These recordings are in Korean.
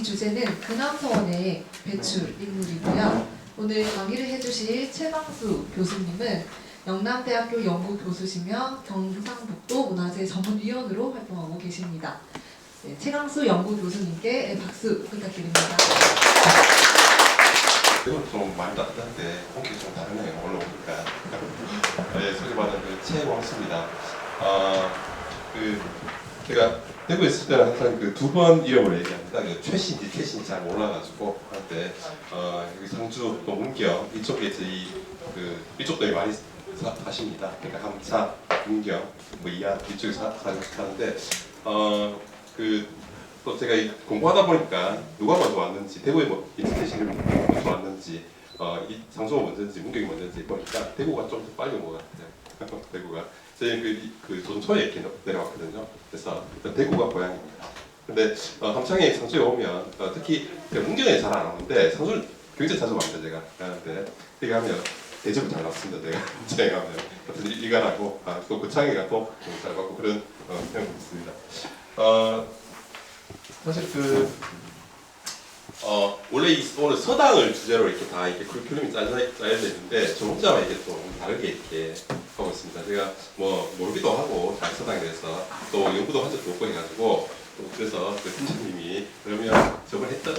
이 주제는 근암서원의 배출 인물이고요. 오늘 강의를 해주실 최광수 교수님은 영남대학교 연구교수시며 경상북도 문화재 전문위원으로 활동하고 계십니다. 네, 최광수 연구교수님께 박수 부탁드립니다. 이건 좀 많이 따뜻한데 공기 좀 다르네요. 올라오니까. 네, 소개받은 최광수입니다. 제가 대구에 있을 때는 항상 두 번 이름을 얘기합니다. 최신지 태신지 잘 몰라가지고 할때 여기 상주 또 문경 이쪽에 이쪽도 많이 사십니다. 그러니까 함사, 문경, 뭐 이안 이쪽에 사는데 또 제가 공부하다 보니까 누가 먼저 왔는지 대구에 뭐 인스테이션이 먼저 왔는지 이 상수가 먼저인지 문경이 먼저인지 보니까 대구가 좀 더 빨리 온 것 같아요. 대구가 저희 조선초에 이렇게 내려왔거든요. 그래서 대구가 고향입니다. 근데 함창에 상주에 오면 특히 문경에 잘 안 오는데 상주는 굉장히 자주 갑니다. 제가 가는데 여기 가면 대접을 잘 받습니다. 제가 가면 같은 일간하고 또 고창에 가도 잘 받고 그런 경험이 있습니다. 사실 원래 오늘 서당을 주제로 이렇게 다 이렇게 커리큘럼이 짜여 있는데 저 혼자만 이게 또 다르게 이렇게 하고 있습니다. 제가 뭐 모르기도 하고 잘 서당에 대해서 또 연구도 한 적도 없고 해가지고 그래서 팀장님이 그러면 저번 했던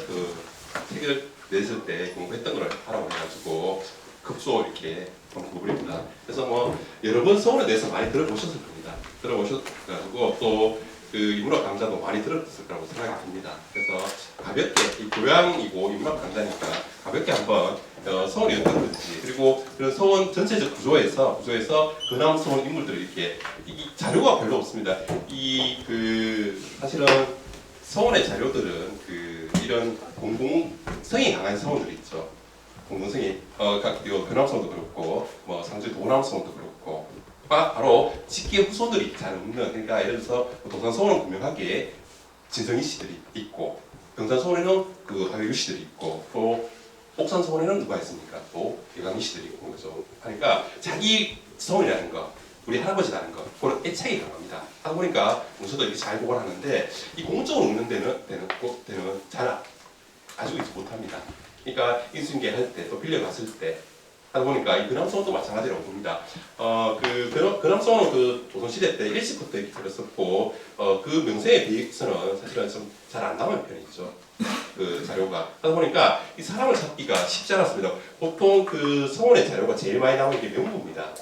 책을 냈을 때 공부했던 걸 하라고 해가지고 급소 이렇게 공부입니다. 그래서 뭐 여러 번 서울에 대해서 많이 들어보셨을 겁니다. 들어보셔가지고 또 인문학 강좌도 많이 들었을 거라고 생각이 듭니다. 그래서 가볍게 교양이고 인문학 강좌니까 가볍게 한번 서원이 어떤 건지 그리고 그런 서원 전체적 구조에서 근암 서원 인물들을 이렇게 이 자료가 별로 없습니다. 사실은 서원의 자료들은 이런 공동성이 강한 서원들이 있죠. 공동성이 근암 서원도 그렇고 뭐 상주 도남 서원도 그렇고. 바로 직계 후손들이 잘 없는 그러니까 예를 들어서 도산서원은 분명하게 진성희 씨들이 있고 경산서원에는 하회유 씨들이 있고 또 옥산서원에는 누가 있습니까? 또 대강희 씨들이 있고 그죠. 그러니까 자기 서원이라는 거 우리 할아버지라는 거 그런 애착이 강합니다. 하다 보니까 문서도 이렇게 잘 보관하는데 이 공적으로 읽는 데는 잘 가지고 있지 못합니다. 그러니까 인수인계 할 때 또 빌려갔을 때 하다 보니까 이 근암서원도 마찬가지라고 봅니다. 근암서원은 조선시대 때 일시부터 이렇게 들었었고, 그 명세에 비해서는 사실은 좀 잘 안 남은 편이죠. 자료가. 하다 보니까 이 사람을 찾기가 쉽지 않았습니다. 보통 서원의 자료가 제일 많이 나오는 게 명부입니다.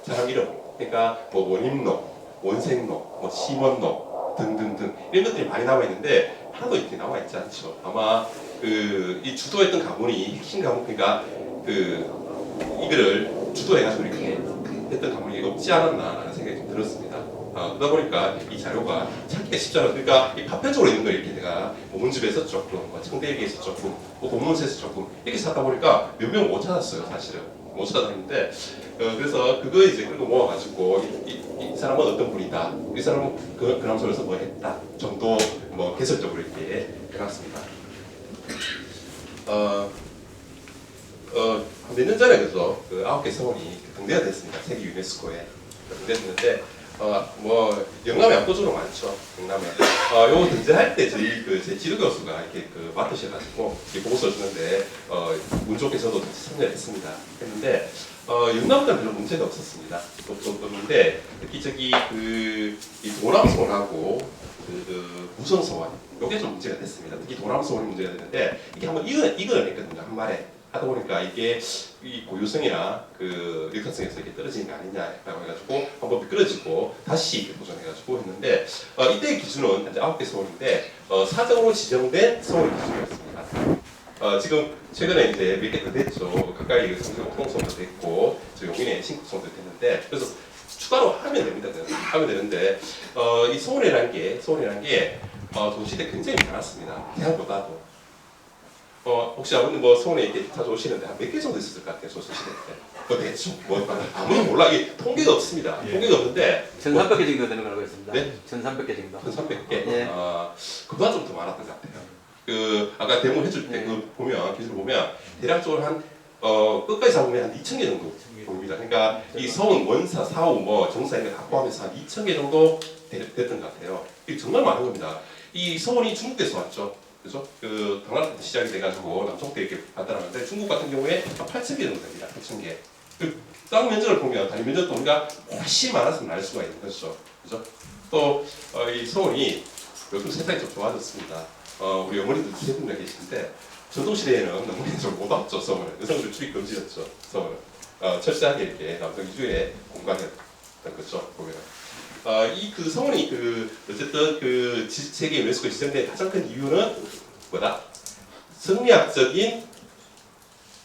사람 이름. 그러니까 뭐 원임록, 원생록, 뭐 심원록 등등등 이런 것들이 많이 나와 있는데 하나도 이렇게 나와 있지 않죠. 아마 이 주도했던 가문이 핵심 가문, 그러니까 이거를 주도해가지고 이렇게 했던 가문이 없지 않았나라는 생각이 좀 들었습니다. 그러다 보니까 이 자료가 찾기가 쉽지 않아요. 그러니까 이 파편적으로 있는 걸 이렇게 내가 문집에서 조금, 청대기에서 조금, 본문서에서 조금 이렇게 찾다 보니까 몇 명 못 찾았어요, 사실은. 못 찾았는데 그래서 그거 이제 끌고 모아가지고 이 사람은 어떤 분이다, 이 사람은 근암서원에서 뭐 했다 정도 뭐 개설적으로 이렇게 해놨습니다. 몇 년 전에 그래서 9개 서원이 등재가 됐습니다. 세계 유네스코에 등재됐는데 뭐 영남에 압도적으로 많죠. 영남에 요거 등재할 때 제 지도 교수가 이렇게 맡으셔가지고 보고서 주는데 운 좋게서도 참여를 했는데 영남은 별로 문제가 없었습니다. 없었는데 특히 이 도남서원하고 무성서원 요게 좀 문제가 됐습니다. 특히 도남서원이 문제가 됐는데 이게 한번 이거냈거든요. 한 말에. 하다 보니까 이게 이 고유성이나 역사성에서 이렇게 떨어지는 게 아니냐라고 해가지고 한번 미끄러지고 다시 이렇게 도전해가지고 했는데 이때의 기준은 현재 9개 서원인데 사정으로 지정된 서원 기준이었습니다. 지금 최근에 이제 몇 개 더 됐죠. 가까이 상주옥동서원도 됐고 용인의 신국서원도 됐는데 그래서 추가로 하면 됩니다. 하면 되는데 이 서원이라는 게 조선시대 굉장히 많았습니다. 대학보다도. 혹시 아버님 뭐 서원에 이렇게 자주 오시는데 한 몇 개 정도 있었을 것 같아요, 조선시대 때? 대충 아무도 몰라. 이 통계가 없습니다. 예. 통계가 없는데 1,300개 정도 되는 걸로 알고 있습니다. 네? 1,300개 정도. 1,300개. 예. 그보다 좀 더 많았던 것 같아요. 아까 데모 해줄 때 보면 기술 보면 대략적으로 끝까지 잡으면 한 2,000개 정도 보입니다. 그러니까 이 서원, 원사, 사후, 뭐 정사 이런 거 합포하면서 한 2,000개 정도 됐던 것 같아요. 이게 정말 많은 겁니다. 이 서원이 중국에서 왔죠. 그죠? 그 당나라 때 시작이 돼가지고 남청 때 이렇게 발달하는데 중국 같은 경우에 한 8,000개 정도 됩니다. 8,000개. 땅 면적을 보면 단위 면적도 우리가 훨씬 많았으면 알 수가 있는 거죠. 그죠? 또 이 서원이 요즘 세상이 좀 좋아졌습니다. 우리 어머니들 세 분이나 계시는데 전통시대에는 어머니는 좀 못 왔죠. 서원을. 여성들 출입 금지였죠. 서원을. 철저하게 이렇게 남성 위주의 공간이었던 거죠. 보면. 이 그 서원이 어쨌든 세계 유네스코 지정된 가장 큰 이유는 뭐다? 성리학적인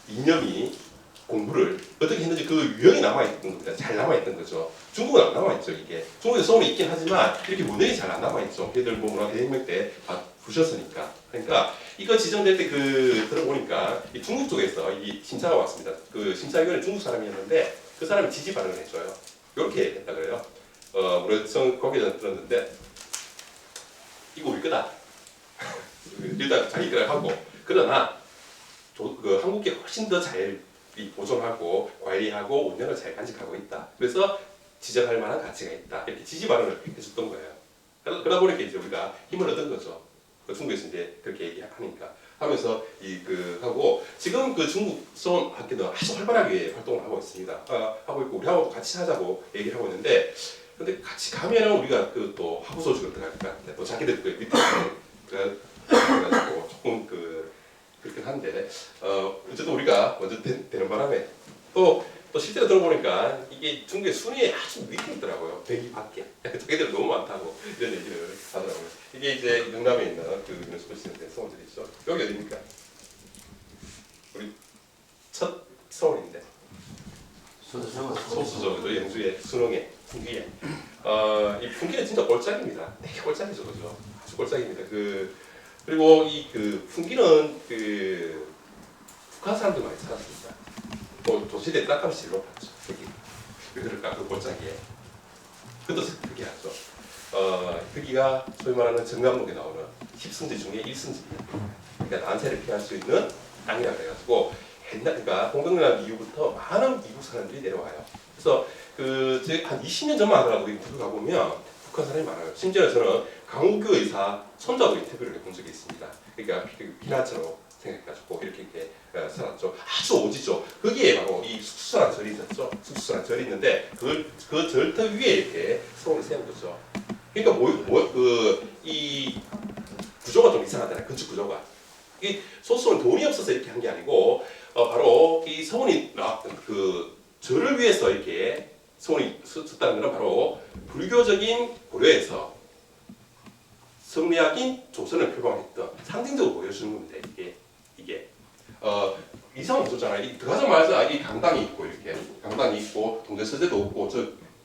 이념이 공부를 어떻게 했는지 그 유형이 남아있던 겁니다. 잘 남아있던 거죠. 중국은 안 남아있죠, 이게. 중국에 서원이 있긴 하지만 이렇게 모델이 잘 안 남아있죠. 걔들 뭐 문화대혁명 때 다 부셨으니까. 그러니까 이거 지정될 때 들어보니까 이 중국 쪽에서 이 심사가 왔습니다. 그 심사위원은 중국 사람이었는데 그 사람이 지지 발언을 해줘요. 이렇게 했다 그래요. 우리 거기에 들었는데 이거 우리 거다. 일단 자기 거라 하고 그러나 한국계 훨씬 더 잘 보존하고 관리하고 운영을 잘 간직하고 있다. 그래서 지적할 만한 가치가 있다. 이렇게 지지 발언을 해줬던 거예요. 그러다 보니까 이제 우리가 힘을 얻은 거죠. 중국에서 이제 그렇게 얘기하니까 하면서 하고 지금 그 중국 서원 학교는 아주 활발하게 활동을 하고 있습니다. 하고 있고 우리하고도 같이 하자고 얘기를 하고 있는데 근데 같이 가면은 우리가 또 하부 소식을 들어갈 것 같아. 또 자기들 밑에 그래가지고 조금 그렇긴 한데 어쨌든 우리가 먼저 되는 바람에 또 실제로 들어보니까 이게 중국의 순위에 아주 밑에 있더라고요. 100위 밖에. 자기들 너무 많다고 이런 얘기를 하더라고요. 이게 이제 영남에 있는 그 유네스코 지정된 서원들이 있죠. 여기 어디입니까? 우리 첫 서원인데. 소수죠, 그죠? 영주의 순흥에 풍기에. 이 풍기는 진짜 꼴짝입니다. 되게 꼴짝이죠, 그죠? 아주 꼴짝입니다. 그리고 풍기는 북한 사람들 많이 살았습니다. 도시대 땅값이 제일 높았죠. 여기. 왜 그럴까? 그 골짜기에. 그것도 특이하죠. 여기가 소위 말하는 정남록에 나오는 10승지 중에 1승지입니다. 그러니까 난세를 피할 수 있는 땅이라 그래가지고 그러니까 홍경란 이후부터 많은 미국 사람들이 내려와요. 그래서 한 20년 전만 하더라도 인터뷰 가보면 북한 사람이 많아요. 심지어 저는 강우규 의사 손자도 인터뷰를 해본 적이 있습니다. 그러니까 피나처럼 생각해가지고 이렇게 살았죠. 아주 오지죠. 거기에 바로 이 숙수라는 절이 있었죠. 숙수라는 절이 있는데 그 절터 위에 이렇게 서원을 세운 거죠. 그러니까 이 구조가 좀 이상하잖아요. 건축 구조가. 이 소수는 돈이 없어서 이렇게 한 게 아니고 바로 이 서원이 절을 위해서 이렇게 서원이 썼다는 것은 바로 불교적인 고려에서 성리학인 조선을 표방했던 상징적으로 보여주는 겁니다. 이게 이상한 구조잖아요. 들어가자마자 이 강당이 있고 이렇게 강당이 있고 동전서재도 없고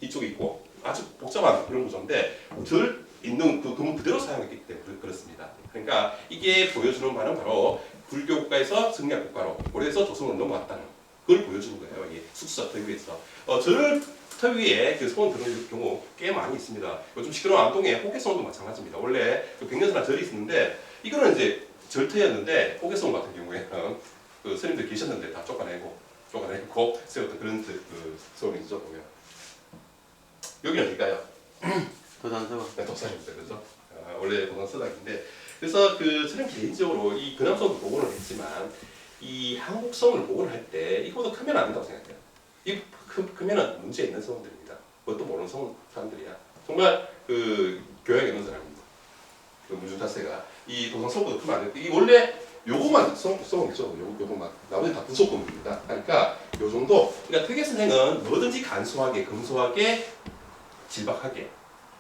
이쪽이 있고 아주 복잡한 그런 구조인데 절 있는 그 건물 그대로 사용했기 때문에 그렇습니다. 그러니까 이게 보여주는 바는 바로 불교 국가에서 성리학 국가로 고려에서 조선으로 넘어왔다는 그걸 보여주는 거예요. 이 숙소 터 위에서 절 터 위에 소원 들어오는 경우 꽤 많이 있습니다. 요즘 시끄러운 안동에 호계소원도 마찬가지입니다. 원래 백년선화 절이 있었는데 이거는 이제 절터였는데 호계소원 같은 경우에는 스님들 계셨는데 다 쫓아내고 세웠던 그런 소원이죠. 보면 여기는 어딜까요? 도산서원. 네, 도산입니다. 그죠? 원래 도산서당인데 그래서 저는 개인적으로 이 근암성도 복원을 했지만 이 한국성을 복원할 때 이거보다 크면 안 된다고 생각해요. 이 크면은 문제 있는 성들입니다. 그것도 모르는 사람들이야. 정말 교양이 있는 사람입니다. 문준타세가 이 도산서보다 크면 안 돼. 이 원래 요거만 써먹죠. 요거만 나머지 다 부속건물입니다. 그러니까 요 정도. 그러니까 특이선생은 뭐든지 간소하게, 검소하게, 질박하게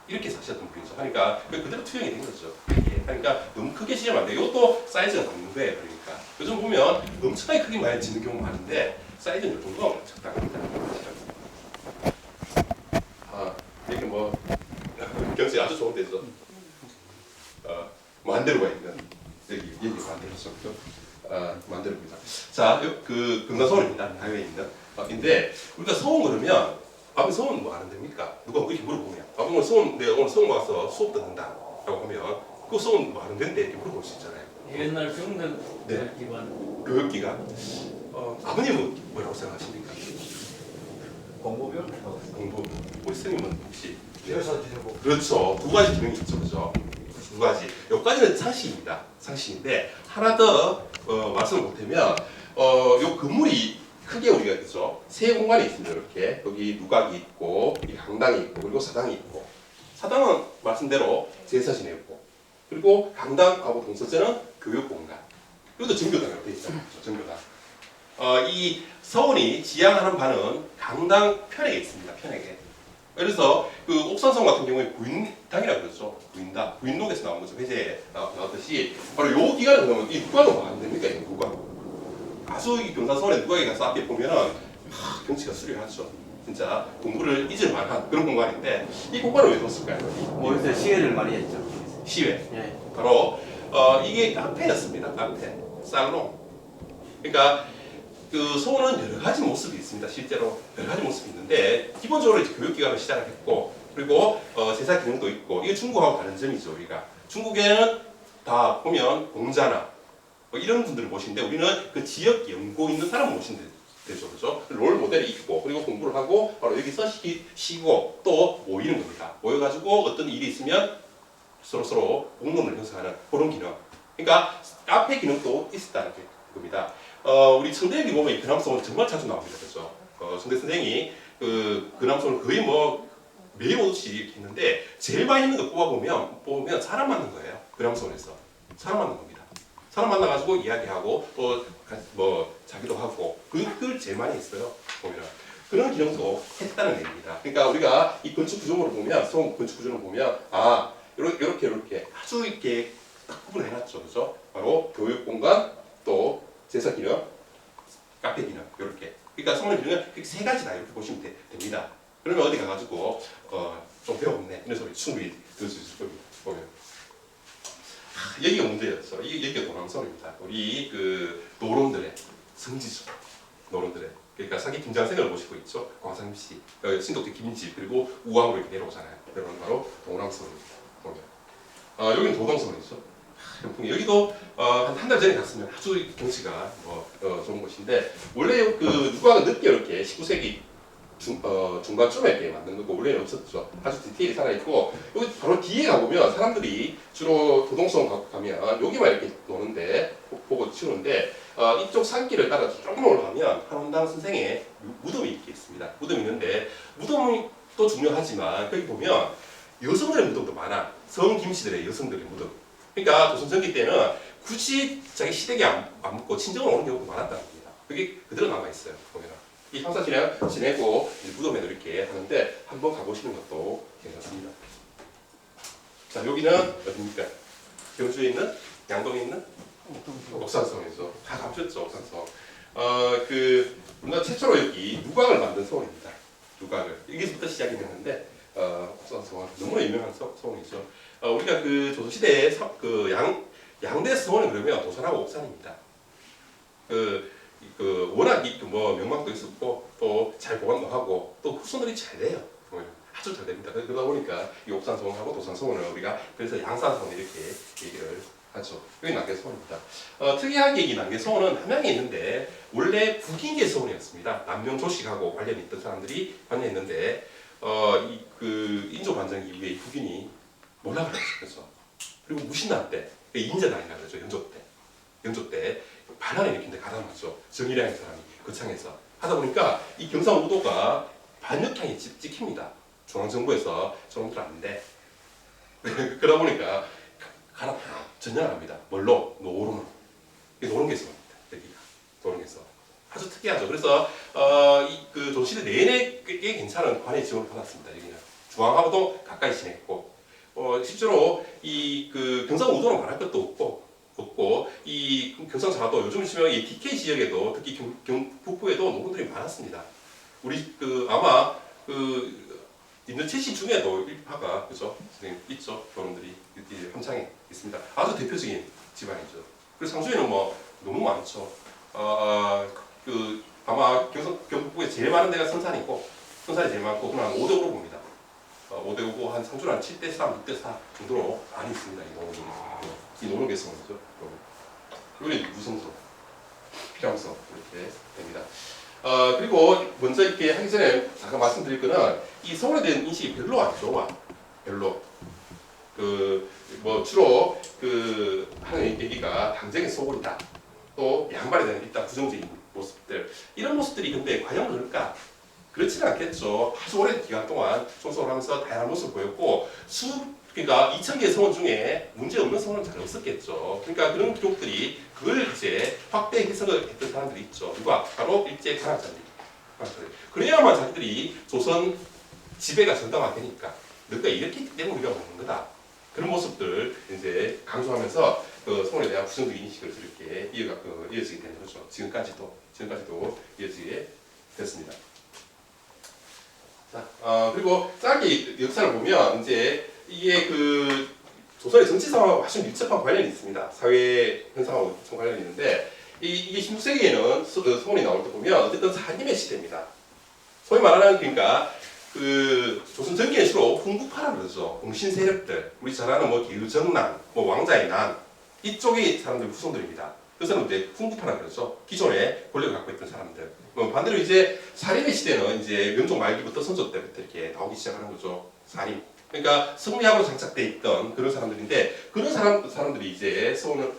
이렇게 사시던 분이죠. 그러니까 그대로 투영이 된 거죠. 그러니까 너무 크게 지으면 안 돼. 이것도 사이즈가 남는 거예요. 그러니까 요즘 보면 엄청나게 크게 많이 짓는 경우 많은데 사이즈는 이 정도 적당합니다. 이게 경치 아주 좋은 데죠. 만대로가 있는 여기 만대로죠. 만대로입니다. 자, 금강서원입니다. 하회에 있는. 근데 우리가 서원 그러면 아버님 서원 뭐 하는 데입니까? 누가 그렇게 물어보면 아버님 서원 내가 오늘 서원 와서 수업 듣는다라고 하면 그 서원 뭐 하는 데인데 이렇게 물어볼 수 있잖아요. 옛날 경남 교육기관. 교육기관. 아버님은 뭐라고 생각하십니까? 공부별로 하고 있어요. 공부. 우리 스님은 혹시 교사 지내고. 그렇죠. 두 가지 기능이 있죠, 그죠? 두 가지. 여기까지는 상식입니다. 상식인데 하나 더 말씀을 보태면 요 건물이 크게 우리가 그죠? 세 공간이 있습니다. 이렇게 여기 누각이 있고 이 강당이 있고 그리고 사당이 있고 사당은 말씀대로 제사 지내고 그리고 강당하고 동서재는 교육 공간. 이것도 정교당이라고 되어 있잖아요. 정교당. 이 서원이 지향하는 바는 강당 편액에 있습니다. 편액에. 그래서 그 옥산성 같은 경우에 구인당이라고 그러죠. 구인당. 구인록에서 나온 거죠. 회제에 나왔듯이 바로 요 기간에 보면 이 누각은 뭐 안 됩니까? 이 누각. 아주 이 경산서원에 누각에 가서 앞에 보면은 경치가 수려하죠. 진짜 공부를 잊을 만한 그런 공간인데 이 공간을 왜 뒀을까요? 어디서 시회를 많이 했죠. 시외. 예. 바로 이게 카페였습니다. 카페. 살롱. 그러니까 그 서원은 여러 가지 모습이 있습니다. 실제로 여러 가지 모습이 있는데 기본적으로 이제 교육기관을 시작을 했고 그리고 제사 기능도 있고 이게 중국하고 다른 점이죠. 우리가 중국에는 다 보면 공자나 뭐 이런 분들을 모시는데 우리는 그 지역 연고 있는 사람을 모시는 되죠. 그죠? 롤 모델이 있고 그리고 공부를 하고 바로 여기서 쉬고 또 모이는 겁니다. 모여가지고 어떤 일이 있으면 서로 공론을 형성하는 그런 기능. 그러니까 카페 기능도 있었다는 겁니다. 우리 청대역에 보면 이 근암송은 정말 자주 나옵니다. 그죠? 청대 선생이 그 근암송을 거의 뭐 매일 오듯이 이렇게 했는데 제일 많이 했는 거 뽑아보면 사람 만난 거예요. 근암송에서 사람 만난 겁니다. 사람 만나가지고 이야기하고 또 뭐 자기도 하고 그걸 제일 많이 했어요. 보면 그런 기능도 했다는 얘기입니다. 그러니까 우리가 이 건축 구조물을 보면 송 건축 구조를 보면 이렇게 아주 이렇게 딱 구분해놨죠. 그죠? 바로 교육 공간 또 제사 기능, 카페 기능 이렇게. 그러니까 성문 기능은 세 가지다 이렇게 보시면 됩니다. 그러면 어디 가가지고 좀 배웠네 이런 소리 충분히 들을 수 있을 겁니다. 보면 여기가 문제였어. 여기가 도남성입니다. 우리 그 노론들의 성지죠. 노론들의. 그러니까 사기 김장생을 모시고 있죠. 광상임 씨, 신독대 김인집 그리고 우왕으로 이렇게 내려오잖아요. 내려오는 바로 도남성입니다. 보면 여기는 도동성이죠. 여기도 한 달 전에 갔으면 아주 경치가 좋은 곳인데 원래 그 누각은 늦게 이렇게 19세기 중반쯤에 이렇게 만든 거고 원래는 없었죠. 아주 디테일이 살아있고 여기 바로 뒤에 가보면 사람들이 주로 도동성 가면 여기만 이렇게 노는데 보고 치우는데 이쪽 산길을 따라서 조금 올라가면 한원당 선생의 무덤이 이렇게 있습니다. 무덤이 있는데 무덤도 중요하지만 거기 보면 여성들의 무덤도 많아. 성김씨들의 여성들의 무덤. 그러니까 조선전기 때는 굳이 자기 시댁에 안 묻고 친정을 오는 경우도 많았다는 겁니다. 그게 그대로 남아있어요. 보면 이 항사 지내고 무덤에도 이렇게 하는데 한번 가보시는 것도 괜찮습니다. 자 여기는 어디입니까? 경주에 있는? 양동에 있는? 옥산성에서 다 가보셨죠. 옥산성. 그 우리나라 최초로 여기 누각을 만든 성원입니다. 누각을 여기서부터 시작이 됐는데 옥산성은 너무나 유명한 성원이죠. 우리가 그 조선시대에 그 양대 성원을 그러면 도산하고 옥산입니다. 워낙 뭐 명망도 있었고 또 잘 보관도 하고 또 후손들이 잘 돼요. 아주 잘 됩니다. 그러다 보니까 이 옥산성원하고 도산성원을 우리가 그래서 양산성원 이렇게 얘기를 하죠. 여기 남계성원입니다. 특이하게 이 남계성원은 함양에 있는데 원래 북인계 성원이었습니다. 남명 조식하고 관련이 있던 사람들이 관여했는데 그 인조 반정 이후에 이 북인이 몰락을 했죠. 그리고 무신난 때 인제난이라고 그러죠. 연조 때 반환을 일으키는데 가담했죠. 정일양의 사람이 거창해서 하다 보니까 이 경상우도가 반역향이 찍힙니다. 중앙정부에서 저놈들 안 돼. 그러다 보니까 전향을 합니다. 뭘로? 노론으로. 이게 노론계성입니다. 여기가 노론계성. 아주 특이하죠. 그래서 그 조선시대 내내 꽤 괜찮은 관의 지원을 받았습니다. 여기는 중앙하고도 가까이 지냈고 실제로 이 그 경상우도는 말할 것도 없고 이 경상자도 요즘 치면 이 DK 지역에도 특히 북부에도 농군들이 많았습니다. 우리 그 아마 그 있는 최씨 중에도 일파가 그죠 선생님 있죠. 농군들이 함창에 있습니다. 아주 대표적인 집안이죠. 그래서 상주에는 뭐 너무 많죠. 그 아마 경북부에 제일 많은 데가 선산이고 선산이 제일 많고 그럼 한 5대5로 봅니다. 5대5고 한 상주는 한 7대3, 6대4 정도로 많이 있습니다. 이 노론계성이죠. 여기 무성성, 필양성 이렇게 됩니다. 그리고 먼저 이렇게 하기 전에 잠깐 말씀드릴 거는 이 서울에 대한 인식이 별로 안 좋아. 별로. 그 뭐 주로 그 하는 얘기가 당정의 소홀이다. 또 양반에 대한 일단 부정적인 모습들 이런 모습들이 근데 과연 그럴까? 그렇지는 않겠죠. 아주 오랜 기간 동안 총선을 하면서 다양한 모습을 보였고 그러니까 2,000개의 서원 중에 문제 없는 서원은 잘 없었겠죠. 그러니까 그런 기록들이 그걸 이제 확대 해석을 했던 사람들이 있죠. 누가? 바로 일제 관학자들. 그래야만 자기들이 조선 지배가 정당화되니까 너가 이렇게 했기 때문에 우리가 먹는 거다. 그런 모습들 이제 강조하면서 그 서원에 대한 부정적인 인식을 이렇게 이어지게 되는 거죠. 지금까지도 이어지게 됐습니다. 자, 그리고 짧게 역사를 보면 이제 이게 그 조선의 정치 상황하고 아주 밀접한 관련이 있습니다. 사회 현상하고 좀 관련이 있는데 이게 16세기에는 서원이 나올 때 보면 어쨌든 살림의 시대입니다. 소위 말하는 그러니까 그 조선 전기에 주로 훈구파라 그러죠. 공신 세력들, 우리 잘 아는 뭐 기의정난, 뭐 왕자의 난 이쪽의 사람들 후손들입니다. 그 사람은 이제 훈구파라 그러죠. 기존에 권력을 갖고 있던 사람들. 반대로 이제 살림의 시대는 이제 명종 말기부터 선조 때부터 이렇게 나오기 시작하는 거죠. 살림. 그러니까 성리학으로 장착돼 있던 그런 사람들인데 그런 사람들이 이제 서원을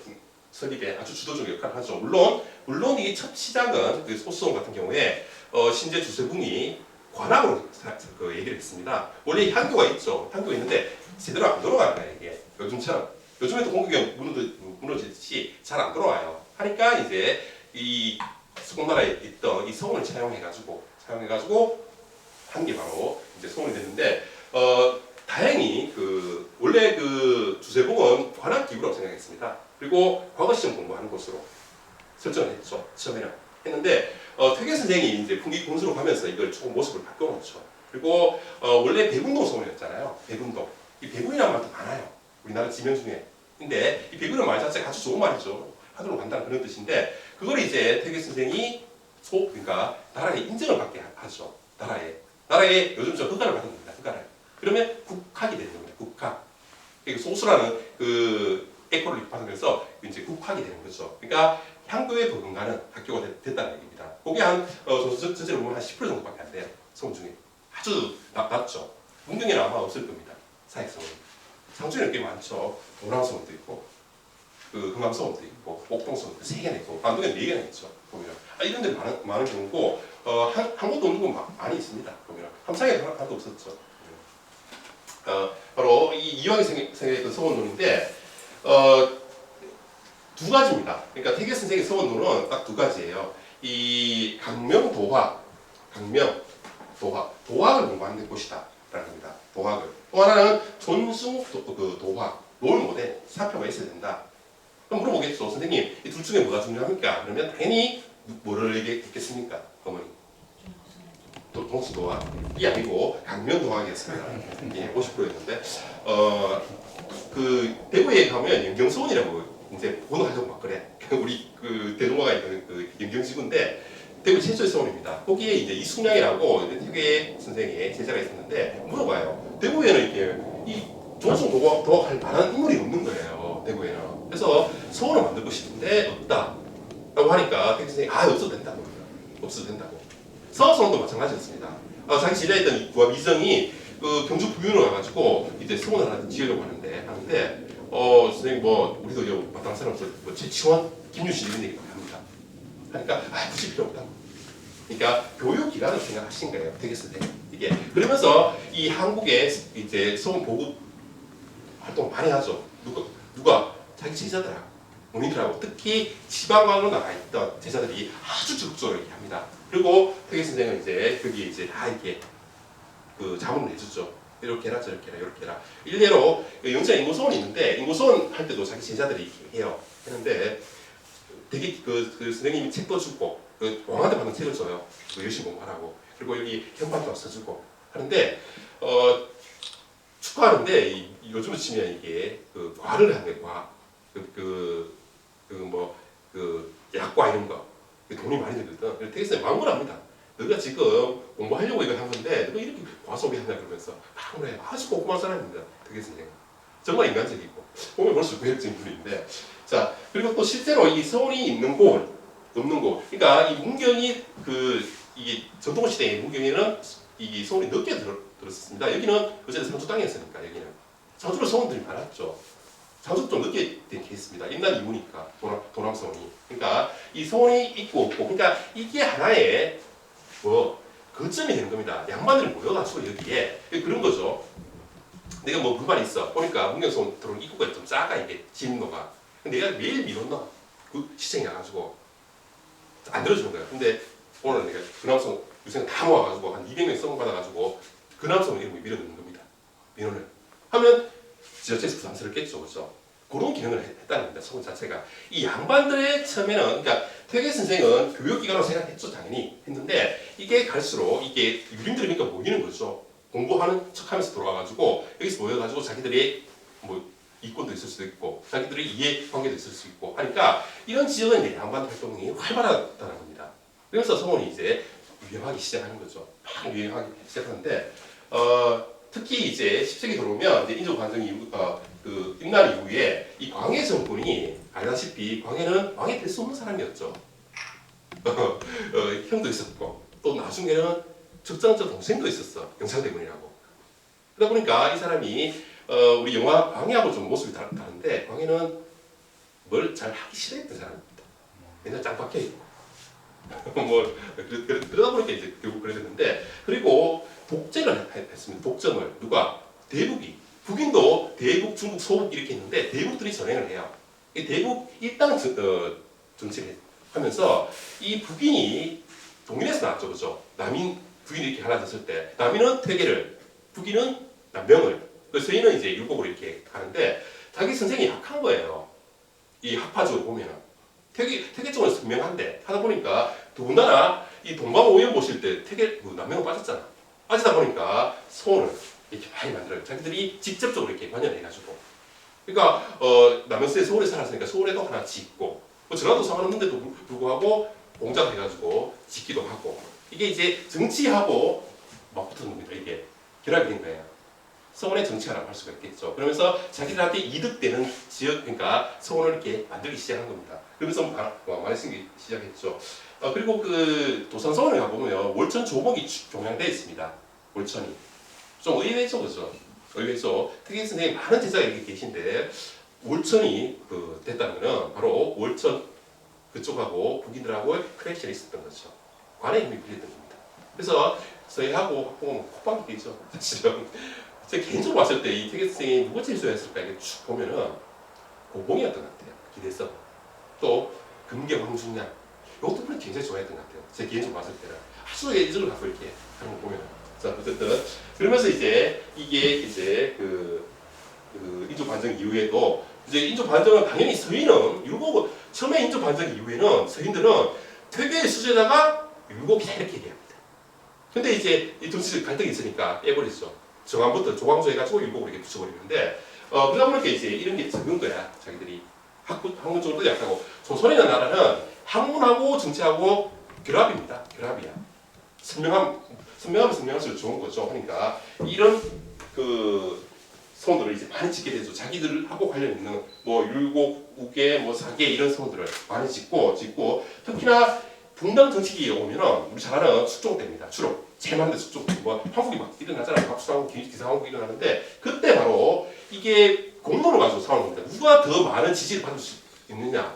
설립에 아주 주도적 역할을 하죠. 물론 이 첫 시작은 그 소수원 같은 경우에 신제 주세붕이 관악으로 그 얘기를 했습니다. 원래 향교가 있죠. 향교가 있는데 제대로 안 돌아가는 거예요. 이게 요즘처럼 요즘에도 공격이 무너지듯이 잘 안 돌아와요. 하니까 이제 이 수공나라에 있던 이 서원을 차용해가지고 한 게 바로 이제 서원이 됐는데 다행히 그 원래 그 주세붕은 관악 기구라고 생각했습니다. 그리고 과거 시험 공부하는 곳으로 설정을 했죠. 처음에는 했는데 퇴계 선생이 이제 풍기 공수로 가면서 이걸 조금 모습을 바꿔놓죠. 그리고 원래 백운동 서원이었잖아요. 백운동. 이 백운이라는 말도 많아요. 우리나라 지명 중에. 근데 이 백운이라는 말 자체가 아주 좋은 말이죠. 하도록 간다는 그런 뜻인데 그걸 이제 퇴계 선생이 그러니까 나라에 인정을 받게 하죠. 나라에 요즘 저 허가를 받은 겁니다. 허가를. 그러면 국학이 되는 겁니다. 국학. 소수라는 그 에코를 받으면서 이제 국학이 되는 거죠. 그러니까 향교에 버금가는 학교가 됐다는 얘기입니다. 그게 한 조선 전체로 보면 한 10% 정도밖에 안 돼요. 서원 중에 아주 낮죠. 문경에는 아마 없을 겁니다. 사익서원. 상주에는 꽤 많죠. 도랑서원도 있고, 그 금강서원도 있고, 옥동서원도 3개나 있고, 안동에는 4개나 있죠. 보면 이런 데 많은 경우고 한 곳도 없는 건 많이 있습니다. 보면 함창에도 하나도 없었죠. 바로 이 이황이 생겼던 서원론인데 두 가지입니다. 그러니까 퇴계 선생의 서원론은 딱 두 가지예요. 이 강명도화, 도학을 공부하는 곳이다 라는 겁니다. 도학을. 또 하나는 존숭도화, 롤모델, 사표가 있어야 된다. 그럼 물어보겠죠. 선생님, 이 둘 중에 뭐가 중요합니까? 그러면 당연히 뭐를 얘기했겠습니까? 어머니. 동수도화. 이게 아니고 강명도화겠습니다. 이게 50%였는데 그 대구에 가면 영경서원이라고 이제 번호하려고 막 그래. 우리 그 대동화가 있는 그 영경지구인데 대구 최초의 서원입니다. 거기에 이제 이숙량이라고 퇴계 선생의 제자가 있었는데 물어봐요. 대구에는 이렇게 이 조선 도학할 만한 인물이 없는 거예요. 대구에는. 그래서 서원을 만들고 싶은데 없다라고 하니까 퇴계 선생이 없어도 된다고. 서원도 마찬가지였습니다. 자기 제자였던 구합 이정이 그 경주 부윤으로 가가지고 이제 서원을 하나 지으려고 하는데 선생님 뭐 우리도 여 마땅한 사람 없어 뭐 최치원, 김유신 이런 얘기 많이 합니다. 하니까 굳이 필요 없다고. 그러니까 교육기관을 생각하신 거예요. 되겠을 때 이게 그러면서 이 한국에 이제 서원 보급 활동 많이 하죠. 누가 자기 제자들하고 본인들하고 특히 지방관으로 나가 있던 제자들이 아주 적극적으로 얘기합니다. 그리고 퇴계 선생은 이제 거기 이제 다 이렇게 그 자문을 해주죠. 이렇게 해라 저렇게 해라 이렇게 해라. 일례로 영천 인구소원이 있는데 인구소원 할 때도 자기 제자들이 해요. 했는데 되게 그 선생님이 책도 주고 그 왕한테 받는 책을 줘요. 그 열심히 공부하라고. 그리고 여기 현판도 써주고 하는데 축하하는데 요즘에 치면 이게 그 과를 하는 과 그 약과 이런 거 돈이 많이 들거든. 되게 선생님 망언을 합니다. 너가 지금 공부하려고 이걸 한 건데 너가 이렇게 과소비하냐 그러면서 그래 아주 꼼꼼한 사람입니다. 되게 선생님 정말 인간적이고 보면 볼수록 매력적인 분인데 자 그리고 또 실제로 이 서원이 있는 곳 없는 곳 그러니까 이 문경이 이게 전통 시대의 문경에는 이 서원이 늦게 들었습니다. 여기는 어쨌든 상주 땅이었으니까 여기는 자주로 서원들이 많았죠. 자주 좀 늦게 된 케이스입니다. 옛날 이후니까 도남 서원이. 그러니까 이 서원이 있고 없고, 그러니까 이게 하나의 뭐 거점이 되는 겁니다. 양반들이 모여가지고 여기에 그런 거죠. 내가 뭐 불만이 있어. 보니까 문경서원 들어온 입구가 좀 작아 이게 진로가. 내가 매일 밀었나 그 시청에 가가지고 안 들어주는 거야. 근데 오늘 내가 근암성 유생 다 모아가지고 한 200명 선거 받아가지고 근암성 이름을 밀어넣는 겁니다. 민원을 하면 지자체에서 부담스럽겠죠, 그렇죠? 그런 기능을 했다는 겁니다. 서울 자체가 이 양반들의 처음에는 그러니까 퇴계 선생은 교육기관으로 생각했죠, 당연히 했는데 이게 갈수록 이게 유림들이 그러니까 모이는 거죠. 공부하는 척하면서 돌아와가지고 여기서 모여가지고 자기들의 뭐 이권도 있을 수도 있고 자기들의 이해 관계도 있을 수 있고 하니까 이런 지역은 이제 양반 활동이 활발하다는 겁니다. 그래서 서원이 이제 유행하기 시작하는 거죠. 막 유행하기 시작하는데 특히 이제 10세기 들어오면 이제 인조 관정 이후 그 임날 이후에 이 광해 정권이 알다시피 광해는 왕이 될 수 없는 사람이었죠. 형도 있었고 또 나중에는 적장자 동생도 있었어. 영창대군이라고. 그러다 보니까 이 사람이 우리 영화 광해하고 좀 모습이 다른데 광해는 뭘 잘 하기 싫어했던 사람입니다. 맨날 짱 박혀 있고 뭐 그러다 보니까 이제 결국 그래 됐는데 그리고 독재를 했습니다. 독점을 누가 대북이 북인도 대북, 중국, 소북 이렇게 있는데 대북들이 전횡을 해요. 이 대북 일당 정치를 하면서 이 북인이 동인에서 나왔죠, 그죠? 남인 북인이 이렇게 갈라졌을 때 남인은 퇴계를, 북인은 남명을, 서인은 이제 율곡으로 이렇게 하는데 자기 선생이 약한 거예요. 이 학파적으로 보면은 퇴계 쪽은 선명한데 하다 보니까 더군다나 이 동방오연 보실 때 퇴계 남명은 빠졌잖아. 빠지다 보니까 서원을 이렇게 많이 만들어요. 자기들이 직접적으로 이렇게 관여해가지고. 그러니까 남명스에 서울에 살았으니까 서울에도 하나 짓고 뭐 전라도 상관없는데도 불구하고 공작해가지고 짓기도 하고 이게 이제 정치하고 맞붙은 겁니다. 이게 결합이 된 거예요. 서원의 정치가라고 할 수가 있겠죠. 그러면서 자기들한테 이득되는 지역, 그러니까 서원을 이렇게 만들기 시작한 겁니다. 그러면서 많이 쓰기 시작했죠. 그리고 그 도산 서원에 가보면 월천 조목이 종양되어 있습니다. 월천이. 좀 의외죠, 그죠? 의외죠. 특히 선생님 많은 제자가 여기 계신데 월천이 됐다는 거는 바로 월천 그쪽하고 북인들하고 크랙션이 있었던 거죠. 관의 힘이 빌렸던 겁니다. 그래서 저희하고 보면 콧방귀죠, 사실은. 제가 개인적으로 봤을 때 이 태계 선생이 누가 제일 좋아했을까 이렇게 쭉 보면은 고봉이었던 것 같아요. 기대성. 또 금계 황중량. 이것도 분이 굉장히 좋아했던 것 같아요. 제 개인적으로 봤을 때는 아주 애정을 갖고 이렇게 하는 거 보면. 자, 어쨌든 그러면서 이제 이게 이제 그 인조 반정 이후에도 이제 인조 반정은 당연히 서인은 율곡 처음에 인조 반정 이후에는 서인들은 퇴계의 수제자가 율곡이다 이렇게 얘기합니다. 근데 이제 이 정치적 갈등이 있으니까 빼버리죠. 정한부터 조광조 해가지고 율곡을 이렇게 붙여버리는데 그러다 보니까 이제 이런 게 적은 거야. 자기들이 학문 쪽으로도 약하고 조선이라는 나라는 학문하고 정치하고 결합입니다. 결합이야. 선명하면 선명할수록 좋은 거죠. 그러니까 이런 그 서원들을 이제 많이 짓게 되죠. 자기들하고 관련 있는 뭐 율곡, 우계, 뭐 사계 이런 서원들을 많이 짓고 특히나 분당 정치기에 오면은 우리 잘 아는 숙종 때입니다. 주로 제일 많은데 숙종 뭐 한국이 막 일어나잖아요. 박수하고 기상하고 일어나는데 그때 바로 이게 공론을 가지고 싸우는 겁니다. 누가 더 많은 지지를 받을 수 있느냐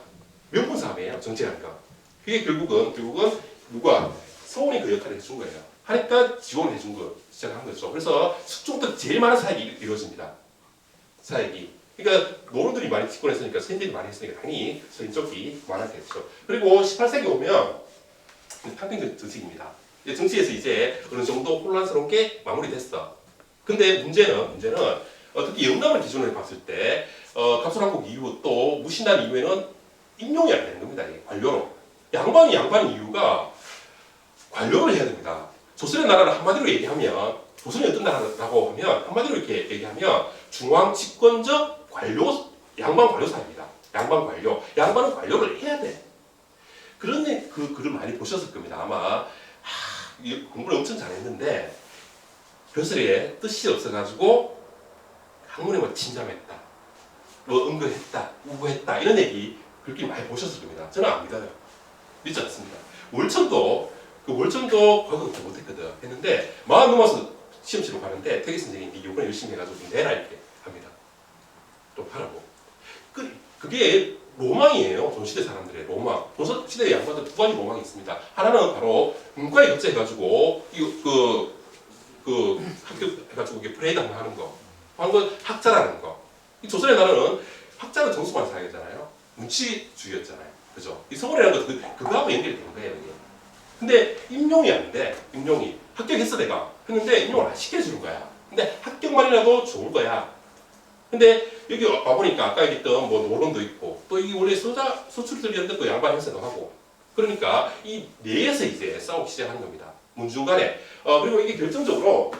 명분 싸움이에요. 정치라는 거. 그게 결국은 누가 서원이 그 역할을 해준 거예요. 하니까 지원을 해준 거 시작한 거죠. 그래서 숙종 때 제일 많은 사역이 이루어집니다. 사역이. 그러니까 노론들이 많이 집권했으니까 서인들이 많이 했으니까 당연히 서인 쪽이 많았겠죠. 그리고 18세기 오면 탕평 정치입니다. 정치에서 이제 어느 정도 혼란스러운 게 마무리됐어. 근데 문제는 특히 영남을 기준으로 봤을 때 갑술왕국 이후 또 무신단 이후에는 임용이 안 되는 겁니다. 관료로. 양반인 이유가 관료를 해야 됩니다. 조선의 나라를 한마디로 얘기하면 조선이 어떤 나라라고 하면 한마디로 이렇게 얘기하면 중앙 집권적 관료 양반 관료사입니다. 양반 관료. 양반은 관료를 해야 돼. 그런 그 글을 많이 보셨을 겁니다. 아마 공부를 엄청 잘했는데 벼슬에 뜻이 없어가지고 학문에 뭐 침잠했다, 뭐 은거했다, 우거했다 이런 얘기 그렇게 많이 보셨을 겁니다. 저는 안 믿어요. 믿지 않습니다. 월천도 과거 그렇게 못했거든. 했는데 마흔 넘어서 시험 치러 가는데 태계 선생님이 요번에 열심히 해가지고 좀 내라 이렇게 합니다. 하라고. 그게 로망이에요. 조선시대 사람들의 로망. 조선시대 양반들 두 가지 로망이 있습니다. 하나는 바로 문과에 격제해가지고 학교 해가지고 이게 프레이드 한번 하는 거. 하는 건 학자라는 거. 이 조선의 나라는 학자는 정수만 사회잖아요. 문치주의였잖아요. 그죠? 이 서울이라는 건 그거하고 연결되는 거예요. 이게. 근데 임용이 안 돼. 임용이. 합격했어 내가. 했는데 임용을 안 시켜주는 거야. 근데 합격만이라도 좋은 거야. 근데 여기 와보니까 아까 얘기했던 뭐 노론도 있고 또 이게 원래 소출들이었는데 또 양반 행세도 하고 그러니까 이 내에서 이제 싸우기 시작하는 겁니다. 문중간에 그리고 이게 결정적으로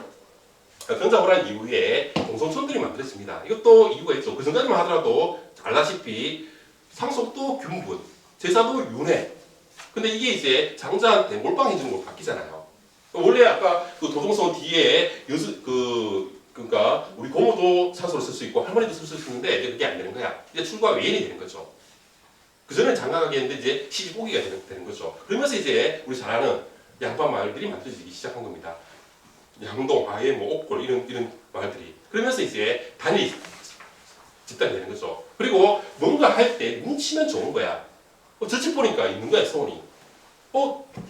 경자호란 이후에 동성촌들이 만들어집니다. 이것도 이유가 있죠. 그 전까지만 하더라도 알다시피 상속도 균분, 제사도 윤회. 근데 이게 이제 장자한테 몰빵해주는 걸로 바뀌잖아요. 원래 아까 그 도동성 뒤에 그러니까 우리 고모도 산소를 쓸 수 있고 할머니도 쓸 수 있는데 이제 그게 안 되는 거야. 이제 출가 외인이 되는 거죠. 그 전에는 장가가게 했는데 이제 시집오기가 되는 거죠. 그러면서 이제 우리 잘 아는 양반 마을들이 만들어지기 시작한 겁니다. 양동, 아예, 뭐 옥골 이런 마을들이. 그러면서 이제 단위 집단이 되는 거죠. 그리고 뭔가 할 때 뭉치면 좋은 거야. 저집 보니까 있는 거야 소원이.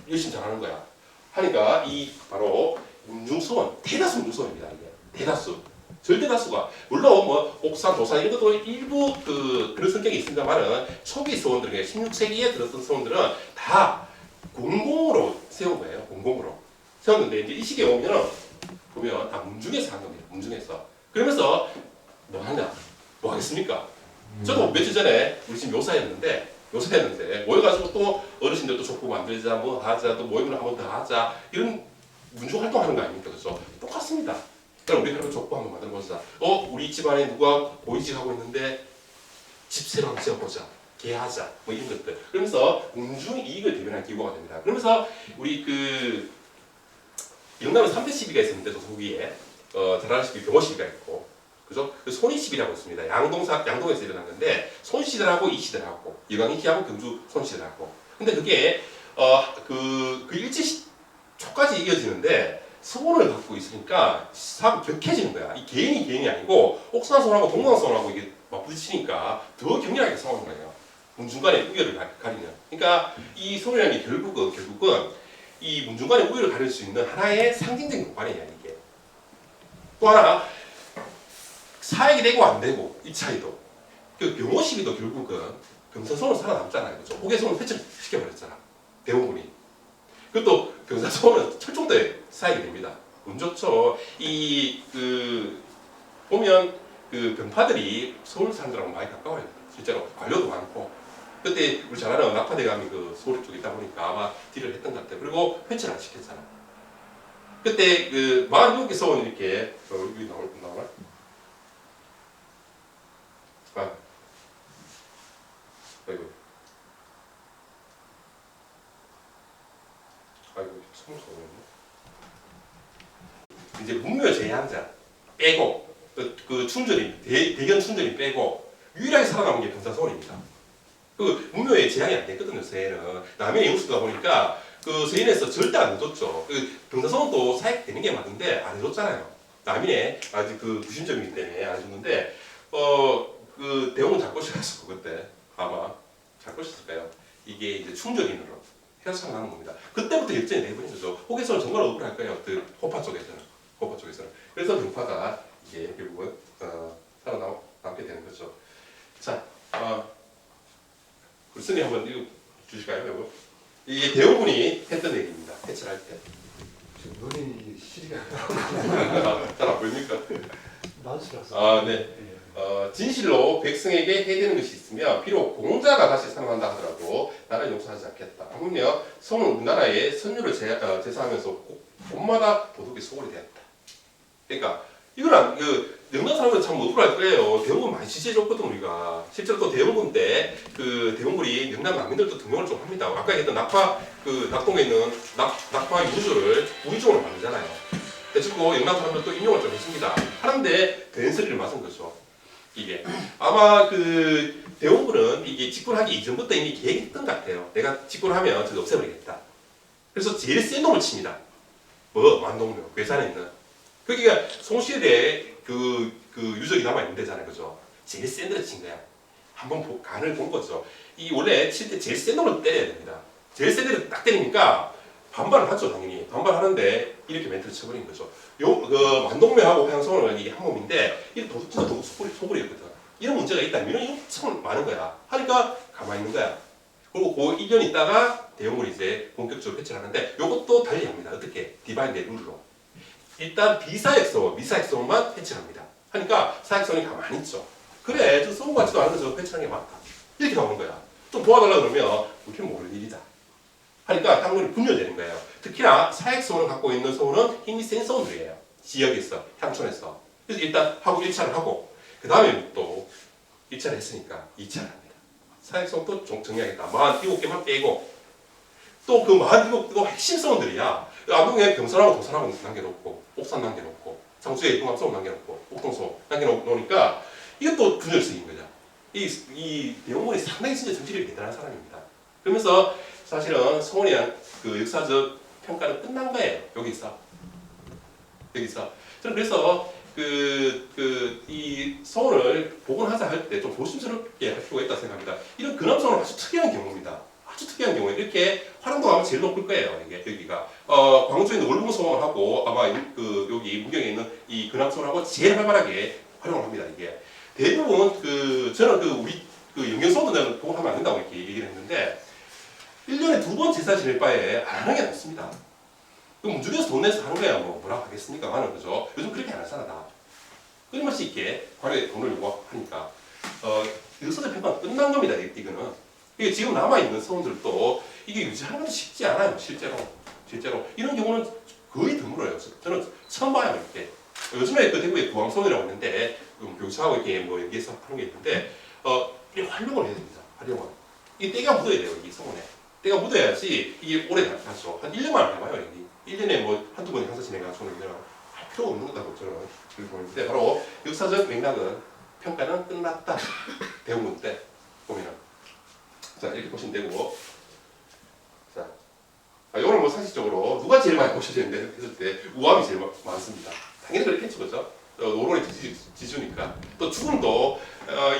열심히 잘하는 거야. 하니까 이 바로 문중소원, 대다수 문중소원입니다. 이게 대다수. 절대다수가 물론 뭐 옥산, 도산 이런 것도 일부 그런 성격이 있습니다만은 초기 소원들, 16세기에 들었던 소원들은 다 공공으로 세운 거예요. 공공으로 세웠는데 이제 이 시기에 보면 다 문중에서 한 겁니다. 문중에서. 그러면서 뭐 하냐? 뭐 하겠습니까? 저도 며칠 전에 우리 집 요사였는데 모여가지고 또 어르신들 또 족보 만들자 뭐 하자 또 모임을 한번 더 하자 이런 문중 활동하는 거 아닙니까? 그렇죠? 똑같습니다. 그럼 우리 하루 족보 한번 만들어보자. 우리 집안에 누가 고위직 하고 있는데 집 새로 한번 지어보자. 개하자. 뭐 이런 것들. 그러면서 문중 이익을 대변하는 기구가 됩니다. 그러면서 우리 영남에 3대 시비가 있었는데 조선후기에 잘 아시다시피 병호시비가 있고 그죠? 손이시비라고 있습니다. 양동에서 일어난 건데 손시대라고 이시대라고 이광이시하고 경주 손시대라고. 근데 그게 그 일제 초까지 이어지는데 소원을 갖고 있으니까 사람 격해지는 거야. 이 개인이 아니고 옥산소원하고 동방소원하고 이게 맞부딪히니까 더 격렬하게 싸우는 거예요. 문중간의 우열을 가리는. 그러니까 이 소원이라는 게 결국은 이 문중간의 우열을 가릴 수 있는 하나의 상징적인 공간이냐 이게. 또 하나 사역이 되고 안 되고 이 차이도. 그 병호시비도 결국은 경사소원은 살아남잖아요. 그죠? 호계소원은 퇴출시켜버렸잖아. 대원군이. 그것도 경사소원은 철종대에 사역이 됩니다. 운 좋죠. 보면 병파들이 서울 사람들하고 많이 가까워요. 실제로 관료도 많고. 그때 우리 잘 아는 낙파대감이 서울 쪽에 있다 보니까 아마 딜을 했던 것 같아요. 그리고 회치를 안 시켰잖아. 그때 46개 서원 이렇게 여기 나오나? 아이고 처음 써보네. 이제 문묘 제한자 빼고 춘절임 대견 춘절임 빼고 유일하게 살아남은 게 병사소원입니다. 문묘에 제한이 안 됐거든요. 세에는 남의 영수다 보니까 세인에서 절대 안 해줬죠. 병사소원도 사역되는 게 맞는데 안 해줬잖아요. 남인의 아직 구심점이기 때문에 안 해줬는데 대원은 잘것이었어 그때 아마 잘것이었을 거예요. 이게 이제 충절인으로 해서 나는 겁니다. 그때부터 역전이 내버리죠. 호계서는 정말 억울할 거예요. 호파 쪽에서는. 그래서 병파가 이게 결국은 살아남게 되는 거죠. 자, 글쓴이 한번 읽어 주실까요, 여러분? 이게 대원군이 했던 얘기입니다. 해체할 때. 지금 눈이 시리가 잘 안 보입니까? 난수라서. 네. 진실로 백성에게 해되는 것이 있으며 비록 공자가 다시 살아난다 하더라도 나라를 용서하지 않겠다. 하물며 성은 우리나라의 선율을 제사하면서 곳마다 도덕이 소홀히 되었다. 그러니까 이건 영남 사람들은 참 억울할 거예요. 대원군 많이 지지해줬거든 우리가. 실제로 또 대원군 때 대원군이 영남 난민들도 등용을 좀 합니다. 아까 얘기했던 낙동에 있는 낙파 유조를 우의정으로 만들잖아요. 그리고 영남 사람들도 인용을 좀 했습니다. 하는데 된소리를 맞은 거죠. 이게 아마 대원군은 이게 집권하기 이전부터 이미 계획했던 것 같아요. 내가 집권하면 저거 없애버리겠다. 그래서 제일 센 놈을 칩니다. 완동묘 괴산에 있는 거기가 송시대에 유적이 남아 있는 데잖아요, 그죠? 제일 센 데를 친 거야. 한번 간을 본 거죠. 이 원래 칠 때 제일 센 놈을 때려야 됩니다. 제일 센 데를 딱 때리니까 반발을 하죠, 당연히. 반발하는데 이렇게 멘트를 쳐버린 거죠. 완동맥하고 화양성은 이게 한 몸인데 이게 진짜 도둑 소굴이었거든. 이런 문제가 있다. 민원이 엄청 많은 거야. 하니까 가만히 있는 거야. 그리고 그 1년 있다가 대형물이 이제 본격적으로 배치를 하는데 이것도 달리합니다. 어떻게? 디바인 내 룰로. 일단 비사액성, 미사액성만 배치합니다. 하니까 사액성이 가만히 있죠. 그래, 저 성우 같지도 않은 저 배치하는 게 맞다. 이렇게 나오는 거야. 좀 도와달라 그러면 우리는 모를 일이다. 하니까 당근이 분열되는 거예요. 특히나 사액성을 갖고 있는 성우는 힘이 센 성우들이에요. 지역에서, 향촌에서. 그래서 일단 하고 1차를 하고 그 다음에 또 1차를 했으니까 2차를 합니다. 사액성 또 정리하겠다. 47개만 빼고 또 그 47개도 핵심 성우들이야. 안동에 병선하고 도산하고 남겨놓고 옥산 남겨놓고 상수에 동암성 남겨놓고 옥동성 남겨놓으니까 이것도 분열성인 거죠. 이 대원군이 상당히 진짜 정치력이 대단한 사람입니다. 그러면서 사실은 성원에 대한 그 역사적 평가는 끝난 거예요. 여기서. 저는 그래서 이 성원을 복원하자 할 때 좀 조심스럽게 할 필요가 있다고 생각합니다. 이런 근암성은 아주 특이한 경우입니다. 아주 특이한 경우에 이렇게 활용도 아마 제일 높을 거예요. 여기가 광주에 있는 월봉성원하고 아마 여기 문경에 있는 이 근암성원하고 제일 활발하게 활용을 합니다. 이게 대부분 저는 우리 영경성원은 복원하면 안 된다고 이렇게 얘기를 했는데 1년에 2번 제사 지낼 바에 안 하는 게 낫습니다. 문중에서 돈 내서 하는 거야 뭐라고 하겠습니까? 하는 거죠. 요즘 그렇게 안 하잖아 다. 끊임없이 있게 관리에 돈을 요구하니까 역사적 평가가 끝난 겁니다. 이거는. 이게 지금 남아있는 성들도 이게 유지하는 것도 쉽지 않아요. 실제로. 이런 경우는 거의 드물어요. 저는 처음 봐요. 이렇게. 요즘에 대구에 구황성이라고 있는데 교수하고 이렇게 연계해서 하는 게 있는데 이게 활용을 해야 됩니다. 활용을. 이 때가 묻어야 돼요. 이 성원에. 때가 묻어야지 이게 오래 가죠. 한 1년만 해봐요. 여기. 1년에 한두 번 행사 진행해가지고는 할 필요가 없는 거다고 저는 그렇게 보는데 바로 역사적 맥락은 평가는 끝났다. 대웅군 때 보면은 자 이렇게 보시면 되고 자 이거는 상식적으로 누가 제일 많이 보셔지는데 했을 때 우암이 제일 많습니다. 당연히 그렇겠죠, 그죠? 노론이 지주니까 또 죽음도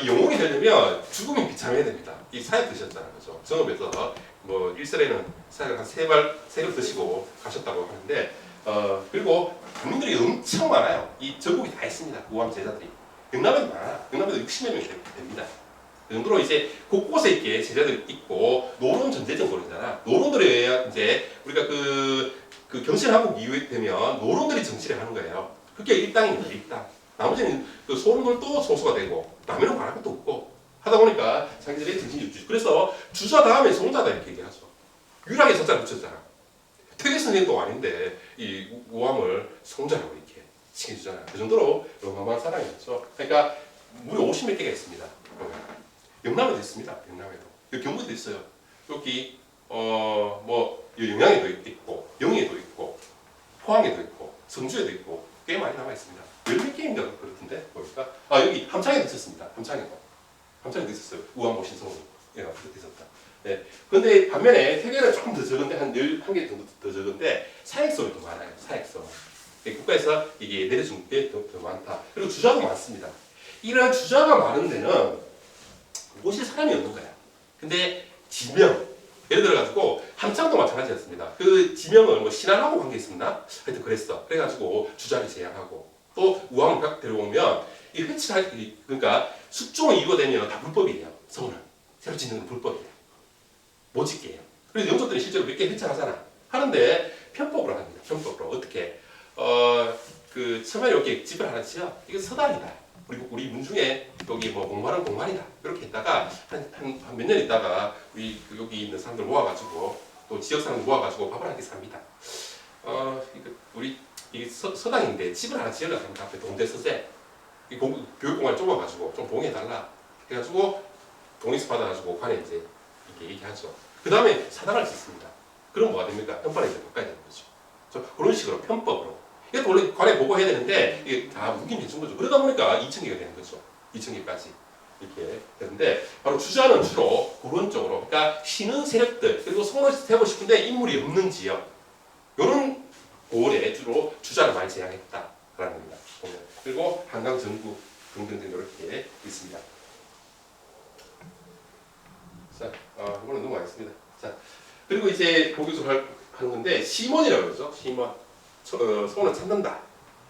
영웅이 되려면 죽음이 비참해야 됩니다. 이 사역 드셨잖아요, 그죠? 정읍에서 1설에는 사역을 한 3발 드시고 가셨다고 하는데 그리고 국민들이 엄청 많아요. 이 전국이 다 있습니다. 우암 제자들이. 영남에도 많아. 영남에도 60여 명이 됩니다. 그 정도로 이제 곳곳에 있게 제자들이 있고 노론 전제적 노론이잖아. 노론들에 이제 우리가 그 경신한국 이후에 되면 노론들이 정치를 하는 거예요. 그게 일당입니다. 일당. 나머지는 소론들도 소수가 되고 남에는 말할 것도 없고 하다 보니까 자기들이 정신이 그래서 주자 다음에 송자다 이렇게 얘기하죠. 유일하게 저자를 붙였잖아. 퇴계 선생도 아닌데 이 우암을 송자라고 이렇게 칭해주잖아요. 그 정도로 어마어마한 사랑이었죠. 그러니까 무려 50몇 개가 있습니다. 영남에도 있습니다. 영남에도. 여기 경북에도 있어요. 여기 영양에도 있고 영희에도 있고 포항에도 있고 성주에도 있고 꽤 많이 남아 있습니다. 10몇 개인가 그렇던데 보니까 여기 함창에도 있었습니다. 함창에도 있었어요. 우암 모신성이 그렇게 있었다. 네. 그런데 반면에 세계는 조금 더 적은데 한 11개 정도 더 적은데 사액성이 더 많아요. 사액성. 국가에서 이게 내려준 게 더 많다. 그리고 주자도 많습니다. 이런 주자가 많은 데는 모실 사람이 없는 거야. 근데 지명 예를 들어가지고 함창도 마찬가지였습니다. 그 지명을 신안하고 관계 있었나? 하여튼 그랬어. 그래가지고 주자를 제한하고 또 우왕을 데려오면 이 회치할 그러니까 숙종 이유가 되면 다 불법이에요. 성은 새로 짓는 건 불법이에요. 못 짓게 해요. 그래서 영조들이 실제로 몇 개 회차하잖아. 하는데 편법으로 합니다. 편법으로 어떻게 처음에 이렇게 집을 하나 지어 이게 서당이다. 우리 문중에 여기 공말은 공말이다. 이렇게 했다가 한 몇 년 있다가 우리 여기 있는 사람들 모아가지고 또 지역 사람들 모아가지고 밥을 한 끼 삽니다. 우리 이 서당인데 집을 하나 지으려고 합니다. 앞에 동대 서재 교육공간 좁아가지고 좀 봉해달라 해가지고 동의서 받아가지고 관에 이제 이렇게 얘기하죠. 그 다음에 사당을 짓습니다. 그럼 뭐가 됩니까? 편판에 이제 바꿔야 되는 거죠. 그런 식으로 편법으로. 이것도 원래 관에 보고해야 되는데 이게 다 묵임해 준 거죠. 그러다 보니까 2,000개가 되는 거죠. 2,000개까지 이렇게 되는데 바로 주자는 주로 그런 쪽으로 그러니까 쉬는 세력들 그리고 성을 세우고 싶은데 인물이 없는 지역 이런 고을에 주로 주자를 많이 제한했다라는 겁니다. 그리고 한강 전구 등등등 이렇게 있습니다. 자, 이거는 넘어가겠습니다. 자, 그리고 이제 보기술 하는 건데 심원이라고 그러죠. 심원. 소원을 찾는다.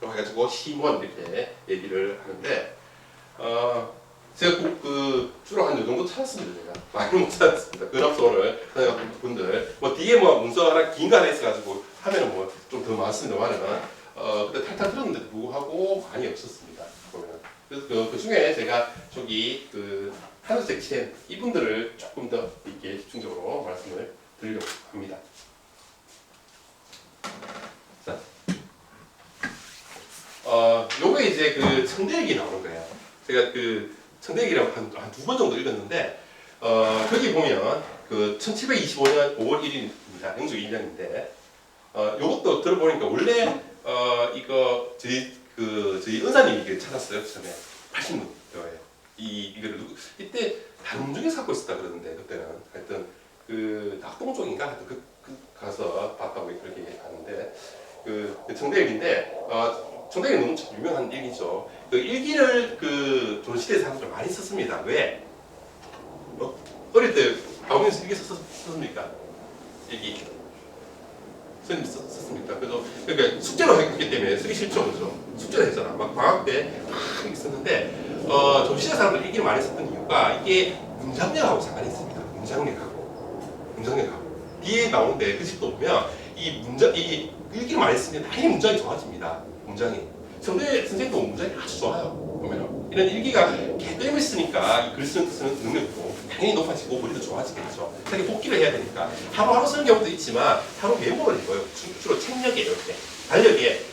그렇게 해가지고 심원 이렇게 얘기를 하는데 제가 주로 한 요 정도 찾았습니다. 제가 많이 못 찾았습니다. 근합소원을 찾아가는 분들 뭐 뒤에 뭐 문서 하나 긴 거 하나 있어가지고 하면은 뭐 좀 더 많습니다만은 근데 탈탈 들었는데도 불구하고 많이 없었습니다. 보면 그래서 그 중에 제가 저기 하늘색 chen 이분들을 조금 더 이렇게 집중적으로 말씀을 드리려고 합니다. 자, 요게 이제 청대기 나오는 거예요. 제가 청대기라고 한 두 번 정도 읽었는데 거기 보면 1725년 5월 1일입니다. 영조 1년인데 요것도 들어보니까 원래 이거 저희 은사님이 이게 찾았어요. 처음에 80년도에 이거를 이때 단중에서 갖고 있었다 그러는데 그때는 하여튼 낙동 쪽인가 하여튼 가서 봤다고 그렇게 하는데 청대기인데 청대기 너무 유명한 일기죠. 일기를 조선시대 사람들 많이 썼습니다. 왜? 어릴 때 아버님께서 일기 썼습니까? 일기 선생님 썼습니까? 그래서 그러니까 숙제로 했기 때문에 쓰기 싫죠, 그죠? 숙제로 했잖아. 막 방학 때 막 썼는데 조선시대 사람들 일기를 많이 썼던 이유가 이게 문장력하고 상관이 있습니다. 문장력하고 뒤에 나오는데 그 집도 보면 이 일기를 많이 쓰면 당연히 문장이 좋아집니다. 문장이. 성대 선생님도 문장이 아주 좋아요. 보면 이런 일기가 개념을 쓰니까 이 글 쓰는 능력도 당연히 높아지고 머리도 좋아지겠죠. 자기 복기를 해야 되니까 하루하루 쓰는 경우도 있지만 하루 메모를 해봐요. 주로 책력에 이렇게 달력에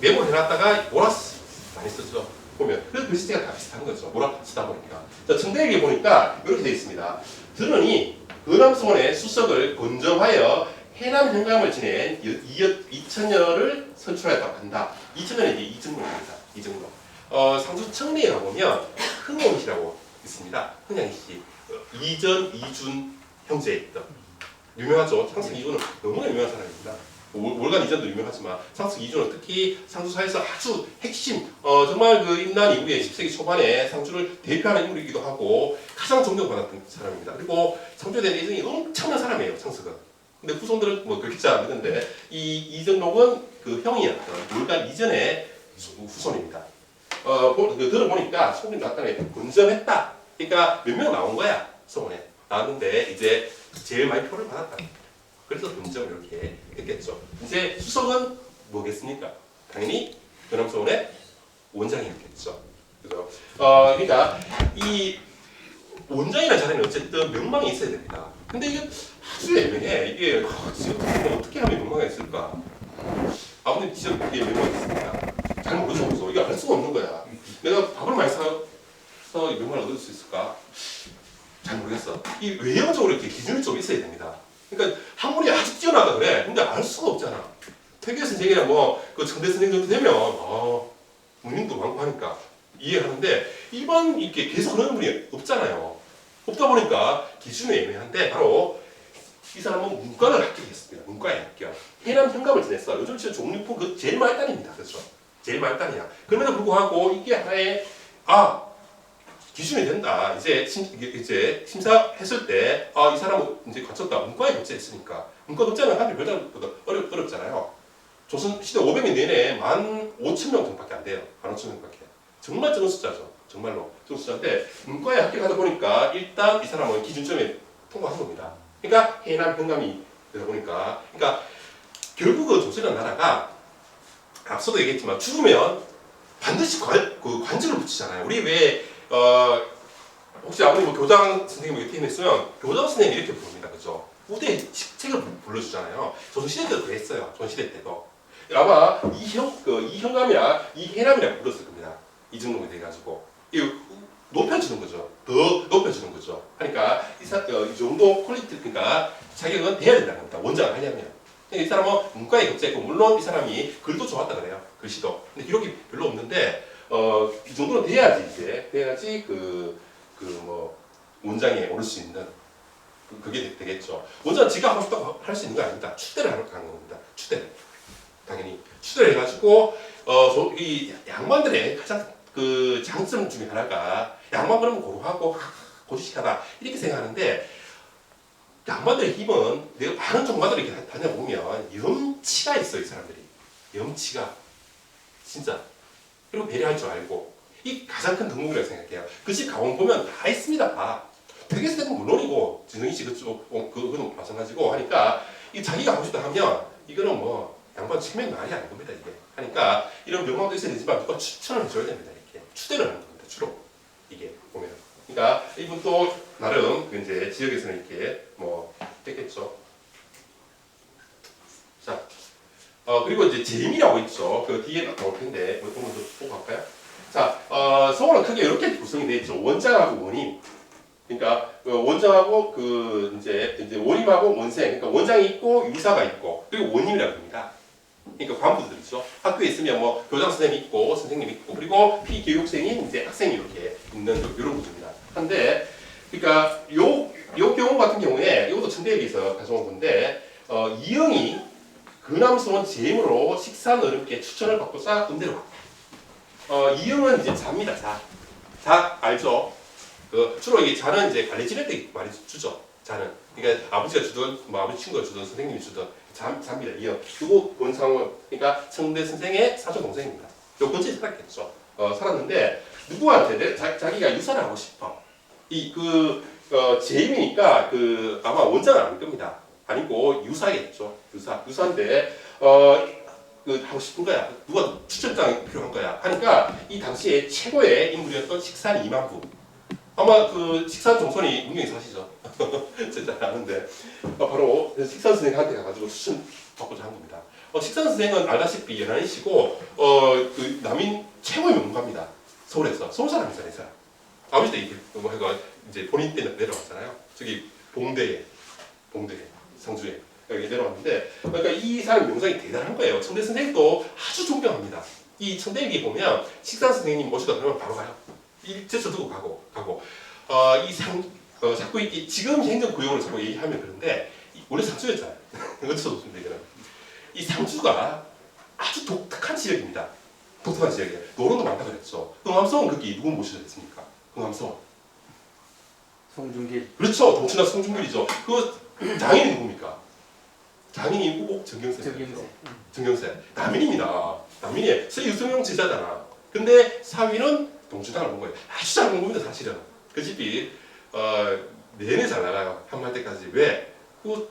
메모를 해놨다가 몰아서 많이 쓰죠. 보면 그래서 글씨체가 다 비슷한 거죠. 몰아 쓰다 보니까. 자, 청대기에 보니까 이렇게 되어 있습니다. 들으니 근암소원의 수석을 건정하여 해남 현감을 지낸 2000년을 선출하였다고 한다. 2000년에 이제 이정록입니다. 이정록. 상주 청리에 가보면 흥원시라고 있습니다. 흥양시. 이전, 이준 형제였던 유명하죠. 상승 이준은 너무나 유명한 사람입니다. 월간 이전도 유명하지만 상승 이준은 특히 상주사에서 아주 핵심, 정말 임난 이후에 10세기 초반에 상주를 대표하는 인물이기도 하고 가장 존경받았던 사람입니다. 그리고 상주에 대한 애정이 엄청난 사람이에요. 상승은. 근데 후손들은 뭐 그렇게 잘 안 믿는데 이정록은 형이었던 월간 이전의 후손입니다. 들어보니까 소문이 났다네. 건정했다. 그러니까 몇 명 나온 거야. 소문에 나왔는데 이제 제일 많이 표를 받았다. 그래서 건정을 이렇게 했겠죠. 이제 수석은 뭐겠습니까? 당연히 근암소원의 원장이었겠죠. 그죠? 그러니까 이 원장이라는 자리는 어쨌든 명망이 있어야 됩니다. 근데 이게 아주 애매해. 이게 지금 어떻게 하면 명망이 있을까? 아버님 지금 이게 명망이 있습니까? 잘 모르죠. 이게 알 수가 없는 거야. 내가 밥을 많이 사서 명망을 얻을 수 있을까? 잘 모르겠어. 이 외형적으로 이렇게 기준이 좀 있어야 됩니다. 그러니까 학문이 아주 뛰어나다 그래. 근데 알 수가 없잖아. 태계 선생이나 청대 선생 정도 되면 문민도 많고 하니까 이해하는데 일반 이렇게 계속 그런 분이 없잖아요. 없다 보니까 기준이 애매한데 바로 이 사람은 문과를 합격했습니다. 문과에 합격. 해남 현감을 지냈어. 요즘 진짜 종립부 제일 말단입니다. 그렇죠? 제일 말단이야. 그럼에도 불구하고 이게 하나의 기준이 된다. 이제 심사했을 때 이 사람은 이제 갖췄다. 문과에 급제했으니까. 문과 급제는 하기 별다보다 어렵잖아요. 조선 시대 500년 내내 15,000명 정도밖에 안 돼요. 15,000명밖에. 정말 적은 숫자죠. 정말로 적은 숫자인데 문과에 합격하다 보니까 일단 이 사람은 기준점에 통과한 겁니다. 그러니까 해남 현감이 되다 보니까 그러니까 결국은 조선이라는 나라가 앞서도 얘기했지만 죽으면 반드시 관직을 붙이잖아요. 우리 왜 혹시 아버님 교장 선생님 이렇게 있으면 교장 선생님 이렇게 부릅니다. 그죠? 후대 책을 불러주잖아요. 조선시대 때도 그랬어요. 조선시대 때도. 아마 이현감이나 이해남이라 불렀을 겁니다. 이정록이 돼가지고 높여주는 거죠. 더 높여주는 거죠. 그러니까 이 정도 퀄리티 그러니까 자격은 돼야 된다는 겁니다. 원장을 하려면. 이 사람은 문과에 급제했고 물론 이 사람이 글도 좋았다 그래요. 글씨도. 근데 기록이 별로 없는데 이 정도는 돼야지 원장에 오를 수 있는 그게 되겠죠. 원장은 지가 하고 싶다고 할 수 있는 거 아닙니다. 추대를 하는 겁니다. 추대를. 당연히 추대를 해가지고 이 양반들의 가장 그 장점 중에 하나가 양반 그러면 고루하고 고지식하다 이렇게 생각하는데 양반들의 힘은 내가 많은 종마들을 이렇게 다녀보면 염치가 있어 이 사람들이 염치가 진짜 그리고 배려할 줄 알고 이 가장 큰 덕목이라고 생각해요. 그 집 가본 보면 다 있습니다. 다. 되게스는 물론이고 진흥이 씨 그쪽 그거는 마찬가지고 하니까 이 자기가 하고 싶다 하면 이거는 뭐 양반 체면 말이 아닌 겁니다 이게. 하니까 이런 명망도 있어야 되지만 누가 추천을 해줘야 됩니다 이렇게 추대를 하는 겁니다 주로 이게 보면. 그러니까 이분 또 나름 그 이제 지역에서는 이렇게 뭐 했겠죠. 자, 그리고 이제 재미라고 있죠. 그 뒤에 나올 텐데 뭐 한번 더 보고 갈까요? 자, 서울은 크게 이렇게 구성이 되어 있죠. 원장하고 원임. 그러니까 원장하고 그 이제 원임하고 원생. 그러니까 원장이 있고 유사가 있고 그리고 원임이라고 합니다. 그러니까 관부들 있죠. 학교에 있으면 뭐 교장 선생님 있고 선생님 있고 그리고 피교육생인 이제 학생이 이렇게 있는 이런 구조입니다. 한데 그러니까 요 경우 같은 경우에 이것도 천대에서 가져온 건데 이영이 근암소원 제임으로 식사 어른께 추천을 받고자 음대로 이영은 이제 자입니다. 자 알죠? 그 주로 이게 자는 이제 관리 지낼 때 많이 주죠. 자는 그러니까 아버지가 주든 뭐 아버지 친구가 주든 선생님이 주든 자입니다. 이영 그리고 원상원 그러니까 청대 선생의 사촌 동생입니다. 요 근처에 살았겠죠. 살았는데 누구한테 자기가 유사를 하고 싶어. 제임이니까 그 아마 원장은 아닐 겁니다. 아니고 유사겠죠. 유사인데 그 하고 싶은 거야. 누가 추천장이 필요한 거야. 하니까 이 당시에 최고의 인물이었던 식산 이만부. 아마 그 식산 종손이 문경에 사시죠. 진짜 아는데 바로 식산 선생한테 가가지고 추천 받고자 한 겁니다. 식산 선생은 알다시피 연안이시고 그 남인 최고의 명문가입니다. 서울에서 서울 사람이잖아요. 이 사람. 아버지 때 뭐 해가 이제 본인 때 내려왔잖아요. 저기 봉대에 상주에 여기 내려왔는데 그러니까 이 사람 명성이 대단한 거예요. 청대 선생님도 아주 존경합니다. 이 청대에 보면 식산 선생님 모시다 그러면 바로 가요. 일제서 두고 가고 자꾸 이 지금 행정구역으로 자꾸 얘기하면 그런데 원래 상주였잖아요. 어쩔 수 없습니다. 이거는 이 상주가 아주 독특한 지역입니다. 독특한 지역이에요. 노론도 많다 그랬죠. 흥암성은 거기 누구 모시셨습니까? 흥암성. 송중길. 그렇죠. 동춘하 송중길이죠. 그 장인이 누굽니까? 장인이 누구? 정경세. 남인입니다. 남인이 서유승용 제자잖아. 근데 사위는 동춘하를 본 거예요. 아주 잘 본 겁니다 사실은. 그 집이 내내 잘 나가요. 한말 때까지. 왜? 그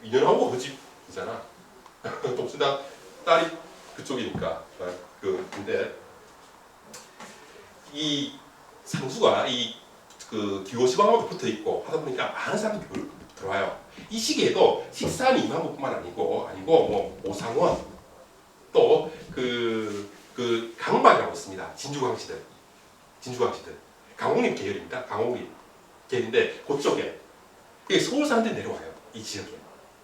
인연하고 그 집이잖아. 동춘하 딸이 그쪽이니까. 근데 이 상수가 그 기호시방하고 붙어 있고 하다 보니까 많은 사람들이 들어와요. 이 시기에도 식산 이만부뿐만 아니고 뭐 오상원 또 그 강박이라고 있습니다. 진주광시들 강홍림 계열입니다. 강홍림 계열인데 그쪽에 서울 사람들이 내려와요. 이 지역에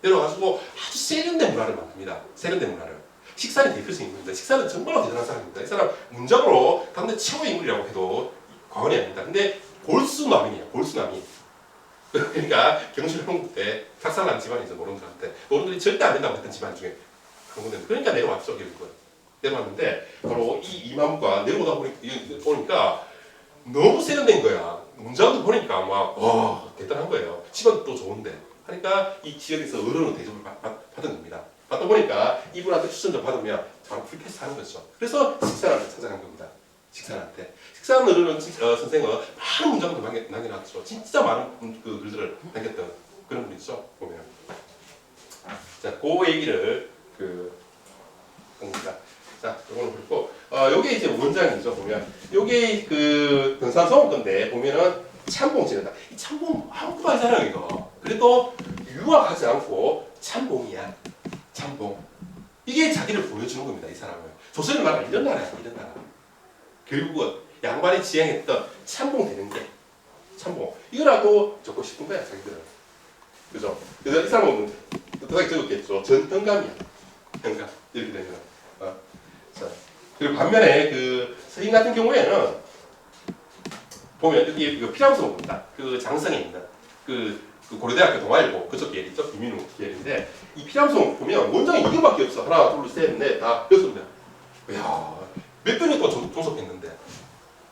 내려와가지고 아주 세련된 문화를 만듭니다. 세련된 문화를. 식산이 대표적인 인물입니다. 식산은 정말 대단한 사람입니다. 이 사람 문장으로 당대 최고의 인물이라고 해도 과언이 아닙니다. 근데 골수남이에요. 골수남이. 그러니까 경실한국 때 탁살난 집안이죠. 노론들한테. 노론들이 절대 안 된다고 했던 집안 중에 한 군데. 그러니까 내려왔죠. 결국은. 내려왔는데 바로 이 이마무가 내려오다 보니까 너무 세련된 거야. 문장도 보니까 막 대단한 거예요. 집안도 좋은데. 하니까 이 지역에서 어른으로 대접을 받은 겁니다. 받다 보니까 이분한테 추천 좀 받으면 바로 풀패스 하는 거죠. 그래서 식사한테 찾아간 겁니다. 식사한테. 식사하는 어른은 선생은 많은 문장도 남겨놨죠. 진짜 많은 그 글들을 남겼던 그런 분이죠. 보면. 자, 그 얘기를 합니다. 자, 이거는 그렇고 요게 이제 원장이죠. 보면 요게 그 변산성원 건데 보면은 참봉 지낸다. 이 참봉 아무것도 아니잖아요 이거. 그래도 유학하지 않고 참봉이야. 참봉. 이게 자기를 보여주는 겁니다. 이 사람을. 조선의 나라 이런 나라야. 이런 나라. 결국은 양반이 지향했던 참봉 되는 게 참봉. 이거라도 적고 싶은 거야 자기들은. 그죠? 그래서 이 사람은 뜻하게 적었겠죠. 전평감이야. 평감. 이렇게 되면. 자, 그리고 반면에 그 서인 같은 경우에는 보면 여기 피람성 봅니다. 그 장성에 있는 그 고려대학교 동아일보 그쪽 계열이죠. 김민우 계열인데 이 피람성 보면 원장이 이거밖에 없어. 하나, 둘, 셋, 넷, 다 여섯 명. 이야, 몇 년이 동안 종속했는데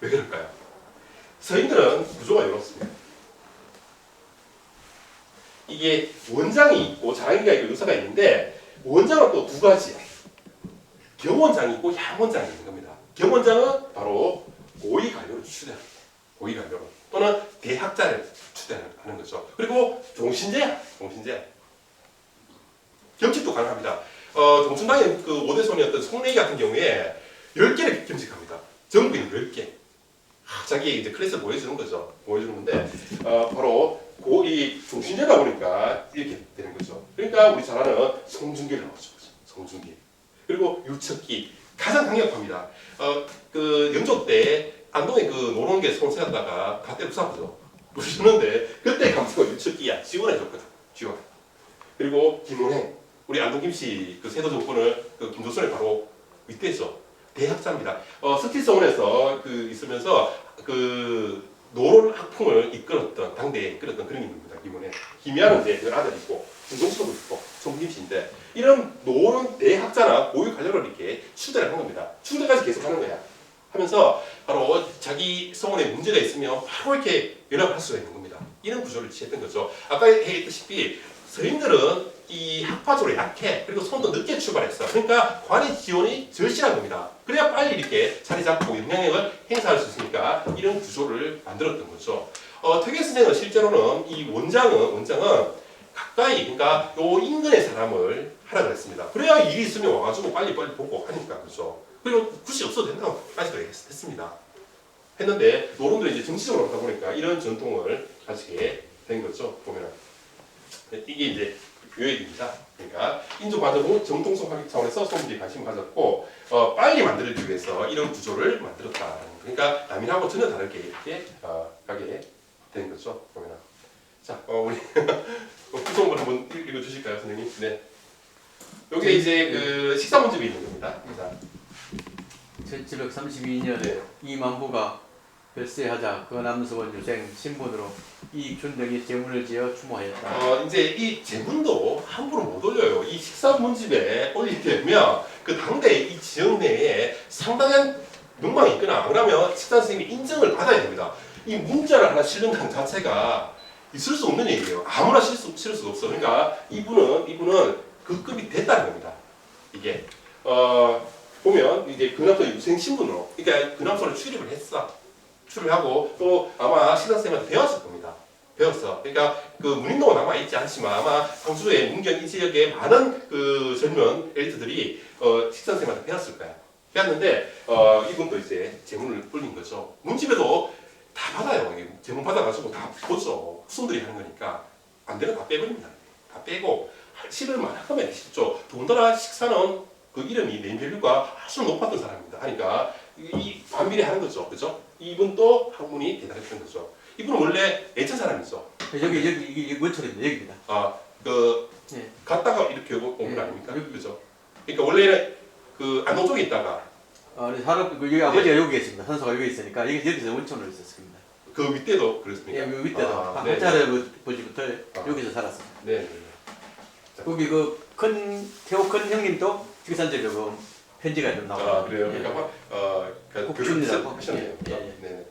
왜 그럴까요? 서인들은 구조가 이렇습니다. 이게 원장이 있고 자랑이가 있고 의사가 있는데 원장은 또 두 가지야. 경원장이 있고 향원장이 있는 겁니다. 경원장은 바로 고위관료를 추대합니다. 고위관료로 또는 대학자를 추대하는 거죠. 그리고 종신제야. 겸직도 가능합니다. 정춘당의 그 5대 손이었던 송래기 같은 경우에 10개를 겸직합니다. 전국에 10개. 자기 이제 클래스 보여주는 거죠. 보여주는 건데 바로 이 종신제다 보니까 이렇게 되는 거죠. 그러니까 우리 잘 아는 송중기를 나오죠. 송중기. 그리고 유척기 가장 강력합니다. 그 영조 때 안동에 그 노론게 손 세웠다가 갓대 부사부죠. 부르셨는데 그때 감사가 유척기야 지원해줬거든. 지원. 그리고 김은행 우리 안동 김씨 그 세도 정권을 그 김조선에 바로 윗대죠. 대학자입니다. 스티서원에서 그 있으면서 그 노론 학풍을 이끌었던 당대에 이끌었던 그런 인물입니다. 김은혜. 김희아는 이제 그 아들 있고 김동수도 있고 송김씨인데 이런 노론 대학자나 고위 관료를 이렇게 추대를 한 겁니다. 추대까지 계속 하는 거야. 하면서 바로 자기 서원에 문제가 있으면 바로 이렇게 연락을 할 수가 있는 겁니다. 이런 구조를 취했던 거죠. 아까 얘기했다시피 서인들은 이 학파적으로 약해. 그리고 손도 늦게 출발했어. 그러니까 관의 지원이 절실한 겁니다. 그래야 빨리 이렇게 자리 잡고 영향력을 행사할 수 있으니까 이런 구조를 만들었던 거죠. 퇴계선생은 실제로는 이 원장은 가까이 그러니까 요 인근의 사람을 하라 그랬습니다. 그래야 일이 있으면 와가지고 빨리 보고 하니까 그렇죠. 그리고 굳이 없어도 된다고까지도 했습니다. 했는데 노론들이 이제 정치적으로 하다 보니까 이런 전통을 가지게 된 거죠. 보면 이게 이제 요약입니다. 그러니까 인조반정후 정통성 확립 차원에서 소비에 관심을 가졌고 빨리 만들기 위해서 이런 구조를 만들었다. 그러니까 남인하고 전혀 다르게 이렇게 가게 된 거죠. 보면 자 우리 구성을 한번 읽어주실까요, 선생님? 네. 여기에 이제 그 식사 문집이 있는 겁니다. 자. 1732년 네. 이만부가 별세하자 그 남서원 유생 신분으로 이익준 등이 제문을 지어 추모하였다. 이제 이 제문도 함부로 못 올려요. 이 식사 문집에 올리게 되면 그 당대 이 지역 내에 상당한 명망이 있거나 그러면 식사 선생님이 인정을 받아야 됩니다. 이 문자를 하나 실른다는 자체가 있을 수 없는 얘기예요. 아무나 실을 수가 없어. 그러니까 이분은 그 급이 됐다는 겁니다. 이게 보면 이제 근암소 유생 신분으로 그러니까 근암소를 출입을 했어. 출입하고 또 아마 식사 선생님한테 배웠을 겁니다. 배웠어. 그러니까 그 문인동은 남아 있지 않지만 아마 광주의 문경 이 지역의 많은 그 젊은 엘리트들이 식사 선생님한테 배웠을 거야. 배웠는데 이분도 이제 제문을 올린 거죠. 문집에도 다 받아요. 제문 받아가지고 다 보죠. 후손들이 하는 거니까 안 되면 다 빼버립니다. 다 빼고 실을만 하면 쉽죠. 더군다나 식사는 그 이름이 네임밸류가 아주 높았던 사람입니다. 하니까 이 반비례 하는 거죠. 그죠? 이분도 학문이 대단했던 거죠. 이분은 원래 예천 사람이죠. 여기 원천입니다. 여기입니다. 네. 갔다가 이렇게 온 건 아닙니까? 그죠? 그러니까 원래는 그 안동 쪽에 있다가 여기 아버지가 여기 있습니다. 선소가 여기 있으니까 여기서 원천으로 있었습니다. 그 윗대도 그랬습니까? 예, 그 윗대도 네. 한자를 보지부터 여기서 살았습니다. 네. 거기 태호 큰 형님도 직산제로 그 편지가 좀 나와요. 그래요. 예. 그러니까 국준이라고 하셨네요. 예, 예. 네.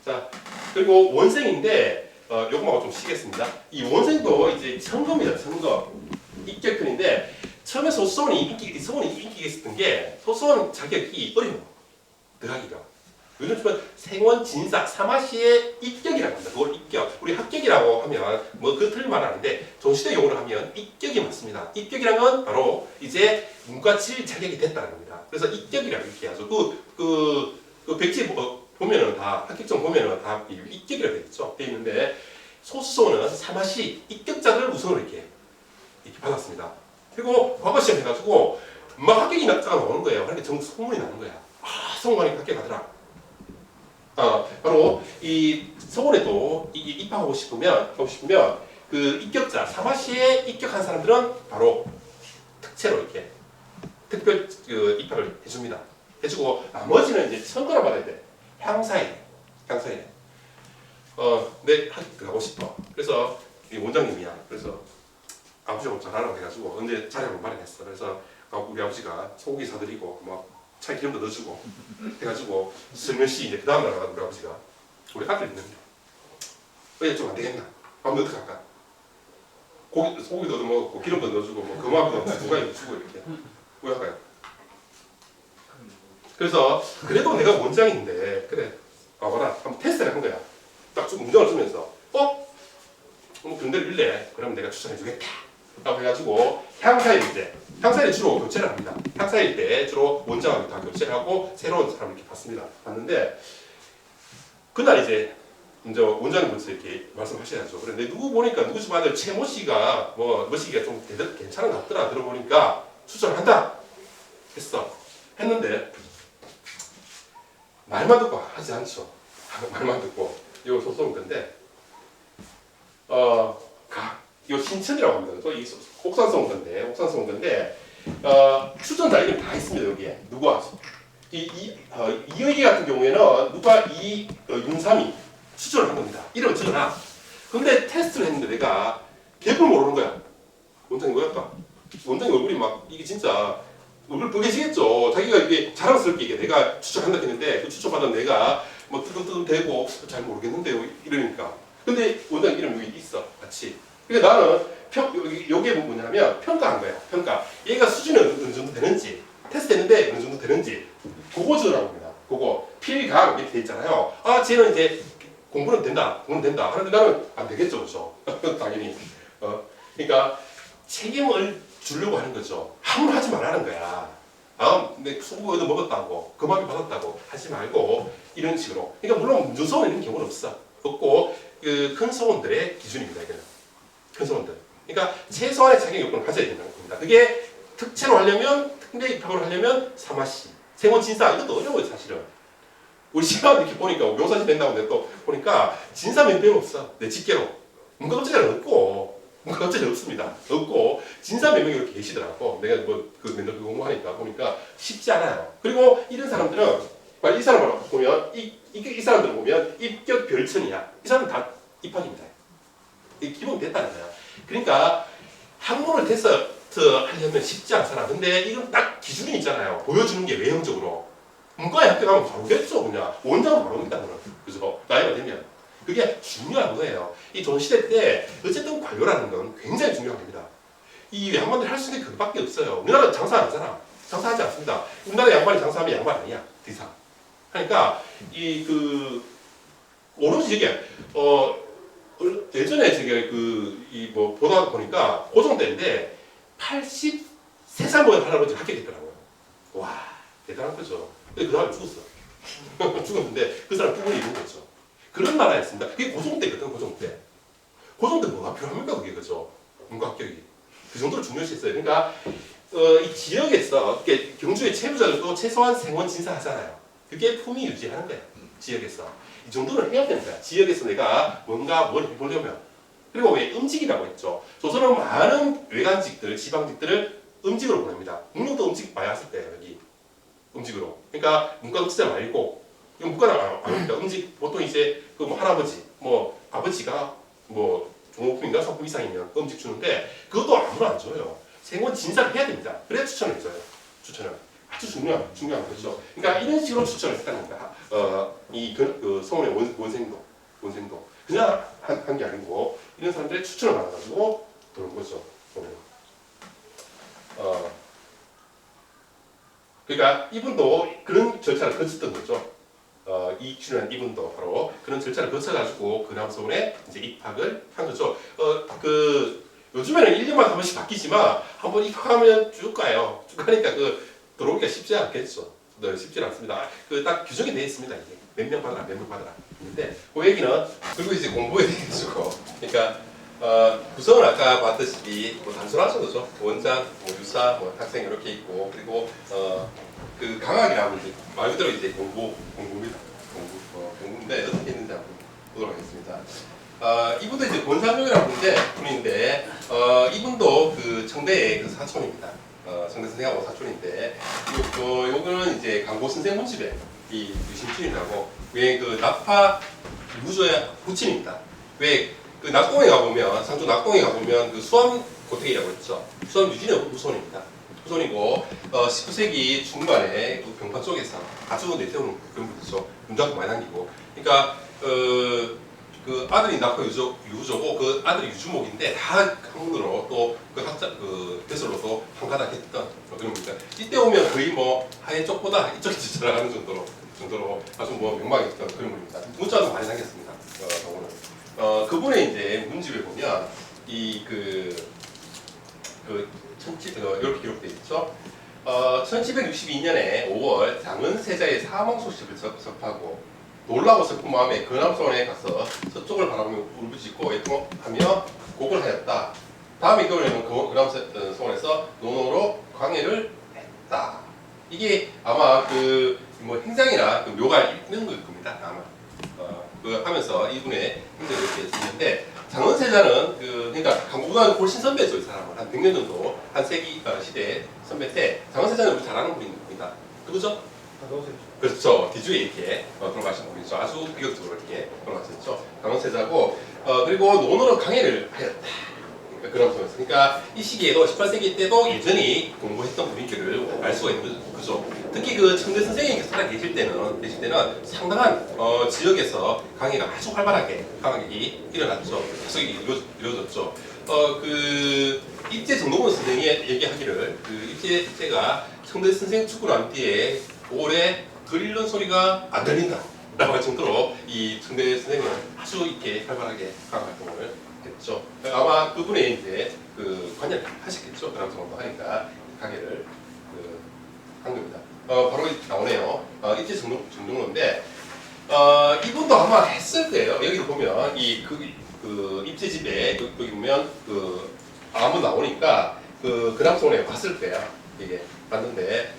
자 그리고 원생인데 요거만 좀 쉬겠습니다. 이 원생도 이제 천검이다. 천검 입격편인데 처음에 소수원이 인기가 있었던 게 소수원 자격이 어려워. 들어가기가. 요즘 치면 생원, 진사, 사마시의 입격이라고 합니다. 그걸 입격. 우리 합격이라고 하면 뭐 그 틀린 말은 아닌데 전시대 용어로 하면 입격이 맞습니다. 입격이라는 건 바로 이제 문과칠 자격이 됐다는 겁니다. 그래서 입격이라고 이렇게 하죠. 그 백지 보면은 다 합격증 보면은 다 입격이라고 돼 있죠. 돼 있는데 소수소는 사마시 입격자들을 우선으로 이렇게 받았습니다. 그리고 과거 시험 해가지고 막 합격이 낙자가 나오는 거예요. 그러니까 정 소문이 나는 거야. 성관이 합격하더라. 바로 이 서울에도 입학하고 싶으면 그 입격자 사마시에 입격한 사람들은 바로 특채로 이렇게 특별 입학을 해줍니다. 해주고 나머지는 이제 천거를 받아야 돼. 향사에. 내 학교 들어가고 싶어. 그래서 이 원장님이야. 그래서 아버지하고 잘하라고 해가지고 언제 자리를 마련했어. 그래서 우리 아버지가 소고기 사드리고 막 차에 기름도 넣어주고 해가지고 슬며시 이제 그 다음 날 나가서 우리 아버지가 우리 아들 있는데 왜 좀 안 되겠나? 아무 어떻게 할까? 고기도 얻어먹었고 기름도 넣어주고 뭐 금화도 누가 주고 이렇게 왜 할까요? 그래서 그래도 내가 원장인데 그래 와봐라 한번 테스트를 한 거야. 딱 문장을 쓰면서 군대를 일래? 그러면 내가 추천해주겠다 라고 해가지고 향사일 주로 교체를 합니다. 향사일 때 주로 원장하고 다 교체를 하고 새로운 사람을 이렇게 받습니다. 봤는데 그날 이제 원장님부터 이렇게 말씀하셔야죠. 그런데 누구 보니까 누구 집 아들 최모 씨가 머시기가 좀 괜찮은 것 같더라. 들어보니까 추천한다 했는데 말만 듣고 하지 않죠. 말만 듣고 이거 소송인 건데 이거 신천이라고 합니다. 또 이 옥산성 건데 추천자 이름 다 있습니다. 여기에 누가 이의기 같은 경우에는 누가 윤삼이 추천을 한 겁니다. 이름을 적어놔. 근데 테스트를 했는데 내가 개뿔 모르는 거야. 원장님 뭐였까? 원장님 얼굴이 막 이게 진짜 얼굴 붉게지겠죠. 자기가 이게 자랑스럽게 이게 내가 추천한다 했는데 그 추천받은 내가 뭐 뜨끔뜨끔 대고 잘 모르겠는데요 이러니까. 근데 원장님 이름 여기 있어 같이. 그러니까 나는 여기에 뭐냐면 평가한 거야. 평가. 얘가 수준이 어느 정도 되는지 테스트했는데 어느 정도 되는지 그거 적으라고 합니다. 그거 필강 이렇게 돼 있잖아요. 쟤는 이제 공부는 된다. 하는데 나는 안 되겠죠, 그렇죠? 당연히. 그러니까 책임을 주려고 하는 거죠. 함부로 하지 말라는 거야. 내 소고기 얻어 먹었다고, 금압이 받았다고 하지 말고 이런 식으로. 그러니까 물론 문서원 이런 경우는 없고 그 큰 소원들의 기준입니다. 이거는 큰 소원들. 그러니까 최소한의 자격 요건을 가져야 된다는 겁니다. 그게 특채로 하려면 특례 입학을 하려면 사마시, 생원 진사 이것도 어려워요, 사실은. 우리 시간 이렇게 보니까 묘사시 된다고 내가 또 보니까 진사 몇 명 없어. 내 집계로. 문과급제는 없고 문과급제는 없습니다. 없고 진사 몇 명이 이렇게 계시더라고. 내가 그 맨날 공부하니까 보니까 쉽지 않아요. 그리고 이런 사람들은 이 사람을 보면 이 사람들을 보면 입격 별천이야. 이 사람은 다 입학입니다. 이 기본 됐다는 거야. 그러니까 학문을 테스트 하려면 쉽지 않잖아. 근데 이건 딱 기준이 있잖아요. 보여주는 게 외형적으로. 문과에 합격하면 바로겠죠, 그냥. 원장은 바로입니다, 그는. 그죠? 나이가 되면. 그게 중요한 거예요. 이 조선시대 때, 어쨌든 관료라는 건 굉장히 중요한 겁니다. 이 양반들이 할 수 있는 게 그것밖에 없어요. 우리나라는 장사 안 하잖아. 장사하지 않습니다. 우리나라 양반이 장사하면 양반 아니야, 더 이상. 그러니까, 오로지 이게, 예전에 제가 보다 보니까, 고종 때인데, 83살 먹은 할아버지가 합격했더라고요. 와, 대단한 거죠. 근데 그 사람이 죽었어. 죽었는데 그 사람 꿈을 이룬 거죠. 그런 나라였습니다. 그게 고종 때거든, 고종 때. 고종 때 뭐가 필요합니까, 그게 그죠? 문과 합격이. 그 정도로 중요시했어요. 그러니까 이 지역에서 경주의 채무자들도 최소한 생원 진사하잖아요. 그게 품위 유지하는 거야. 지역에서. 이 정도는 해야 되는 거야. 지역에서 내가 뭔가 뭘 해보려면. 그리고 왜 음직이라고 했죠. 조선은 많은 외관직들, 지방직들을 음직으로 보냅니다. 문명도 음직 많이 왔을 때 여기. 음직으로. 그러니까 문과 급제자 말고 이건 문과는 안 합니다. 음직 보통 이제 할아버지, 아버지가 종업품인가 상품 이상이면 음직 주는데 그것도 아무나 안 줘요. 생원 진사를 해야 됩니다. 그래야 추천을 해줘요. 추천을 아주 중요한 거죠. 그러니까 이런 식으로 추천을 했다는 거야. 서원의 원생도 그냥 한 게 아니고 이런 사람들의 추천을 받아가지고 그런 거죠. 그러니까 이분도 그런 절차를 거쳤던 거죠. 이익준이라는 이분도 바로 그런 절차를 거쳐가지고 근암서원에 이제 입학을 한 거죠. 요즘에는 1년마다 한 번씩 바뀌지만 한 번 입학하면 쭉 가요. 쭉 가니까 들어오기가 쉽지 않겠죠. 쉽지 않습니다. 딱 규정이 되어 있습니다. 이게 몇 명 받아라. 근데 그 얘기는 그리고 이제 공부에 대해서 그러니까 구성은 아까 봤듯이 단순하죠, 그죠? 원장, 유사, 학생 이렇게 있고 그리고 강학이라면 이제 말 그대로 이제 공부입니다. 공부인데 어떻게 했는지 한번 보도록 하겠습니다. 이분도 이제 권상용이라는 분인데 이분도 청대의 사촌입니다. 청대 선생하고 사촌인데 요거는 이제 강고 선생 문집에 이 유심춘이라고 왜 나파 유조의 부친입니다. 왜 낙동에 가보면 상주 낙동에 가보면 수암 고택이라고 했죠. 수암 유진의 후손입니다. 후손이고 19세기 중반에 그 병파 쪽에서 아주 내세우는 그런 분이죠. 문장도 많이 남기고. 그러니까 그 아들이 낳고 유조고 그 아들이 유주목인데 다 한문으로 또 그 학자 그 대설로도 한가닥 했던 그런 분이다. 이때 오면 거의 뭐 하의 쪽보다 이쪽이 지나가는 정도로 아주 뭐 명망했던 그런 분입니다. 문자도 많이 남겼습니다. 저거는 그분의 이제 문집에 보면 이렇게 기록되어 있죠. 1762년에 5월 장은세자의 사망 소식을 접하고 놀라고 슬픈 마음에 근암소원에 가서 서쪽을 바라보며 울부짖고 애통하며 곡을 하였다. 다음 겨울에는 근암소원에서 논어로 광해를 했다. 이게 아마 뭐 행장이나 묘가 있는 걸 겁니다. 아마 그 하면서 이분의 행적을 이렇게 쓰는데 장은세자는 그러니까 강구간 훨씬 선배죠. 이 사람은 한 100년 정도 한 세기 시대 선배인데 장은세자는 우리 잘 아는 분입니다. 누구죠? 그렇죠. 뒤주에 이렇게 돌아가신 분이죠. 아주 비극적으로 이렇게 돌아가셨죠. 장은세자고 그리고 논어로 강해를 하였다. 그런 소리였어요. 그러니까 이 시기에도 18세기 때도 예전히 공부했던 분위기를 알 수가 있는 거죠. 특히 그 청대 선생님이 살아 계실 때는 상당한 지역에서 강의가 아주 활발하게 강의가 일어났죠. 계속 이루어졌죠. 그 입제 정동원 선생이 얘기하기를 입제가 청대 선생 죽고 난 뒤에 올해 들리는 소리가 안 들린다 라고 할 정도로 이 청대 선생은 아주 이렇게 활발하게 강의 활동을 했죠. 아마 그분의 이제 관여를 하셨겠죠. 그런 정도 하니까 강의를 한 겁니다. 바로 나오네요. 입제 정동원인데 이분도 아마 했을 거예요. 여기 보면 입제집에 여기 보면 아무 나오니까 근암소원에 봤을 거예요. 이게 봤는데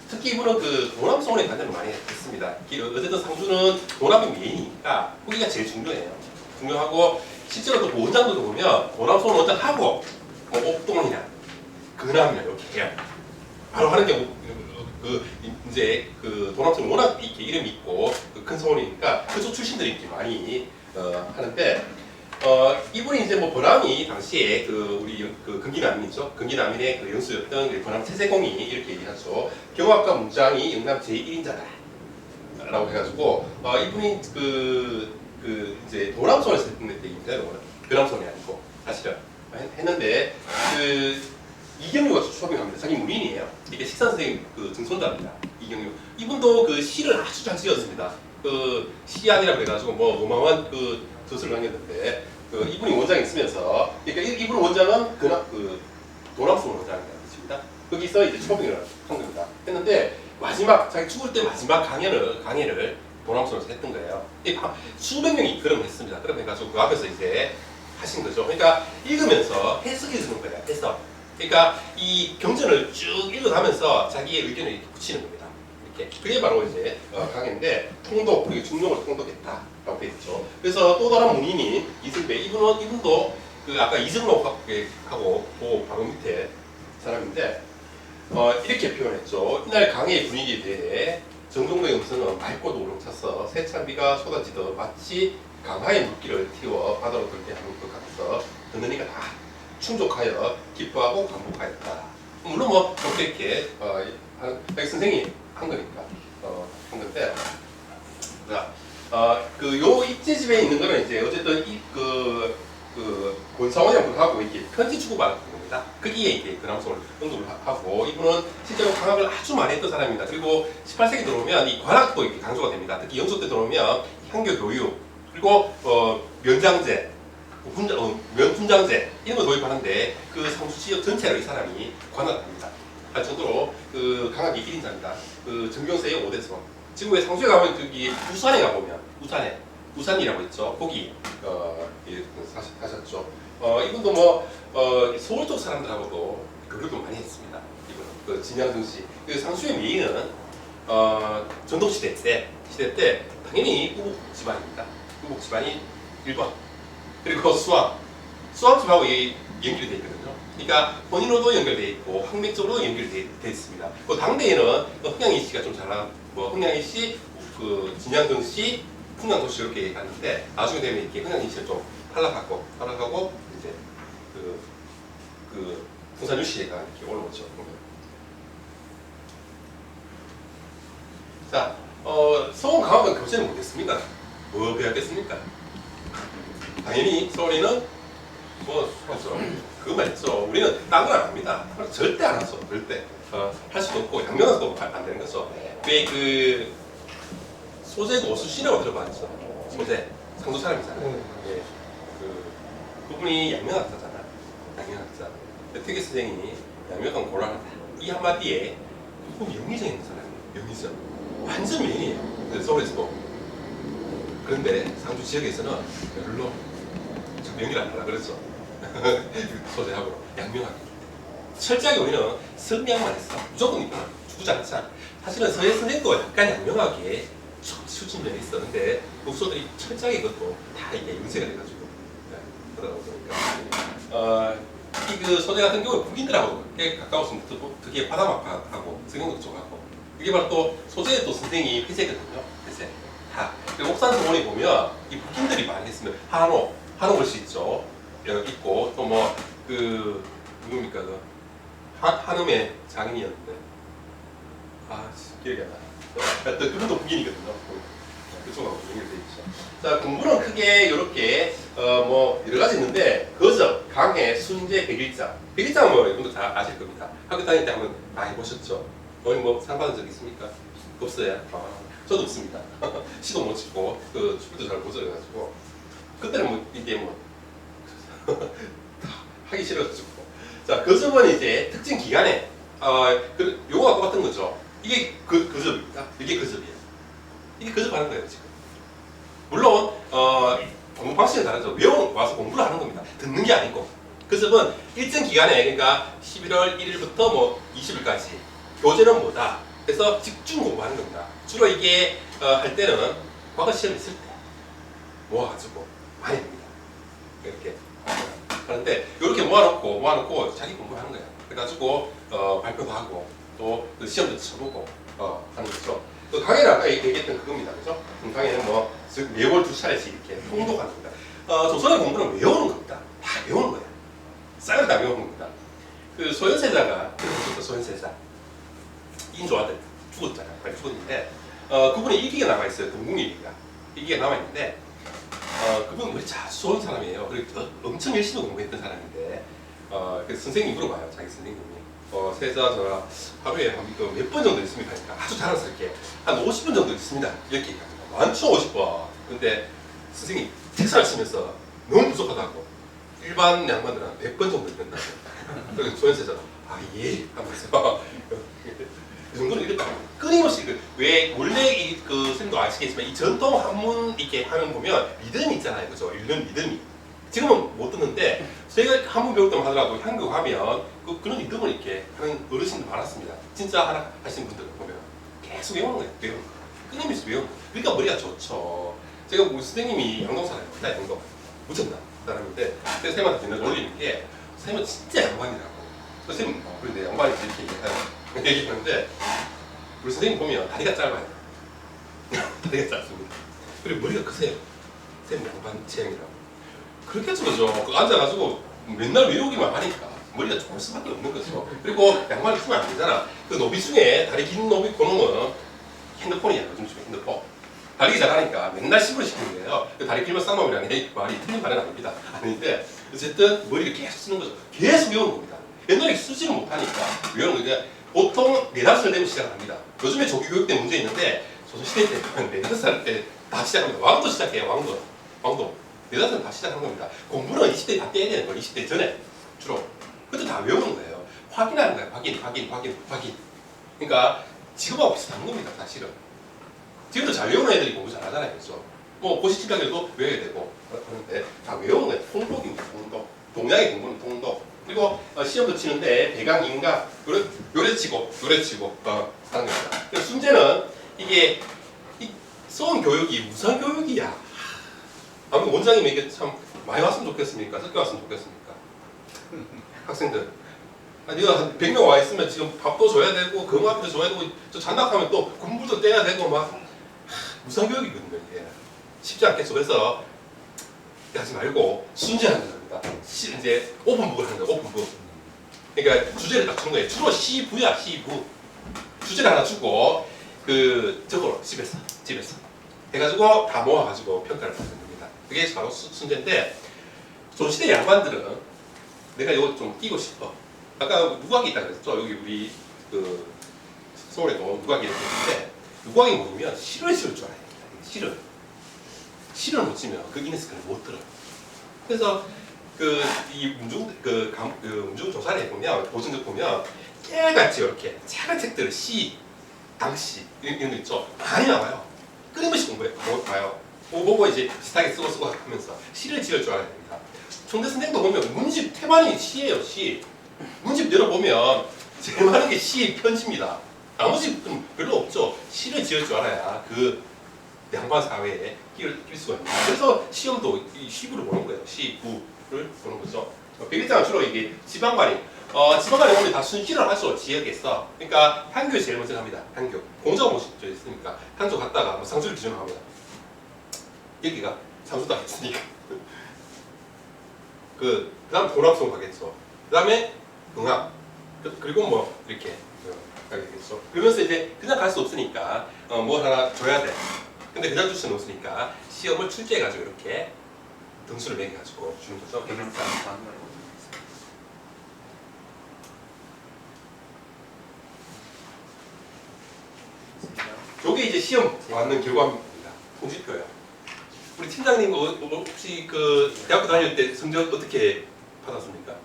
특히 이분은 도남소원에 관여를 많이 했습니다. 어쨌든 상주는 도남이 메인이니까 거기가 제일 중요하고 실제로 또 원장도 보면 도남소원 원장하고 옥동이나 근암이나 이렇게 해요. 바로 하는 게 이제 도남소원 워낙 이렇게 이름이 있고 큰 소원이니까 그쪽 출신들이 이렇게 많이 하는데 이분이 이제 뭐 번암이 당시에 우리 금기남인이죠. 금기남인의 영수였던 번암 태세공이 이렇게 얘기하죠. 경학과 문장이 영남 제1인자다 라고 해가지고 이분이 이제 도남소원에서 했던 얘기입니다. 근암소원이 아니고 사실은 했는데 이경유가 초빙합니다. 자기 문인이에요. 이게 식산 선생님 증손자입니다. 이경유. 이분도 시를 아주 잘 지었습니다. 시안이라고 해가지고 뭐 어마어마한 젖을 남겼는데 이분이 원장이 있으면서 그러니까 이분 원장은 도남소원 원장입니다. 거기서 이제 초빙을 한 겁니다. 했는데 마지막 자기 죽을 때 마지막 강연을 도남소원에서 했던 거예요. 수백 명이 그럼 했습니다. 그럼 해가지고 그 앞에서 이제 하신 거죠. 그러니까 읽으면서 해석해 주는 거예요. 해석. 그러니까 이 경전을 쭉 읽어가면서 자기의 의견을 이렇게 붙이는 겁니다. 이렇게. 그게 바로 이제 강의인데 통독, 그리고 중용을 통독했다라고 되어 있죠. 그래서 또 다른 문인인 이승배, 이분도 아까 이승록하고 그 바로 밑에 사람인데 이렇게 표현했죠. 이날 강의의 분위기에 대해 정동의 음성은 맑고도 우렁차서 세찬비가 쏟아지듯 마치 강하의 물기를 튀워 바다로 들게 하는 것 같아서 듣는 이가 다 충족하여 기뻐하고 감복하였다. 물론 뭐 이렇게 선생이 한 거니까 한 건데 요 입제집에 있는 거는 이제 어쨌든 권사원장분하고 이렇게 편지 주고받은 겁니다. 거기에 이렇게 근암소원을 언급을 하고 이분은 실제로 강학을 아주 많이 했던 사람입니다. 그리고 18세기 들어오면 이 관학도 이렇게 강조가 됩니다. 특히 영조 때 들어오면 향교 교육 그리고 면장제 면훈장제 이런 거 도입하는데 상수 지역 전체를 이 사람이 관할을 합니다. 할 정도로 강학이 1인자입니다. 정경세의 5대서 지금 왜 상수에 가면 우산에 가보면 우산이라고 있죠. 거기 사셨죠. 이분도 뭐 서울 쪽 사람들하고도 교류도 많이 했습니다. 이분은 진양정 씨. 상수의 메인은 전독시대 때 당연히 우북 집안입니다. 우북 집안이 1번 그리고 수암집하고 연결되어 있거든요. 그러니까 본인으로도 연결되어 있고 학맥적으로도 연결되어 있습니다. 당대에는 흥양이 씨가 좀 잘나고 흥양이 씨, 진양정 씨, 흥양도 씨 이렇게 갔는데 나중에 되면 이렇게 흥양이 씨를 좀 탈락하고 이제 풍산유시가 이렇게 올라오죠. 자, 서울 가면 교재는 뭐겠습니까? 뭐 배웠겠습니까? 당연히 서울이는 뭐 그렇죠. 그것만 있죠. 우리는 딴 건 안 합니다. 절대 안 하죠. 절대. 할 수도 없고 양면도 안 되는 거죠. 왜 그 소재고 수시라고 들어봤죠? 소재 상도 사람이잖아요. 예. 그분이 양면학자잖아. 양면학자. 특이 선생님이 양면학 곤란하다. 이 한마디에 명의적인 사람이에요. 명의적. 완전 명의예요. 서울에서도. 그런데 상주 지역에서는 별로 명의를 안 하라 그랬죠. 소재하고 양면학. 철저하게 우리는 성명만 했어. 무조건 있구나. 주구장 않자. 사실은 서예 선생도 약간 양명하게 수준면이 있었는데 국소들이 철저하게 그것도 다 이게 윤세가 돼가지고 그러다 보니까 이 그 소재 같은 경우는 북인들하고 꽤 가까웠으면 특히 바다막하고 성경도 쪽하고 이게 바로 또 소재의 또 선생이 회세거든요. 회세 다. 옥산 서원에 보면 이 북인들이 많이 했으면 한옥 글씨 있죠. 여기 있고 또 뭐 그 누굽니까 그 한음의 장인이었는데 기억이 안 나. 그분도 북인이거든요. 그쪽하고 연결돼 있죠. 자, 공부는 크게 이렇게 뭐 여러 가지 있는데 거저, 강해, 순재, 백일장. 백일장은 뭐 여러분도 다 아실 겁니다. 학교 다닐 때 한번 많이 보셨죠? 오늘 뭐 상 받은 적 있습니까? 없어요. 저도 없습니다. 시도 못 치고 그 춤도 잘 못 춰가지고 그때는 뭐 이게 뭐 하기 싫어가지고. 자, 거접은 이제 특정 기간에 요거가 똑같은 거죠. 이게 거접입니다. 이게 거접이에요. 이게 거접하는 거예요 지금. 물론 공부 방식은 다르죠. 와서 공부를 하는 겁니다. 듣는 게 아니고. 거접은 일정 기간에 그러니까 11월 1일부터 뭐 20일까지 교재는 뭐다. 그래서 집중 공부하는 겁니다. 주로 이게 할 때는 과거 시험 있을 때 모아가지고 많이 합니다. 이렇게 하는데 이렇게 모아놓고 자기 공부하는 거예요. 그래가지고 발표도 하고 또 그 시험도 쳐보고 하는 거죠. 또 강의는 아까 얘기했던 그겁니다. 그죠? 강의는 뭐 매월 2차례씩 이렇게 통독하는 겁니다. 조선의 공부는 외우는 겁니다. 다 외우는 거예요. 싹을 다 외우는 겁니다. 그 소현세자가 그랬었죠. 소현세자 인조아들 죽었잖아요. 빨리 죽었는데 그분이 일기가 남아있어요. 동국일기가 일기가 남아있는데 그분은 우리 자주 좋은 사람이에요. 그리고 엄청 열심히 공부했던 사람인데 그래서 선생님이 물어봐요. 자기 선생님이 세자 저 하루에 몇 번 정도 있습니까? 하니까 아주 자랑스럽게 한 50번 정도 있습니다. 이렇게 얘기합니다. 많죠 50번. 근데 선생님이 책상을 치면서 너무 부족하다고 일반 양반들은 100번 정도 있는다고. 그래서 소현세자는 예 하면서 그 정도는 이렇다. 끊임없이 왜 원래 그 선생님도 아시겠지만 이 전통 한문 이렇게 하는 보면 리듬이 있잖아요, 그죠? 읽는 리듬이. 지금은 못 듣는데 제가 한문 배울 때만 하더라도 한국 하면 그런 리듬을 이렇게 하는 어르신들 많았습니다. 진짜 하나 하시는 분들 보면 계속 외우는 거예요. 외우는 거. 끊임없이 외우는 거. 그러니까 머리가 좋죠. 제가 우리 선생님이 양동 사람이에요. 나 양동. 무척나 사람인데 그래서 선생님한테 맨날 놀리는 게 선생님은 진짜 양반이라고. 선생님 그런데 양반이 이렇게 얘기하는데 우리 선생님 보면 다리가 짧아요. 다리가 짧습니다. 그리고 머리가 크세요. 선생님 양반 체형이라고. 그렇겠죠, 그죠? 앉아가지고 맨날 외우기만 하니까 머리가 좋을 수밖에 없는 거죠. 그리고 양말을 쓰면 안 되잖아. 그 노비 중에 다리 긴 노비 고놈은 핸드폰이야. 요즘 집에 핸드폰. 다리기 잘하니까 맨날 씹으려 시키는 거예요. 그 다리 길면 쌍놈이라는 말이 틀린 말은 아닙니다. 아닌데 어쨌든 머리를 계속 쓰는 거죠. 계속 외우는 겁니다. 옛날에 쓰지를 못하니까 외우는 거니까 보통 4-5살 되면 시작을 합니다. 요즘에 조기교육 때 문제 있는데 조선시대 때 4-5살 때 다 시작합니다. 왕도 시작해요. 왕도 4-5살 다 시작한 겁니다. 공부는 20대 다 떼야 되는 거예요. 20대 전에 주로. 그때 다 외우는 거예요. 확인하는 거예요. 확인. 그러니까 지금하고 비슷한 겁니다. 사실은. 지금도 잘 외우는 애들이 공부 잘하잖아요. 그렇죠? 뭐 고시치각에도 외워야 되고 그런데 다 외우는 거예요. 통독입니다. 통독. 동양의 공부는 통독. 그리고 시험도 치는데 배강, 인강 요래 치고 하는 겁니다. 순재는 이게 수험 교육이 무슨 교육이야. 아무튼 원장님에게 참 많이 왔으면 좋겠습니까? 적게 왔으면 좋겠습니까? 학생들. 네가 한 100명 와 있으면 지금 밥도 줘야 되고 금화비도 줘야 되고 저 잔낙하면 또 공부도 떼야 되고 막 무슨 교육이거든요. 이게 쉽지 않겠죠. 그래서 하지 말고 순재하는 겁니다. 이제 오픈북을 하는 거예요. 오픈북. 그러니까 주제를 딱 주는 거예요. 주로 시부야, 시부. 주제를 하나 주고 그 저걸 집에서 해가지고 다 모아가지고 평가를 받는 겁니다. 그게 바로 순제인데 조선시대 양반들은 내가 이거 좀 끼고 싶어. 아까 누각이 있다고 그랬죠. 여기 우리 그 서울에도 누각이 이렇게 있는데 누각이 뭐냐면 실을 쓸 줄 알아야 됩니다. 실을 못 치면 그 기네스크를 못 들어요. 그래서 이 문중 조사를 해보면 보증적 보면 깨알같이 이렇게 작은 책들을 시, 당시 이런 거 있죠. 많이 나와요. 끊임없이 공부해봐요. 보고 이제 비슷하게 쓰고 하면서 시를 지을 줄 알아야 됩니다. 총대 선생도 보면 문집 태반이 시예요. 시. 문집 열어보면 제일 많은 게 시 편지입니다. 나머지 별로 없죠. 시를 지을 줄 알아야 그 양반 사회에 끼일 수가 있습니다. 그래서 시험도 이 시부를 보는 거예요. 시부를 보는 거죠. 백일장은 주로 이게 지방관이 지방관이 보면 다 순시를 하죠. 지역에서. 그러니까 판교 제일 먼저 갑니다. 판교. 공자가 모시죠 있으니까 판교 갔다가 뭐 상주를 기준으로 합니다. 여기가 상주도 했으니까. 그 다음 도락성 가겠죠. 그 다음에 응암. 그리고 뭐 이렇게 가게 되겠죠. 그러면서 이제 그냥 갈 수 없으니까 뭐 하나 줘야 돼. 근데 그냥 줄 수는 없으니까 시험을 출제해가지고 이렇게 등수를 매겨가지고 주는 거죠. 요게 이제 시험 받는 결과입니다. 통지표예요. 우리 팀장님 혹시 그 대학교 다닐 때 성적 어떻게 받았습니까?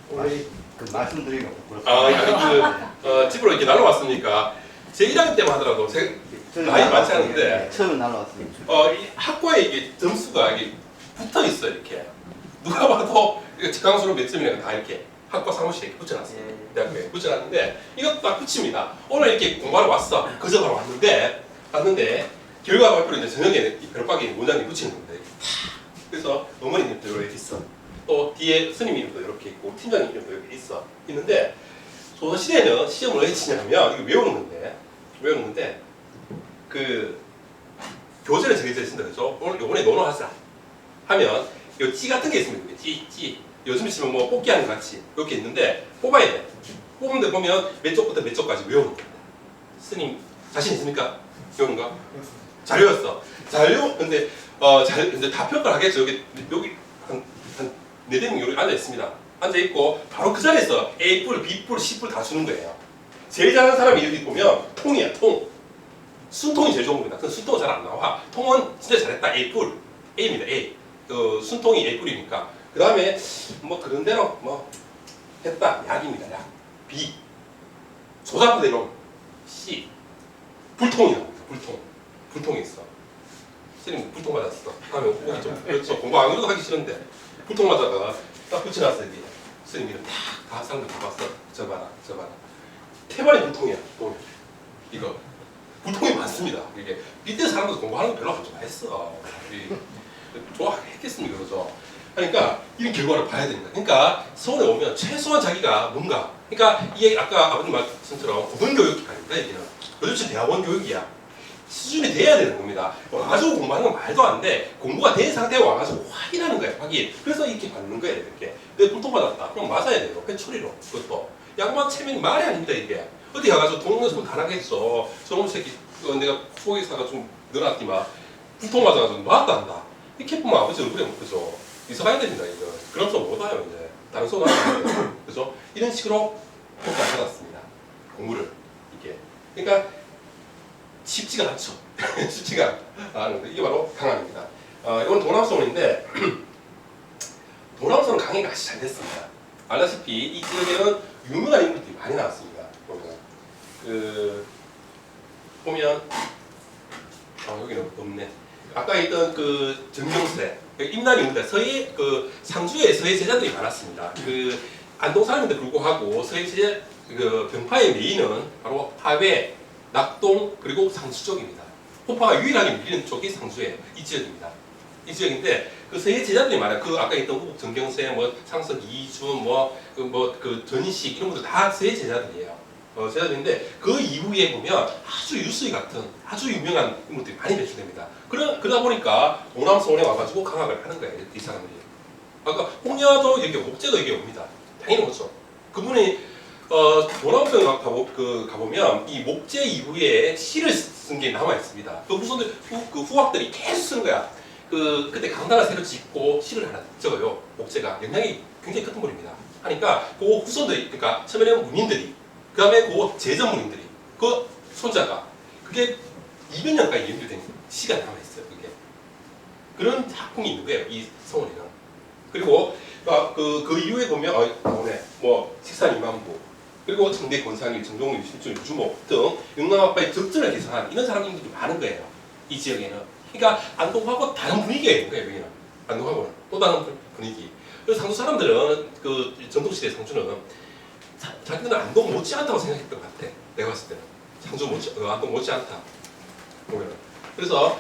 그 말씀드리기가 부끄럽습니다. 집으로 이렇게 날라왔으니까 제 1학년 때만 하더라도 나이 많지 않은데 처음에 날라왔습니다. 이 학과에 이게 점수가 이게 붙어 있어요. 이렇게 누가 봐도 최강수로 몇 점이라고 다 이렇게 학과 사무실에 이렇게 붙여놨어요. 대학교에 붙여놨는데 이것도 딱 붙입니다. 오늘 이렇게 공부하러 왔어. 그저 바로 왔는데 결과 발표를 이제 저녁에 벽박에 원장님 붙이는 건데 그래서 어머니님도 이렇게 있어. 또 뒤에 스님 이름도 이렇게 있고 팀장님 이름도 이렇게 있는데 조선시대에는 시험을 왜 치냐면 이거 외우는 건데 그 교재를 정해져 있습니다. 그죠? 오늘 요번에 논어하자 하면 요 찌 같은 게 있습니다. 찌 요즘 치면 뭐 뽑기하는 것 같이 이렇게 있는데 뽑아야 돼. 뽑는데 보면 몇 쪽부터 몇 쪽까지 외우는 겁니다. 스님 자신 있습니까? 외우는 거? 잘 외웠어. 근데 다 평가를 하겠죠. 여기 한 4명 여기 앉아 있습니다. 앉아 있고 바로 그 자리에서 A뿔, B뿔, C뿔 다 주는 거예요. 제일 잘하는 사람이 여기 보면 통이야, 통. 순통이 제일 좋은 겁니다. 근데 순통은 잘 안 나와. 통은 진짜 잘했다. A뿔, A입니다. A. 순통이 A뿔이니까. 그 다음에 뭐 그런 대로 뭐 했다. 약입니다. 약. B. 조작부대로 C. 불통이라고 합니다. 불통이 있어. 선생님 불통 맞았어. 다음에 보기 좀 그렇죠. 공부 안 그래도 하기 싫은데 불통 맞아가 딱 붙여놨어. 여기 선생님 이름 다 사람들 다 봤어. 저 봐라. 태반이 불통이야. 또 이거 불통이 많습니다. 이게 밑에 사람들 공부하는 거 별로 안 좋아했어. 좋아했겠습니까, 그죠? 그러니까 이런 결과를 봐야 됩니다. 그러니까 서울에 오면 최소한 자기가 뭔가, 그러니까 이게 아까 아버님 말씀처럼 고등교육이 아닙니다. 여기는 도대체 대학원 교육이야. 수준이 돼야 되는 겁니다. 와가지고 공부하는 건 말도 안 돼. 공부가 된 상태에 와가지고 확인하는 거예요. 확인. 그래서 이렇게 받는 거예요. 이렇게. 내가 불통 받았다. 그럼 맞아야 돼요. 그 처리로. 그것도. 양반 체면이 말이 아닙니다. 이게. 어디 가가지고 동네에서 뭐 당하겠어. 저놈 새끼 내가 소고기사가 좀 늘어났지만 불통 맞아가지고 맞다 한다. 이렇게 보면 아버지 얼굴에 못 그죠. 이사 가야 됩니다. 이거. 그럼 좀 못 와요. 이제. 다른 소리 하면 안 돼요. 그죠? 이런 식으로 평가를 받았습니다. 공부를. 이게. 그러니까 쉽지가 않죠. 쉽지가 않은데 이게 바로 강함입니다. 이건 도남성인데 도남성 강의가 아주 잘 됐습니다. 알다시피 이 지역에는 유명한 인물들이 많이 나왔습니다. 보면 여기는 없네. 아까 있던 그 정경세, 임난입니다. 서해 그 상주에 서해 제자들이 많았습니다. 그 안동 사람인데 불구하고 서해 제자 그 병파의 메인은 바로 하회, 낙동 그리고 상수 쪽입니다. 호파가 유일하게 밀리는 쪽이 상수예요. 이 지역입니다. 이 지역인데 그 서해 제자들이 많아요. 그 아까 있던 후북 정경세, 뭐 상석 이준, 그 전식 이런 분들 다 서해 제자들이에요. 제자들인데 그 이후에 보면 아주 유수희 같은 아주 유명한 인물들이 많이 배출됩니다. 그러다 보니까 동남서울에 와가지고 강학을 하는 거예요. 이 사람들이. 아까 홍야도 여기 옥제도 여기 옵니다. 당연히 그렇죠. 그분이 도남성 가보면 이 목재 이후에 시를 쓴 게 남아 있습니다. 그 후손들 그 후학들이 계속 쓰는 거야. 그때 강단을 새로 짓고 시를 하나 적어요. 목재가 영향이 굉장히 큰 분입니다. 하니까 그 후손들이 그러니까 처음에는 문인들이 그 다음에 그 제전문인들이 그 손자가 그게 200년까지 연결된 시가 남아 있어요. 그게 그런 작품이 있는 거예요. 이 성원에는. 그리고 그 이후에 보면 뭐 식산 이만부 그리고 청대 권상일, 정종일, 신춘, 유주모 등 영남아빠의 적절을 개선한 이런 사람들이 많은 거예요. 이 지역에는. 그러니까 안동하고 다른 분위기가 있는 거예요. 여기는 안동하고는 또 다른 분위기. 그래서 상주 사람들은 그 전통시대 상주는 자기들은 안동 못지않다고 생각했던 것 같아. 내가 봤을 때는 상주 안동 못지않다. 보면은. 그래서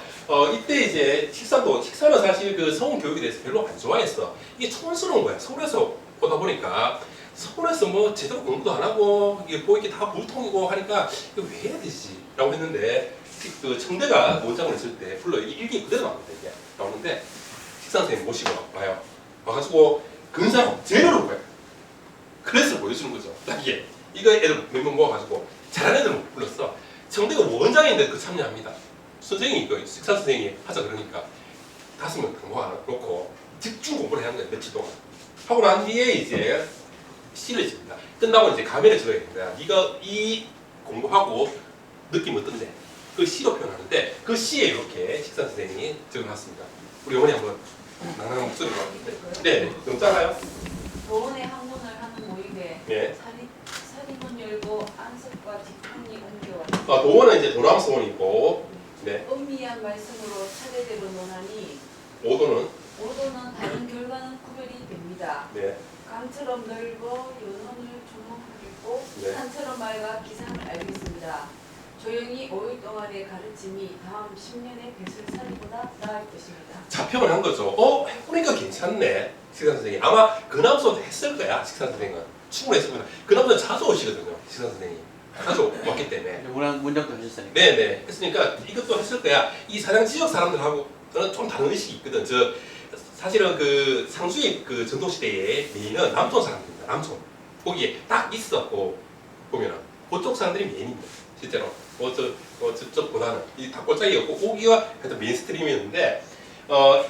이때 이제 식사는 사실 그 성운 교육에 대해서 별로 안 좋아했어. 이게 촌스러운 거야. 서울에서 오다 보니까 서울에서 뭐 제대로 공부도 안 하고 이게 뭐 이게 다 물통이고 하니까 이거 왜 해야 되지? 라고 했는데 그 청대가 원장을 했을 때 불러 일기 그대로 나옵니다. 이게 나오는데 식사 선생님 모시고 와요. 와가지고 근사로 재료를 보여요. 클래스를 보여주는 거죠. 이게 이거 애들 몇 명 모아가지고 잘하는 애들 불렀어. 청대가 원장인데 그 참여합니다. 선생님이 그 식사 선생님이 하자 그러니까 5명 모아놓고 집중 공부를 해야 하는 거예요. 며칠 동안. 하고 난 뒤에 이제 시를 씁니다. 끝나고 이제 가면을 적어야 되는 거야. 네가 이 공부하고 느낌 어떤데? 그 시로 표현하는데 그 시에 이렇게 식사 선생님이 적어놨습니다. 우리 어머니 한번 낭낭한 목소리로 하는데 네, 너무 작아요? 도원의 학문을 하는 모임에 네. 사리문 열고 안석과 직분이 옮겨와 도원은 이제 도남소원이고 네. 은미한 말씀으로 차례대로 논하니 오도는 오도는 다른 결과는 구별이 됩니다. 네. 강처럼 넓어 연원을 주목하겠고 네. 산처럼 맑아 기상을 알겠습니다. 조용히 5일 동안의 가르침이 다음 10년의 배술살이보다 나을 것입니다. 자평을 한 거죠. 해보니까 괜찮네. 식사 선생님. 아마 근암소도 했을 거야. 식사 선생님은. 충분히 했을 거야. 근암소는 자주 오시거든요. 식사 선생님이. 자주 왔기 때문에. 문장도 하셨으니까. 네네. 했으니까 이것도 했을 거야. 이 사장 지역 사람들하고는 좀 다른 의식이 있거든. 사실은 그 상주의 그 전통시대의 메인은 남촌 사람들입니다. 남촌. 거기에 딱 있었고, 보면은. 그쪽 사람들이 메인입니다. 실제로. 저쪽보다는 이 닭골짜기였고, 오기가 하여튼 메인스트림이었는데,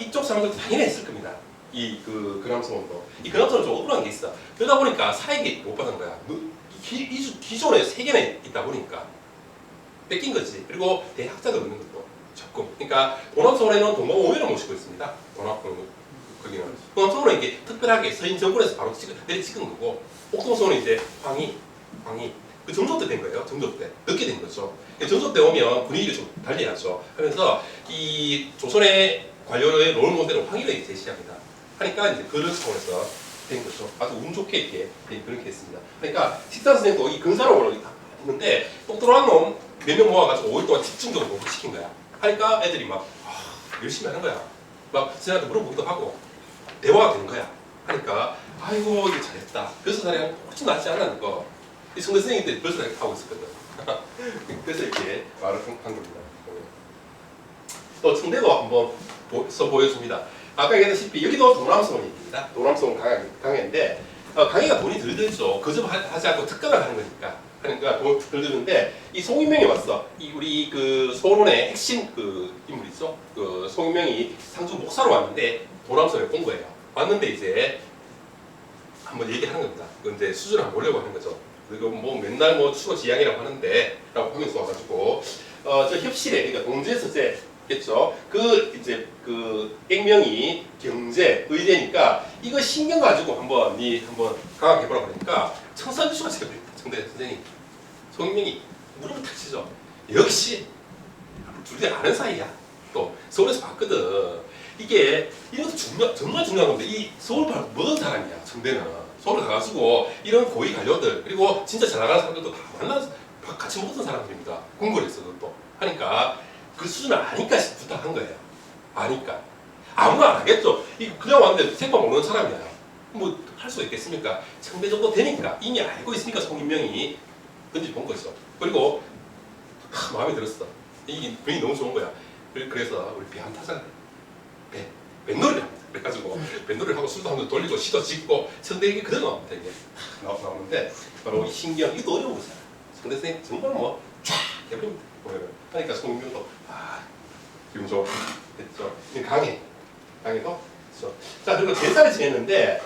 이쪽 사람들도 당연히 했을 겁니다. 근암소원도. 이 근암소는 좀 억울한 게 있어. 그러다 보니까 사익이 못 받은 거야. 기존에 3개나 있다 보니까 뺏긴 거지. 그리고 대학자가 없는 것도 조금. 그러니까 도남소원에는 동방오면을 모시고 있습니다. 거기는. 도남소원은 이게 특별하게 서인 정권에서 바로 내리 찍은 거고, 옥동소원은 이제 황희. 그 정조 때 된 거예요. 정조 때. 늦게 된 거죠. 정조 때 오면 분위기를 좀 달리하죠. 하면서 이 조선의 관료의 롤 모델은 황희를 제시합니다. 하니까 이제 그런 차원에서 된 거죠. 아주 운 좋게 이렇게 그렇게 했습니다. 그러니까 식사 선생님도 이 근사로 했는데 똑똑한 놈 몇 명 모아가지고 5일 동안 집중적으로 공부시킨 거야. 하니까 애들이 막 열심히 하는 거야. 막 선생님한테 물어보기도 하고 대화가 되는 거야. 하니까 아이고 이게 잘했다. 그래서 사람이 훨씬 낫지 않았는 거. 이 성대 선생님 때 벌써 하고 있었거든. 그래서 이렇게 말을 한 겁니다. 또 청대도 한번 보여줍니다. 아까 얘기했다시피 여기도 도남소원입니다. 도남소원 강해인데 강해가 돈이 덜 들죠. 그 점 하지 않고 특강을 하는 거니까. 하니까 돈 덜 드는데 이 송인명이 왔어. 우리 그 소론의 핵심 그 인물이죠. 그 송인명이 상주 목사로 왔는데 도남소원에 온 거예요. 왔는데 이제 한번 얘기하는 겁니다. 근데 수준을 한번 보려고 하는 거죠. 그리고 뭐 맨날 뭐 추가지향이라고 하는데 라고 하면서 와가지고 저 협실에 그러니까 동제서재겠죠. 이제 그 액명이 경제 의대니까 이거 신경 가지고 한번 강하게 해보라고 하니까 청산유수가 지금 청대 선생님 송인명이 무릎을 탁 치죠. 역시 둘이 아는 사이야. 또 서울에서 봤거든. 이게 이것도 정말 중요한 건데 이 서울 먼 사람이야. 청대는. 서울 가가지고 이런 고위 관료들 그리고 진짜 잘 나가는 사람들도 다 만나서 같이 먹었던 사람들입니다. 공부를 했어도 또 하니까 그 수준을 아니까 부탁한 거예요. 아니까 아무나 안 하겠죠. 그냥 왔는데 생판 모르는 사람이야. 뭐 할 수 있겠습니까? 청대 정도 되니까 이미 알고 있으니까 송인명이 던져본 거죠. 그리고 마음에 들었어. 이 분위기 너무 좋은 거야. 그래서 우리 배 한 타자 뱃놀이를 합니다. 그래가지고 밴드를 하고 술도 한번 돌리고 시도 짓고 선생님이 그대로 나옵니다. 이게 나오는데 바로 이 신기한 이것도 어려운 거잖아요. 근데 선생님 정말 뭐쫙 해버립니다. 하니까 송민규도 기분 좋고 됐죠. 강해도 그렇죠. 자 그리고 제사를 지냈는데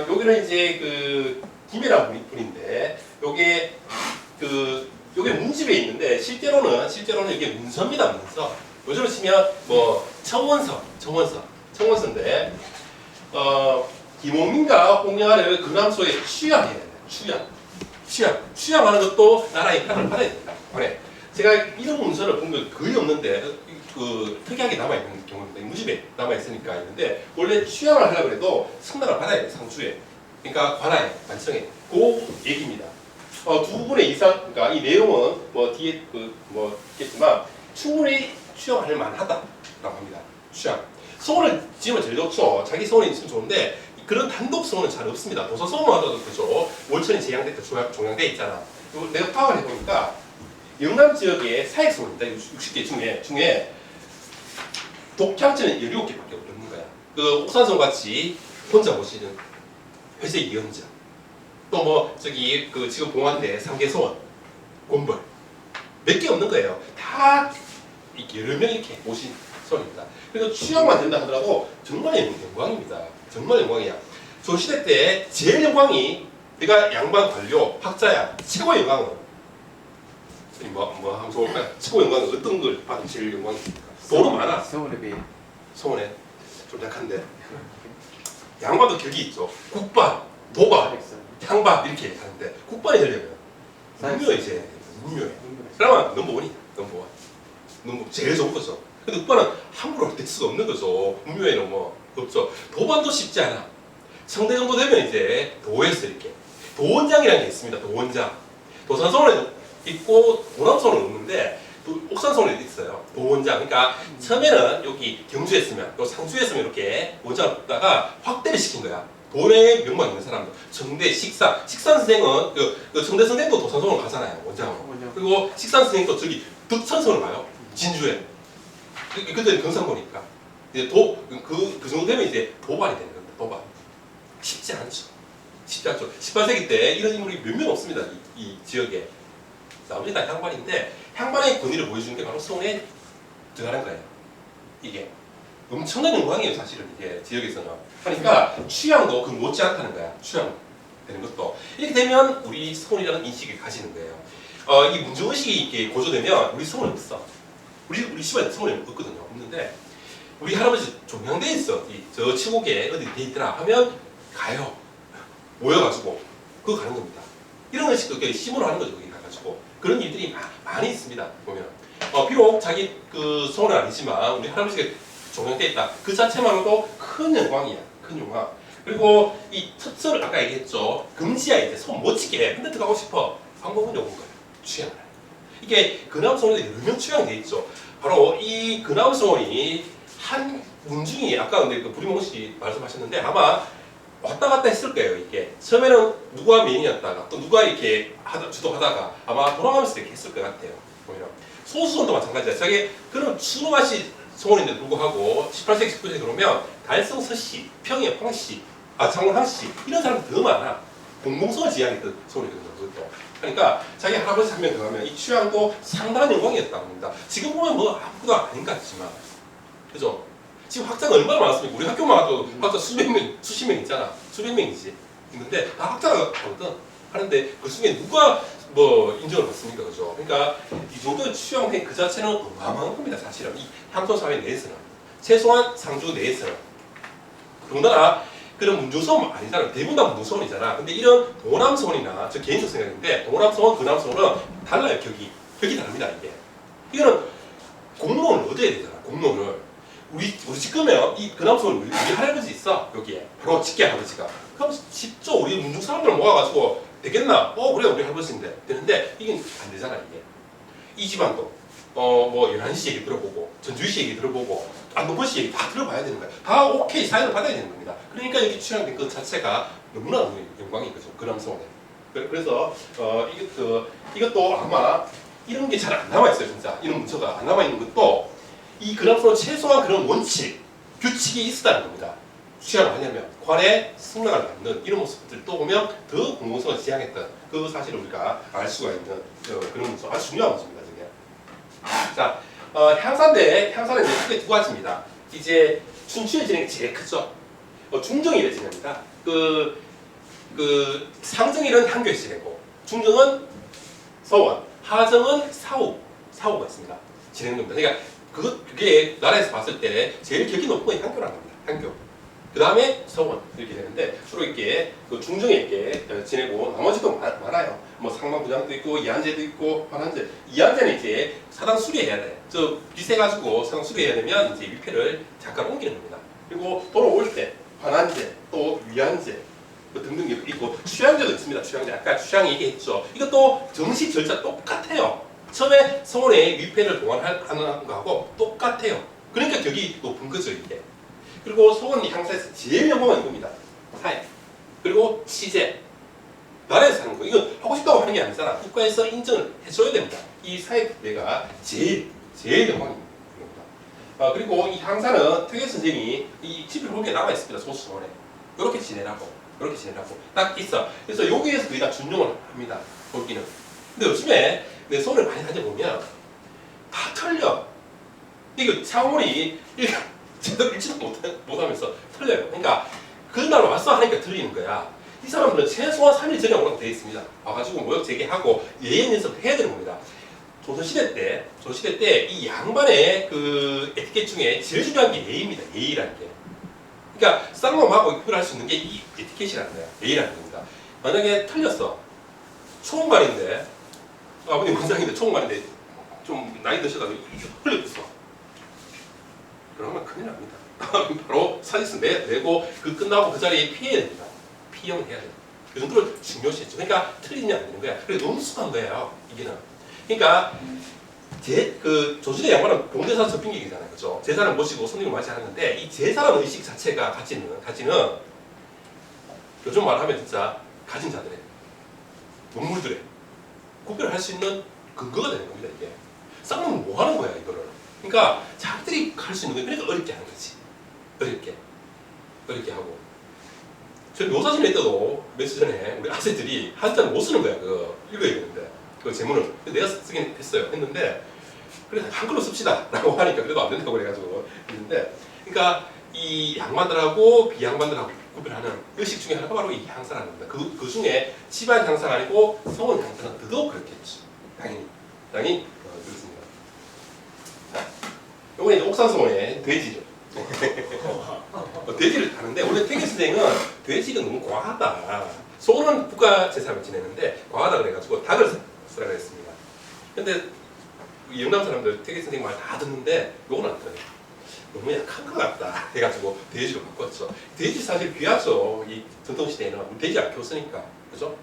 여기는 이제 그 김이라는 분인데 요게 문집에 있는데 실제로는 이게 문서입니다. 문서. 요즘으로 치면 뭐 청원서인데 김홍민과 홍영아를 근함소에 취양해야 돼요. 취양하는 것도 나라의 허락을 받아야 됩니다. 제가 이런 문서를 본 게 거의 없는데 그 특이하게 남아 있는 경우입니다. 문집에 남아 있으니까 있는데 원래 취양을 하려고 해도 승낙을 받아야 돼요. 상주에. 그러니까 관아에 관청에 그 얘기입니다. 두 분의 이상, 그러니까 이 내용은 뭐 뒤에 있겠지만 충분히 취향할 만하다라고 합니다. 취향. 소원을 지으면 제일 좋죠. 자기 소원이 있으면 좋은데 그런 단독 소원은 잘 없습니다. 도서 소원만 하더라도 그죠. 월천이 종양돼 있잖아. 내가 파악을 해보니까 영남 지역의 사익 소원입니다. 60개 중에 독향천은 17개밖에 없는 거야. 그 옥산성 같이 혼자 모시는 회색 이연자. 또 뭐 저기 그 지금 봉화대 3개 소원, 곤벌 몇 개 없는 거예요. 다 이렇게 여러 명 이렇게 모신 소원입니다. 그래서 취향만 된다 하더라도 정말 영광입니다. 정말 영광이야. 조시대 때 제일 영광이 내가 양반 관료 학자야. 최고 영광은 뭐 하면 좋을까요? 최고 영광은 어떤 걸 받으면 제일 영광입니까? 돈은 많아. 서울에 비해 소원에 좀 약한데 양반도 격이 있죠. 국반, 도반, 향반 이렇게 하는데 국반이 되려면 문묘에 이제 문묘에 그러면 넘버원이 넘버 제일 좋은 거죠. 근데 국반은 함부로 될 수가 없는 거죠. 문묘에는 뭐 없죠. 도반도 쉽지 않아. 성대 정도 되면 이제 도에서 이렇게 도원장이라는 게 있습니다. 도원장. 도산소원에 있고 도남소원은 없는데 옥산소원에 있어요. 도원장. 그러니까 처음에는 여기 경주에 쓰면 또 상주에 쓰면 이렇게 원장을 붙다가 확대를 시킨 거야. 돈의 명망 있는 사람들. 정대, 식산 선생은 그 정대 선생도 도산소원을 가잖아요. 원장으로. 그리고 식산 선생도 저기 덕천소원을 가요. 진주에. 그때는 경상도니까. 이제 그 정도 되면 이제 도반이 되는 겁니다. 도반. 쉽지 않죠. 18세기 때 이런 인물이 몇 명 없습니다. 이 지역에. 나머지 다 향반인데 향반의 권위를 보여주는 게 바로 소원에 들어가는 거예요. 이게. 엄청난 영광이에요. 사실은 이게 지역에서는. 그러니까 취향도 그 못지않다는 거야. 취향 되는 것도. 이렇게 되면 우리 소원이라는 인식을 가지는 거예요. 이 문제의식이 이렇게 고조되면 우리 소원이 없어. 우리 집안에 소원이 없거든요. 없는데 우리 할아버지 종양돼 있어. 저 치곡에 어디 돼 있더라 하면 가요. 모여가지고 그거 가는 겁니다. 이런 의식도 힘으로 하는 거죠. 여기 가가지고 그런 일들이 많이 있습니다. 보면 비록 자기 그 소원은 아니지만 우리 할아버지가 종양돼 있다. 그 자체만으로도 큰 영광이야. 큰 영광. 그리고 이 첫째를 아까 얘기했죠. 금지야 이제 손 못 찍게 해. 근데 들어가고 싶어. 방법은 요건 거예요. 취향을. 이게 근암소원에 여러 명 취향돼 있죠. 바로 이 근암소원이 한 문중이 아까 근데 그 부리몽 씨 말씀하셨는데 아마 왔다 갔다 했을 거예요. 이게 처음에는 누가 메인이었다가 또 누가 이렇게 주도하다가 아마 돌아가면서 이렇게 했을 것 같아요. 보면 소수원도 마찬가지야. 자기 그런 추노맛이 소원인데 불구하고 18세기 19세기 그러면 달성 서씨, 평의 황씨, 장원항씨 이런 사람들 더 많아. 공공소원 지향이 그 소원이거든요. 그것도. 그러니까 자기 할아버지 한 명 더 하면 이 취향도 상당한 영광이었다고 합니다. 지금 보면 뭐 아무것도 아닌 것 같지만 그죠? 지금 학자가 얼마나 많습니까? 우리 학교만 해도 학자 수십 명 있잖아. 수백 명이지. 있는데 다 학자가 하는데 그 중에 누가 뭐 인정을 받습니까? 그죠? 그러니까 이 정도의 취향 그 자체는 어마어마한 겁니다. 사실은 이 향토 사회 내에서는 최소한 상주 내에서는 더군다나 그런 문중소원 아니잖아. 대부분 다 문중소원이잖아. 근데 이런 도남소원이나 저 개인적 생각인데 도남소원, 근암소원은 달라요. 격이 다릅니다. 이거는 공론을 얻어야 되잖아. 공론을 우리 집 끄면 이 근암소원 우리 할아버지 있어 여기에 바로 직계 할아버지가 그럼 직접 우리 문중 사람들 모아가지고 되겠나? 그래 우리 할아버지인데 되는데 이게 안 되잖아. 이게 이 집안도 뭐 11시 얘기 들어보고 전주희 얘기 들어보고 안동권 얘기 다 들어봐야 되는 거야. 다 오케이 사인을 받아야 되는 겁니다. 그러니까 여기 취향된 것 자체가 너무나 영광인 거죠. 근암소원에. 그래서 이것도 아마 이런 게 잘 안 남아 있어요. 진짜 이런 문서가 안 남아 있는 것도 이 근암소원 최소한 그런 원칙 규칙이 있었다는 겁니다. 취하를 하냐면 관의 승낙을 받는 이런 모습들 또 보면 더 공공성을 지향했던 그 사실을 우리가 알 수가 있는 그런 문서 아주 중요한 문서입니다. 저게. 자, 향사인데 향사는 이제 크게 두 가지입니다. 이제 춘추의 진행이 제일 크죠. 중정일의 진행입니다. 그 상정일은 향교의 진행이고 중정은 서원, 하정은 사후가 있습니다. 진행됩니다. 그러니까 그게 나라에서 봤을 때 제일 격이 높은 건 향교라는 겁니다. 향교. 그 다음에 서원 이렇게 되는데 주로 이렇게 그 중정에 이렇게 지내고 나머지도 많아요. 뭐 상방부장도 있고 이한제도 있고 환한제. 이한제는 이제 사당 수리해야 돼. 저 비세가지고 사당 수리해야 되면 이제 위패를 잠깐 옮기는 겁니다. 그리고 돌아올 때 환한제 또 위한제 등등 있고 취향제도 있습니다. 취향제 아까 취향 얘기했죠. 이것도 정식 절차 똑같아요. 처음에 서원에 위패를 동원하는 거하고 똑같아요. 그러니까 격이 높은 거죠 이게. 그리고 서원 향사에서 제일 영광은 이겁니다. 사회. 그리고 시제. 나라에서 하는 거. 이거 하고 싶다고 하는 게 아니잖아. 국가에서 인정을 해줘야 됩니다. 이 사회 부대가 제일 영광입니다. 그리고 이 향사는 퇴계 선생이 이 집을 보기에 남아 있습니다. 소수원에. 이렇게 지내라고. 딱 있어. 그래서 여기에서 거의 다 준용을 합니다. 볼기는. 근데 요즘에 내 손을 많이 다녀보면 다 틀려. 이거 창문이 제대로 읽지도 못하면서 틀려요. 그러니까 그날 와서 하니까 틀리는 거야. 이 사람들은 최소한 3일 전에 오라고 되어 있습니다. 와가지고 모욕 제기하고 예행 연습을 해야 되는 겁니다. 조선시대 때 이 양반의 그 에티켓 중에 제일 중요한 게 예의입니다. 예의라는 게. 그러니까 쌍놈하고 구별할 수 있는 게 이 에티켓이라는 거야. 예의라는 겁니다. 만약에 틀렸어. 총괄인데 아버님 원장인데 총괄인데 좀 나이 드셔가지고 흘렸어. 그러면 큰일 납니다. 바로 사직서 내고 그 끝나고 그 자리에 피해야 됩니다. 피형을 해야 돼요. 그 정도로 중요시했죠. 그러니까 틀리냐 안 되는 거야. 그래 너무 순한 거예요. 이게는. 그러니까 그 조선의 양반은 봉제사 접빙객이잖아요. 그죠? 제사를 모시고 손님을 맞이하는데 이 제사라는 의식 자체가 가지는 요즘 말하면 진짜 가진 자들의 동물들의 구별할 수 있는 근거가 되는 겁니다. 이게. 쌍놈은 뭐 하는 거야 이거를. 그러니까 자기들이 할 수 있는 거예요. 그러니까 어렵게 하는 거지. 어렵게 하고. 저 묘사진에 때도 며칠 전에 우리 아재들이 한자를 못 쓰는 거야. 그거 읽어야 되는데 그 제문을 내가 쓰긴 했는데 그래서 한글로 씁시다 라고 하니까 그래도 안 된다고 그래가지고 했는데 그러니까 이 양반들하고 비양반들하고 구별하는 의식 중에 하나가 바로 이 향사라는 겁니다. 그 중에 집안 향사가 아니고 성원 향사는 더더욱 그렇겠죠. 당연히 그렇습니다. 자, 요번에 이제 옥산서원의 돼지죠. 돼지를 다는데 원래 퇴계 선생은 돼지가 너무 과하다. 소는 국가 재산을 지내는데 과하다 그래가지고 닭을 쓰라 그랬습니다. 근데 영남 사람들 퇴계 선생 말 다 듣는데 요건 안 들어요. 너무 약한 것 같다 해가지고 돼지로 바꿨죠. 돼지 사실 귀하죠. 이 전통 시대에는 돼지 안 키웠으니까 그죠?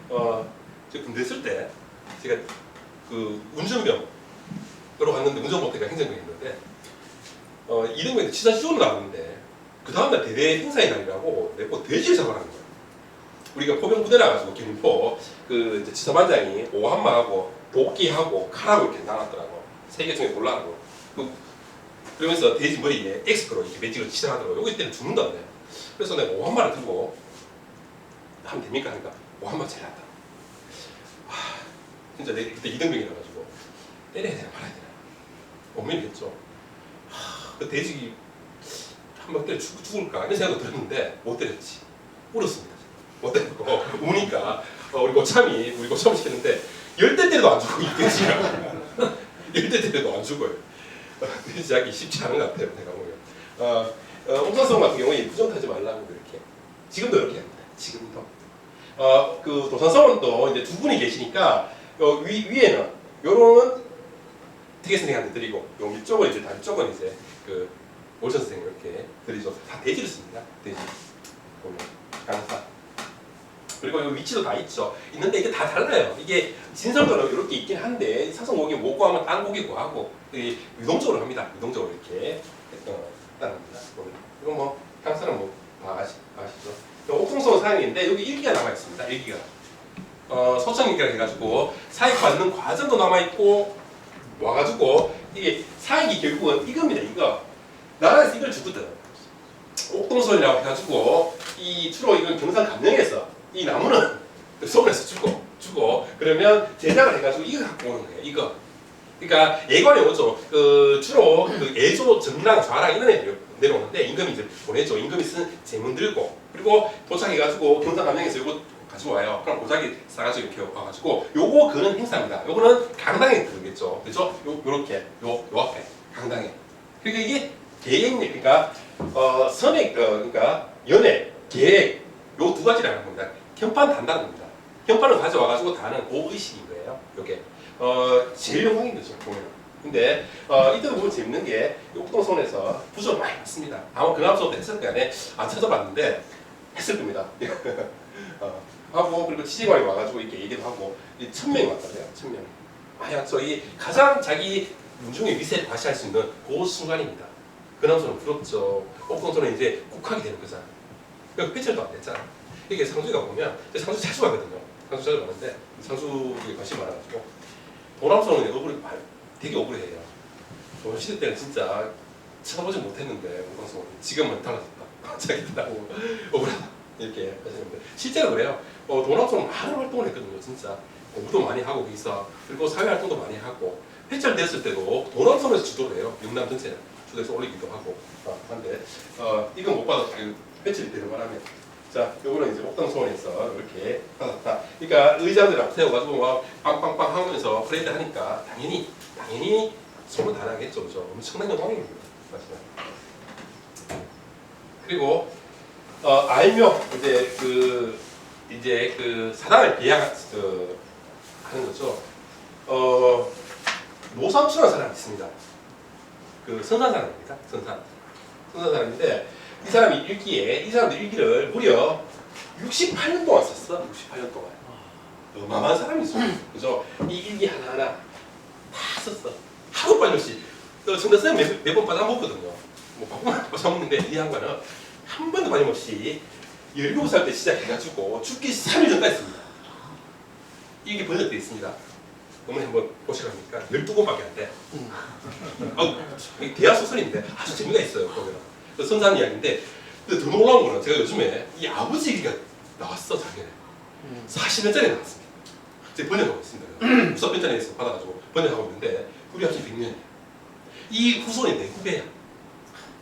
저 군대 있을 때 제가 그 운전병으로 갔는데 운전못해가 행정병이 있는데 이등병이 치사 시조를 나갔는데 그 다음날 대대 행사의 날이라고 내고 돼지를 잡아라는 거예요. 우리가 포병 부대 나가지고 기름포 그 지사반장이 오한마하고 도끼하고 칼하고 이렇게 나눴더라고. 3개 중에 골라라고. 그러면서 돼지 머리에 엑스크로 이렇게 매직을 치사하더라고. 여기 때는 죽는다네. 그래서 내가 오한마를 들고 하면 됩니까 하니까 오한마 제일 낫다. 진짜 내 그때 이등병이라 가지고 때려야 되나 말아야 되나 고민했죠. 그 돼지 한 번 때려 죽을까 이런 생각도 들었는데 못 때렸지. 울었습니다. 못 때리고 우니까 우리 고참이 시켰는데 10대 때려도 안 죽고 이 돼지가 10대 때려도 안 죽어요. 돼지 하기 쉽지 않은 것 같아요. 내가 보면 옥산성 같은 경우에 부정타지 말라고 이렇게 지금도 이렇게 합니다. 지금도 그 도산서원도 이제 두 분이 계시니까 위에는 요런 퇴계 선생님한테 드리고 요 밑쪽은 이제 다리 쪽은 이제 그 올천 선생님 이렇게 드리죠. 다 돼지를 씁니다. 돼지 보면 강사 그리고 요 위치도 다 있죠. 있는데 이게 다 달라요. 이게 진설도는 이렇게 있긴 한데 사성목이 뭐고 하면 땅고기고 하고 유동적으로 합니다. 유동적으로 이렇게 따릅니다. 이건 뭐 강사는 뭐 다 아시죠? 옥송성 사양인데 여기 일기가 남아 있습니다. 일기가 소청일기라 해가지고 사익 받는 과정도 남아 있고 와가지고 이게 사익이 결국은 이겁니다. 이거 나라에서 이걸 주거든. 옥동선이라고 해가지고 이 주로 이건 경상 감령에서 이 나무는 서울에서 주고 그러면 제작을 해가지고 이거 갖고 오는 거예요. 이거. 그러니까 예관에 오죠. 그 주로 그 예조, 전랑, 좌랑 이런 애 내려오는데 임금이 이제 보내죠. 임금이 쓴 제문 들고 그리고 도착해가지고 경상 감령에서 이거 가지고 와요. 그럼 고작이 싸가지고 이렇게 와가지고 요거 그는 행사입니다. 요거는 강당에 들겠죠. 그죠? 요렇게 요 앞에 강당에. 그러니까 이게 계획 그러니까 선액 그러니까 연애 계획 요 두 가지라는 겁니다. 현판 단다는 겁니다. 현판을 가져와가지고 다는 고의식인 거예요. 요게 제일 영광인 거죠 보면. 근데 이때도 보면 재밌는 게 옥동선에서 부조를 많이 봤습니다. 아마 근합수업도 했을 거 안에 안 찾아봤는데 했을 겁니다. 하고 그리고 취재관이 와가지고 이렇게 얘기도 하고 1000명이 왔다고요. 1000명. 아, 저희 가장 자기 민중의 위세를 과시할 수 있는 그 순간입니다. 근함소는 부럽죠. 옥동선은 이제 국학이 되는 거잖아. 그러니까 회철도 안 됐잖아. 이게 상주가 보면 상주 자주 가거든요. 상주 자주 가는데 상주에 관심이 많아가지고 도남선은 되게 억울해요. 조선시대 때는 진짜 쳐다보지 못했는데 옥동선 지금은 달라졌다. 자기들하고 억울하다. 이렇게 하시는데 실제로 그래요. 도남선은 많은 활동을 했거든요. 진짜 공부도 많이 하고 거기서 그리고 사회 활동도 많이 하고 회철됐을 때도 도남선에서 주도를 해요. 영남 전체를 주도해서 올리기도 하고 한데 이건 못 받았 회철이 되는 바람에 자 요거는 이제 옥동소원에서 이렇게 받았다. 그러니까 의자들 앞 세워가지고 막 빵빵빵 하면서 프레이드 하니까 당연히 소문 다 나겠죠. 그죠? 엄청난 영광입니다. 사실은. 그리고 알묘 이제 그 사당을 계약하는 거죠. 노삼수라는 사람이 있습니다. 그 선산 사람입니다. 선산 사람인데 이 사람이 이 사람도 일기를 무려 68년 동안 썼어. 68년 동안. 어마어마한 사람이죠. 그죠? 이 일기 하나하나 다 썼어. 하루 빠짐없이. 정답 쌤 매번 빠져먹거든요. 뭐 바꾸면 빠져먹는데 이 양반은 한 번도 빠짐없이 17살 때 시작해가지고 죽기 3일 전까지 씁니다. 이게 번역되어 있습니다. 어머니 한번 보시랍니까? 12권밖에 안 돼. 대하 소설인데 아주 재미가 있어요. 보면 선산 이야기인데 근데 더 놀라운 거는 제가 요즘에 이 아버지 얘기가 나왔어. 작년에 40년짜리 나왔습니다. 제가 번역하고 있습니다. 수업 편찬에서 받아가지고 번역하고 있는데 우리 아버지 100년이에요. 이 후손이 내 후배야.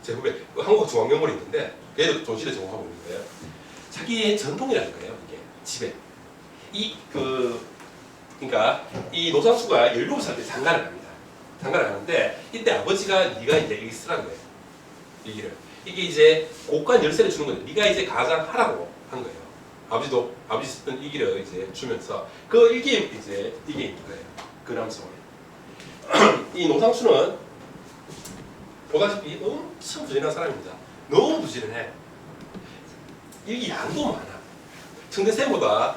제 후배. 한국 중앙연구원이 있는데 걔도 전시대 전공하고 있는데 자기의 전통이라는 거예요. 이게 집에 그러니까 이 노상수가 17살 때 장가를 갑니다. 장가를 가는데 이때 아버지가 네가 이제 여기 쓰라는 거예요. 얘기를. 이게 이제 고관 열쇠를 주는 건데 네가 이제 가장하라고 한 거예요. 아버지 쓰던 일기를 이제 주면서 그 일기에 이제 이게 있는 거예요. 근함소원. 이 노상수는 보다시피 엄청 부지런한 사람입니다. 너무 부지런해. 일기 양도 많아. 청대쌤보다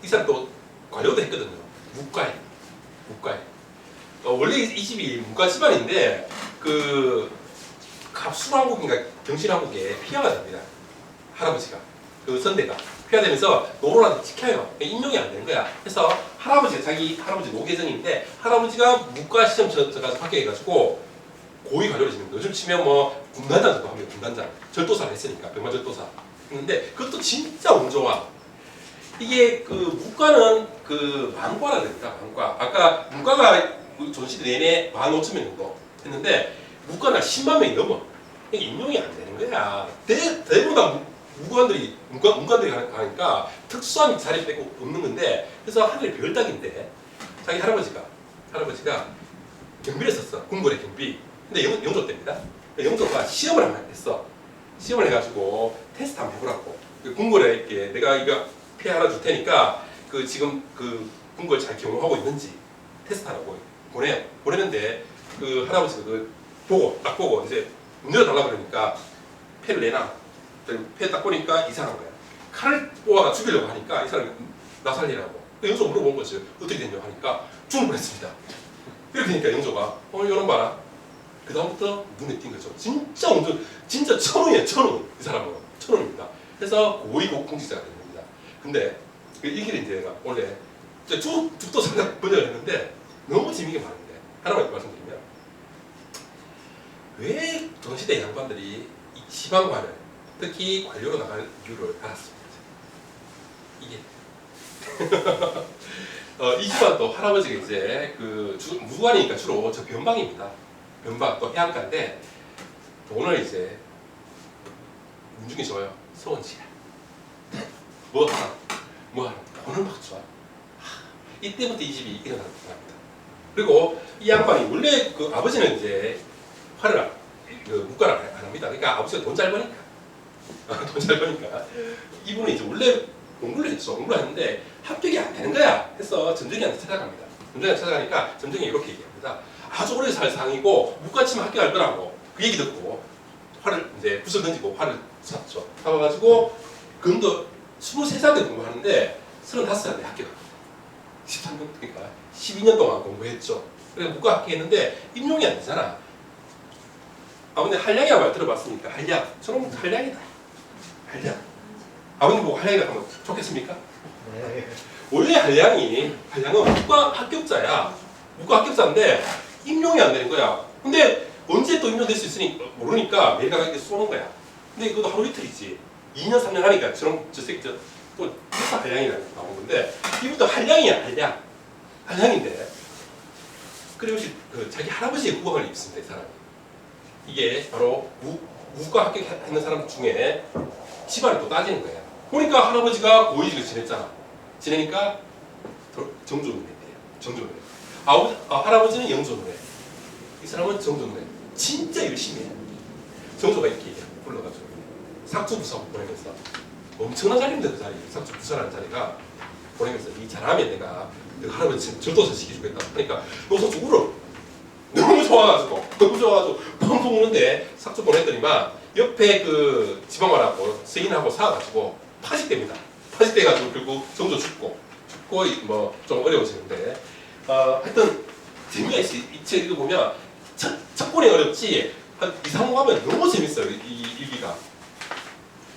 이 사람 또 관료도 했거든요. 문과에. 원래 이 집이 문과 집안인데 갑술왕국인가 경신왕국에 폐하가 됩니다. 할아버지가 선대가 폐하되면서 노론한테 지켜요. 임용이 안 되는 거야. 그래서 자기 할아버지 노계정인데 할아버지가 문과 시험 가서 합격해가지고 고위 관료를 지냅니다. 요즘 치면 뭐 군단장 정도 합니다. 군단장 절도사를 했으니까 병마절도사 했는데 그것도 진짜 운 좋아. 이게 문과는 만과라 됩니다. 만과. 아까 문과가 조선시대 내내 15,000명 정도 했는데 문과는 10만 명이 넘어. 이게 임용이 안 되는 거야. 대부분 다 문과들이 가니까 특수한 자리 빼고 없는 건데 그래서 하늘이 별따기인데 자기 할아버지가 경비를 썼어. 궁궐의 경비. 근데 영조 때입니다. 영조가 시험을 한번 했어. 시험을 해가지고 테스트 한번 해보라고. 궁궐에 이렇게 내가 이거 폐 하나 줄 테니까 지금 궁궐 잘 경영하고 있는지 테스트하라고 보내요. 보내는데 할아버지가 딱 보고 이제 문 열어달라 그러니까 폐를 내놔. 폐 딱 보니까 이상한 거야. 칼을 뽑아가 죽이려고 하니까 이 사람이 나 살리라고. 영조 물어본 거지. 어떻게 됐냐고 하니까 죽을 뻔했습니다. 이렇게 되니까 영조가 이런 봐라. 그 다음부터 눈에 띈 거죠. 진짜 완전 진짜 천운이에요. 천운. 이 사람은 천운입니다. 그래서 고위국 공직자가 된 겁니다. 근데 이 길이 이제 원래 죽도 상당 번역을 했는데 너무 재미가 많은데 하나만 말씀드리면 왜 조선시대 양반들이 이 지방관을 특히 관료로 나갈 이유를 알았습니다. 이게 이 집안도 할아버지가 이제 그 무관이니까 주로 저 변방입니다. 변방 또 해안가인데 돈을 이제 민중이 줘요. 소원지야. 뭐 하나 돈을 막 줘. 이때부터 이 집이 일어나는 겁니다. 그리고 이 양반이 원래 그 아버지는 이제 화를 그 무과를 안 합니다. 그러니까 아버지가 돈 잘 버니까 돈 잘 버니까 이분은 이제 원래 공부를 했죠. 공부를 했는데 합격이 안 되는 거야. 해서 점쟁이한테 찾아갑니다. 점쟁이한테 찾아가니까 점쟁이 이렇게 얘기합니다. 아주 오래 살 상이고 무과치면 합격할 거라고 그 얘기 듣고 화를 이제 붓을 던지고 화를 샀죠. 잡아가지고 금도 23살 때 공부하는데 35살 때 합격합니다. 13년 그러니까 12년 동안 공부했죠. 그래서 무과 합격했는데 임용이 안 되잖아. 아버님 한량이라고 말 들어봤습니까? 한량. 저는 한량이다. 한량. 아버님 보고 한량이라고 하면 좋겠습니까? 네. 원래 한량은 무과 합격자야. 무과 합격자인데 임용이 안 되는 거야. 근데 언제 또 임용될 수 있으니 모르니까 매일가 이렇게 쏘는 거야. 근데 이것도 하루 이틀이지. 2년 3년 하니까 저 새끼 또 한량이라고 나온 건데 이분도 한량이야. 한량인데 그리고 그 자기 할아버지의 후광을 입습니다. 이 사람이. 이게 바로 무과 합격했는 사람 중에 집안을 또 따지는 거예요. 보니까 할아버지가 고위직을 지냈잖아. 지내니까 정조눈에 돼요. 정조눈에. 할아버지는 영조눈에. 이 사람은 정조눈에. 진짜 열심히 해. 정조가 이렇게 불러가지고 삭주부사하고 보내면서 엄청난 자리입니다. 그 자리. 삭주부사라는 자리가 보내면서 이 잘하면 내가 할아버지 절도사 시켜주겠다. 그러니까 너서 울어. 너무 좋아가지고 펑펑 우는데 삭주 보냈더니만 옆에 그 지방관하고 서인하고 사가지고 파직됩니다. 파직돼가지고 결국 정조 죽고 뭐 좀 어려워지는데 하여튼 재미가 있어. 이 책 이거 보면 첫 권이 어렵지 한 2, 3권 하면 너무 재밌어요. 이 일기가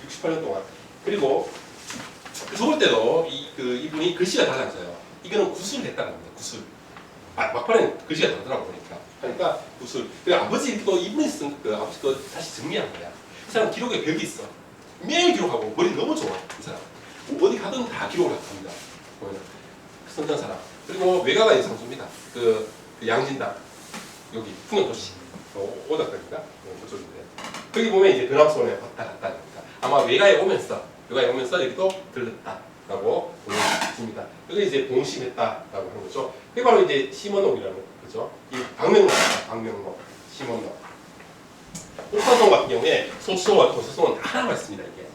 68년 동안. 그리고 죽을 때도 이분이 글씨가 달라져요. 이거는 구술을 했다는 겁니다. 구술. 막판에 글씨가 다르더라고 보니까. 그러니까 구술. 그리고 아버지도 이분이 쓴 그 아버지 거 다시 정리한 거야. 이 사람 기록에 벽이 있어. 매일 기록하고 머리 너무 좋아. 이 사람. 어디 가든 다 기록을 합니다. 보면 선전 사람. 그리고 외가가 인상주입니다. 그 양진당 여기 풍년도시 오작가니까 그쪽인데 거기 보면 이제 변함소원에 왔다 갔다 하니까 아마 외가에 오면서 여기도 들렀다라고 보여집니다. 여기 이제 봉심했다라고 하는 거죠. 그게 바로 이제 심원록이라는 거죠. 이 박명록, 심원록. 옥산성 같은 경우에 소수성과 도수성은 다 하나만 있습니다. 이게.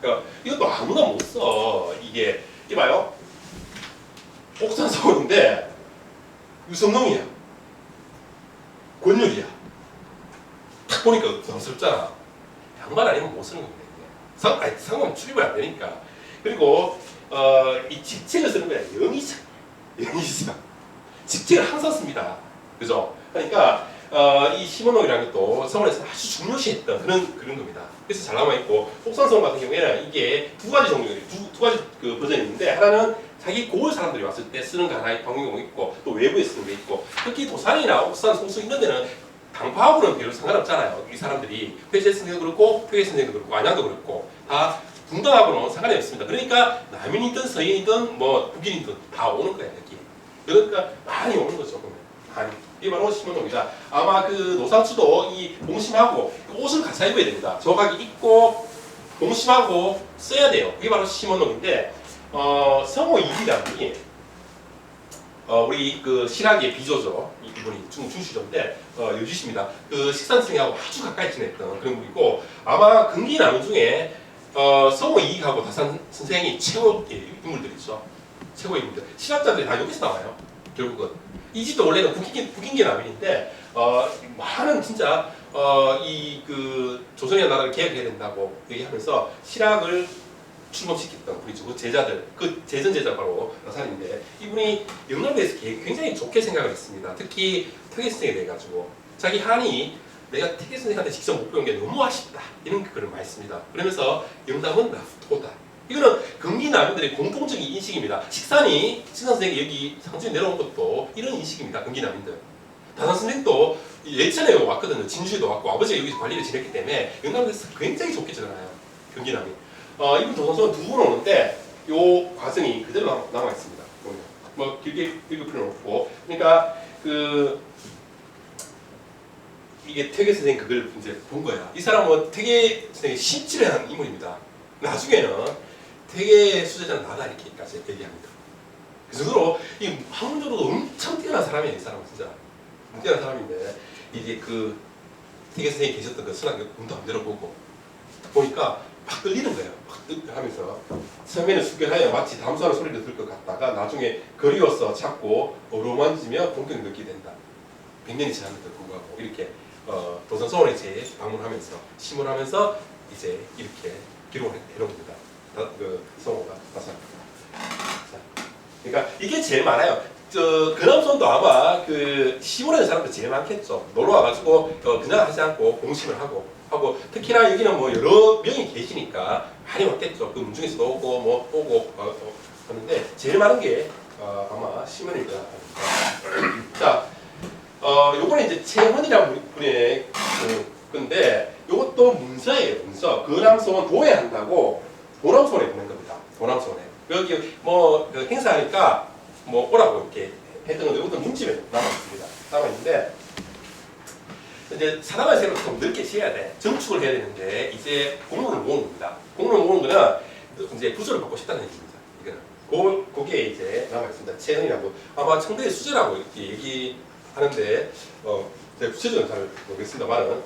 그러니까 이것도 아무나 못 써. 이게 이봐요. 옥산성인데 유성농이야. 권율이야. 딱 보니까 부담스럽잖아. 양말 아니면 못 쓰는 겁니다. 상관 출입을 안 되니까. 그리고 이 직책을 쓰는 거야. 영의상. 직책을 항상 씁니다. 그죠? 그러니까 이 심원록이라는 것도 서울에서 아주 중요시했던 그런 겁니다. 그래서 잘 남아 있고 옥산성 같은 경우에는 이게 두 가지 종류예요. 두 가지 그 버전이 있는데 하나는 자기 고을 사람들이 왔을 때 쓰는 거 하나의 방용이 있고 또 외부에 쓰는 게 있고 특히 도산이나 옥산, 송수 이런 데는 당파하고는 별로 상관없잖아요. 이 사람들이 회제 선생도 그렇고 표계 선생도 그렇고 안양도 그렇고 다 분당하고는 상관이 없습니다. 그러니까 남인이든 서인이든 뭐 북인이든 다 오는 거예요. 여기. 그러니까 많이 오는 거죠. 보면. 많이. 이게 바로 심원록이다. 아마 그 노상추도 이 봉심하고 옷을 같이 입어야 됩니다. 정확하게 입고 봉심하고 써야 돼요. 그게 바로 심원록인데 성호 이기감이 우리 그 실학의 비조죠. 이분이 중시조인데 여주십니다. 그 식산스님하고 아주 가까이 지냈던 그런 분이고 아마 근기 남인 중에 성호 이익하고 다산 선생이 최고 인물들이죠. 최고 인물들. 실학자들이 다 여기서 나와요. 결국은 이 집도 원래는 북인계 남인인데 많은 진짜 이 그 조선의 나라를 개혁해야 된다고 얘기하면서 실학을 출범시켰던 분이죠. 그 제자들, 그 재전 제자 바로 나산인데 이분이 영남대에서 굉장히 좋게 생각을 했습니다. 특히 태계 선생에 대해 가지고 자기 한이 내가 태계 선생한테 직접 못 배운 게 너무 아쉽다 이런 글을 많이 씁니다. 그러면서 영남은 나토다. 이거는 경기 남인들의 공통적인 인식입니다. 식산 선생이 여기 상주에 내려온 것도 이런 인식입니다. 경기 남인들 다산 선생도 예전에 왔거든요. 진주에도 왔고 아버지가 여기서 관리를 지냈기 때문에 영남에서 굉장히 좋게 전화요. 경기남이. 이분 도선수는 두 분 오는데 요 과정이 그대로 남아 있습니다. 뭐 길게 읽을 필요는 없고, 그러니까 이게 퇴계 선생 그걸 이제 본 거야. 이 사람은 퇴계 선생이 신질한 인물입니다. 나중에는 퇴계 수제자는 나다 이렇게까지 얘기합니다. 그 정도로 이 학문적으로도 엄청 뛰어난 사람이에요. 이 사람은 진짜 뛰어난 사람인데 이제 그 퇴계 선생이 계셨던 그 순학 문도 안 들어보고 보니까 막 끌리는 거예요. 막 하면서 처음에는 숙결하여 마치 담수하는 소리를 들을 것 같다가 나중에 그리워서 자꾸 어루만지며 공경을 느끼게 된다. 100년이 지났는데도 불구하고 이렇게 도선서원에 이제 방문하면서 심문하면서 이제 이렇게 기록을 해놓은 겁니다. 그 성호가 그러니까 이게 제일 많아요. 근암선도 아마 그 시골에 사람들 제일 많겠죠. 놀러 와가지고 그냥 하지 않고 공심을 하고 특히나 여기는 뭐 여러 명이 계시니까 많이 왔겠죠. 그 문중에서도 오고 뭐 오고 하는데 제일 많은 게 아마 시문일 것 같아요. 자, 요번에 이제 최헌이라는 분의 건데 요것도 문서예요. 문서. 근암소원 도회한다고 도남소원에 보낸 겁니다. 도남소원에. 여기 뭐 그 행사하니까 뭐 오라고 이렇게 했던 건데 이것도 문집에 남아있는데 이제 사람의 생각을 좀 늦게 지어야 돼. 정축을 해야 되는데 이제 공론을 모으는 겁니다. 공론을 모으는 거는 이제 부조를 받고 싶다는 얘기입니다. 이거는 그게 이제 남아있습니다. 최헌이라고 아마 청대의 수제라고 이렇게 얘기하는데 제가 구체적으로 잘 모르겠습니다만은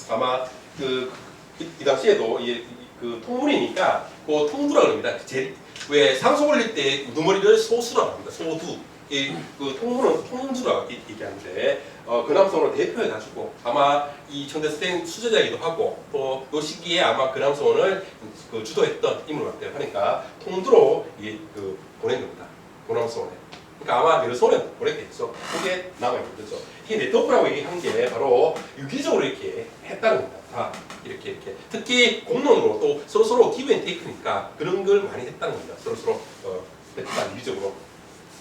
아마 이 당시에도 그 통문이니까 그 통두라 그럽니다. 왜 상소 올릴 때 우두머리를 소수라고 합니다. 소두. 그 통문은 통두라 얘기하는데 근암소원을 대표해가지고 아마 이 청대생 수제자이기도 하고 또 그 시기에 아마 근암소원을 주도했던 인물 같아요. 하니까 통두로 보낸 겁니다. 근암소원에. 그러니까 아마 여러 소원에 보냈겠죠. 그게 남아있는 거죠. 이게 네트워크라고 얘기한 게 바로 유기적으로 이렇게 했다는 겁니다. 다 이렇게 특히 공론으로 또 서로 기브 앤 테이크니까 그런 걸 많이 했다는 겁니다. 서로 했다 유기적으로.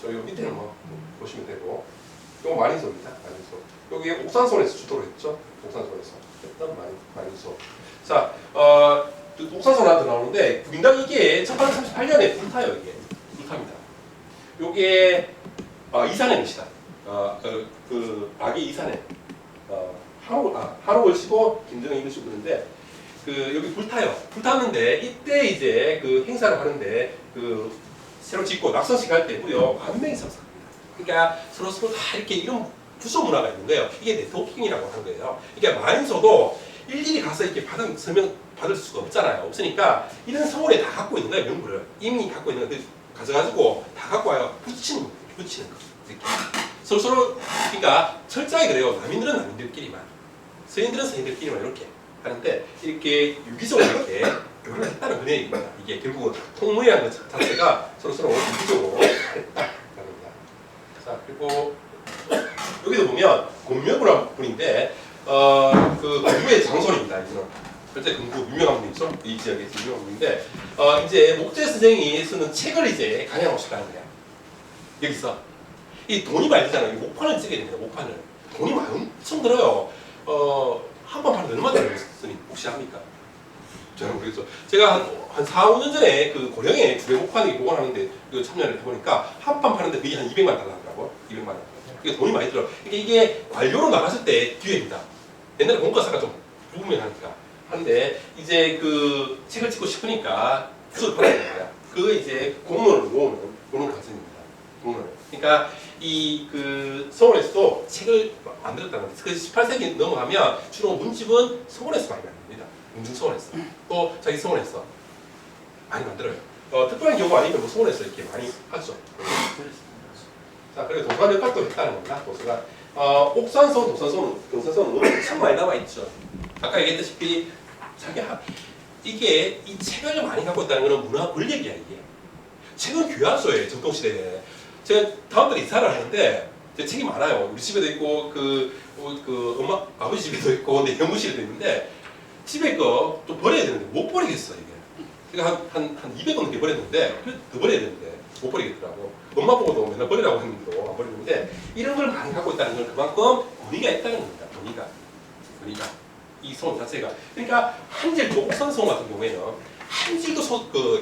저 요 밑에는 뭐 보시면 되고 이거 만인소입니다. 만인소. 여기 옥산소원에서 주도를 했죠. 옥산소원에서 했던 만인소. 자, 옥산소원한테 나오는데 국민당 이게 1838년에 불타요. 이게 불탑니다. 요게 이산해입니다. 악의 이산해. 하루를 치고 김정은 이것이 그런데 여기 불타요. 불탔는데 이때 이제 그 행사를 하는데 새로 짓고 낙선식 할 때 무려 1000명이 참석합니다. 그러니까 서로 다 이렇게 이런 부서 문화가 있는 거예요. 이게 네트워킹이라고 하는 거예요. 그러니까 만인소도 일일이 가서 이렇게 서명 받을 수가 없잖아요. 없으니까 이런 서원에 다 갖고 있는 거예요. 명부를 이미 갖고 있는 거 가져가지고 다 갖고 와요. 붙이는 거 이렇게 서로 그러니까 철저하게 그래요. 남인들은 남인들끼리만, 서인들은 서인들끼리만 이렇게 하는데 이렇게 유기적으로 이렇게 교류를 했다는 그런 얘기입니다. 이게 결국은 통문이라는 것 자체가 서로 유기적으로 했다는 겁니다. 자, 그리고 여기도 보면 곤묘부라는 분인데 그 공부의 장손입니다. 이분은 절대 공부 유명한 분이죠. 이 지역에서 유명한 분인데 이제 목재 선생이 쓰는 책을 이제 강의하고 싶다는 거야. 여기서 이 돈이 많이 들잖아요. 이 목판을 쓰게 됩니다. 목판을 돈이 엄청 들어요. 한 번 파는 얼마 들어요, 스님? 혹시 합니까? 저는 모르겠죠. 제가 한 4, 5년 전에 그 고령에 주례 목판이 보관하는데 참여를 해보니까 한 판 파는데 거의 한 200만 달러 하더라고요. 200만 원. 그게 돈이 많이 들어요. 이게 관료로 나갔을 때 기회입니다. 옛날에 공과사가 좀 불분명하니까. 하는데 이제 그 책을 찍고 싶으니까 부서를 받아야 됩니다. 그 이제 공론을 모으는 그런 과정입니다. 공론을. 그러니까 그 서울에서도 책을 만들었다는 거예요. 그래서 18세기 넘어가면 주로 문집은 서울에서 많이 만듭니다. 문중 서울에서. 또 자기 서울에서 많이 만들어요. 특별한 경우 아니면 뭐 서울에서 이렇게 많이 하죠. 자, 그리고 도서관 역할도 했다는 겁니다. 도서관. 옥산서원, 도산서원, 경산서원 엄청 많이 남아있죠. 아까 얘기했다시피 이게 이 책을 많이 갖고 있다는 것은 문화 권력이야 이게. 책은 귀하소예요 전통시대에. 제가 다음 달에 이사를 하는데 제 책이 많아요. 우리 집에도 있고 그 엄마 아버지 집에도 있고 내 연구실에도 있는데 집에 거 좀 버려야 되는데 못 버리겠어 이게. 그러니까 한 200원 넘게 버렸는데 더 버려야 되는데 못 버리겠더라고. 엄마 보고도 맨날 버리라고 했는데도 안 버리는데 이런 걸 많이 갖고 있다는 건 그만큼 권위가 있다는 겁니다. 권위가 이 소원 자체가. 그러니까 한질도 옥산 소원 같은 경우에는 한질도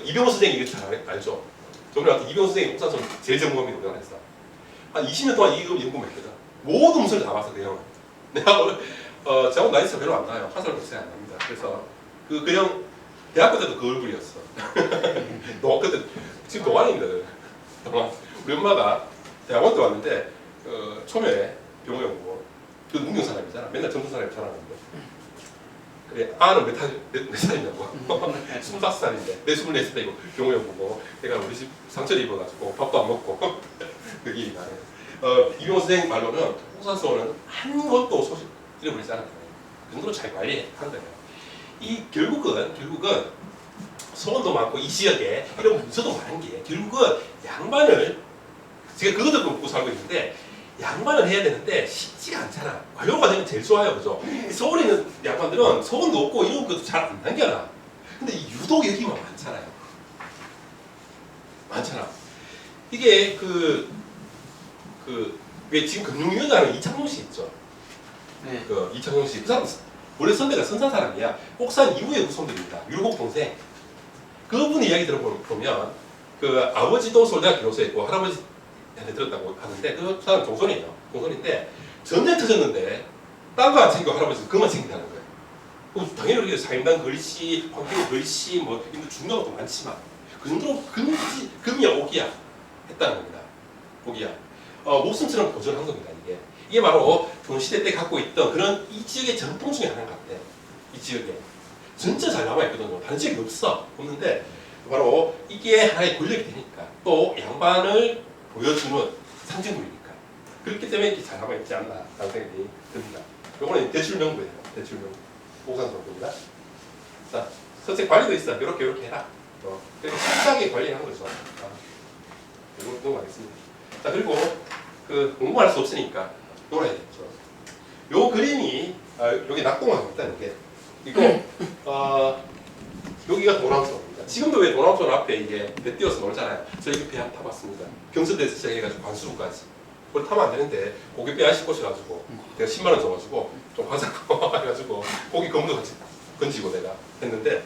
이병호 선생이 이거 잘 알죠. 저번에 같은 이병호 선생이 옥산 소원 제일 전문가입니다. 우리나라에서 한 20년 동안 이거 연구했거든. 모든 문서를 다 봐서 그 형은. 내가 오늘 제가 나이 차 별로 안 나요. 한 살 몇살 안 납니다. 그래서 그 형 대학교 때도 그 얼굴이었어. 너 그때 지금 동안입니다. 동안. 우리 엄마가 대학원 때 왔는데 초면에 병호 연구 그 문경 사람이잖아. 맨날 젊은 사람이 자랑하는데. 그래 아는 몇 살이냐고. 25살인데 내 24살이고 병호 연구고 내가 우리 집 상처를 입어가지고 밥도 안 먹고 그 얘기가 이병호 선생님 말로는 옥산소원은 한 곳도 소식 잃어버리지 않았다. 그 정도로 잘 관리한 거예요. 이 결국은 소원도 많고 이 지역에 이런 문서도 많은 게 결국은 양반을 제가 그것도 묻고 살고 있는데 양반을 해야 되는데 쉽지가 않잖아. 관료가 되면 제일 좋아요, 그죠? 서울에 있는 양반들은 소원도 없고 이런 것도 잘 안 남겨놔. 근데 유독 여기만 많잖아요. 많잖아. 이게 왜 지금 금융위원장은 이창용 씨 있죠? 네. 그 이창용 씨, 그 사람 원래 선배가 선산 사람이야. 옥산 이후의 후손들입니다. 율곡 동생. 그분 이야기 들어보면 그 아버지도 서울대학교 교수였고 할아버지한테 들었다고 하는데 그 사람 종손이에요. 종손인데 전쟁 터졌는데 딴 거 안 챙기고 할아버지 그만 챙긴다는 거예요. 그럼 당연히 우리가 사임당 글씨, 황태우 글씨, 뭐 이런 중요한 것도 많지만 그 정도로 금이야 오기야 했다는 겁니다. 오기야. 목숨처럼 보존한 겁니다. 이게 바로 조선시대 때 갖고 있던 그런 이 지역의 전통 중에 하나인 것 같아. 이 지역에 진짜 잘 남아있거든요. 다른 지역이 없는데 바로 이게 하나의 권력이 되니까 또 양반을 보여주는 상징물이니까 그렇기 때문에 이렇게 잘 남아있지 않나 라는 생각이 듭니다. 요거는 대출명부예요. 대출명부 옥산소원입니다. 자, 선택 관리도 있어. 이렇게 해라. 그렇게 착하게 관리하는 거죠. 이거 넘어가겠습니다. 자, 그리고 공부할 수 없으니까 놀아야겠죠. 요 그림이 여기 낙동강입니다. 이거 여기가 도남소입니다. 지금도 왜 도남소 앞에 이게 배 띄어서 놀잖아요. 저희 그 배 한번 타봤습니다. 경선대에서 시작해가지고 관수로까지. 그걸 타면 안 되는데 고기 빼앗이 꽂혀가지고 내가 10만 원 줘가지고 좀 화장하고 해가지고 고기 검도 같이 건지고 내가 했는데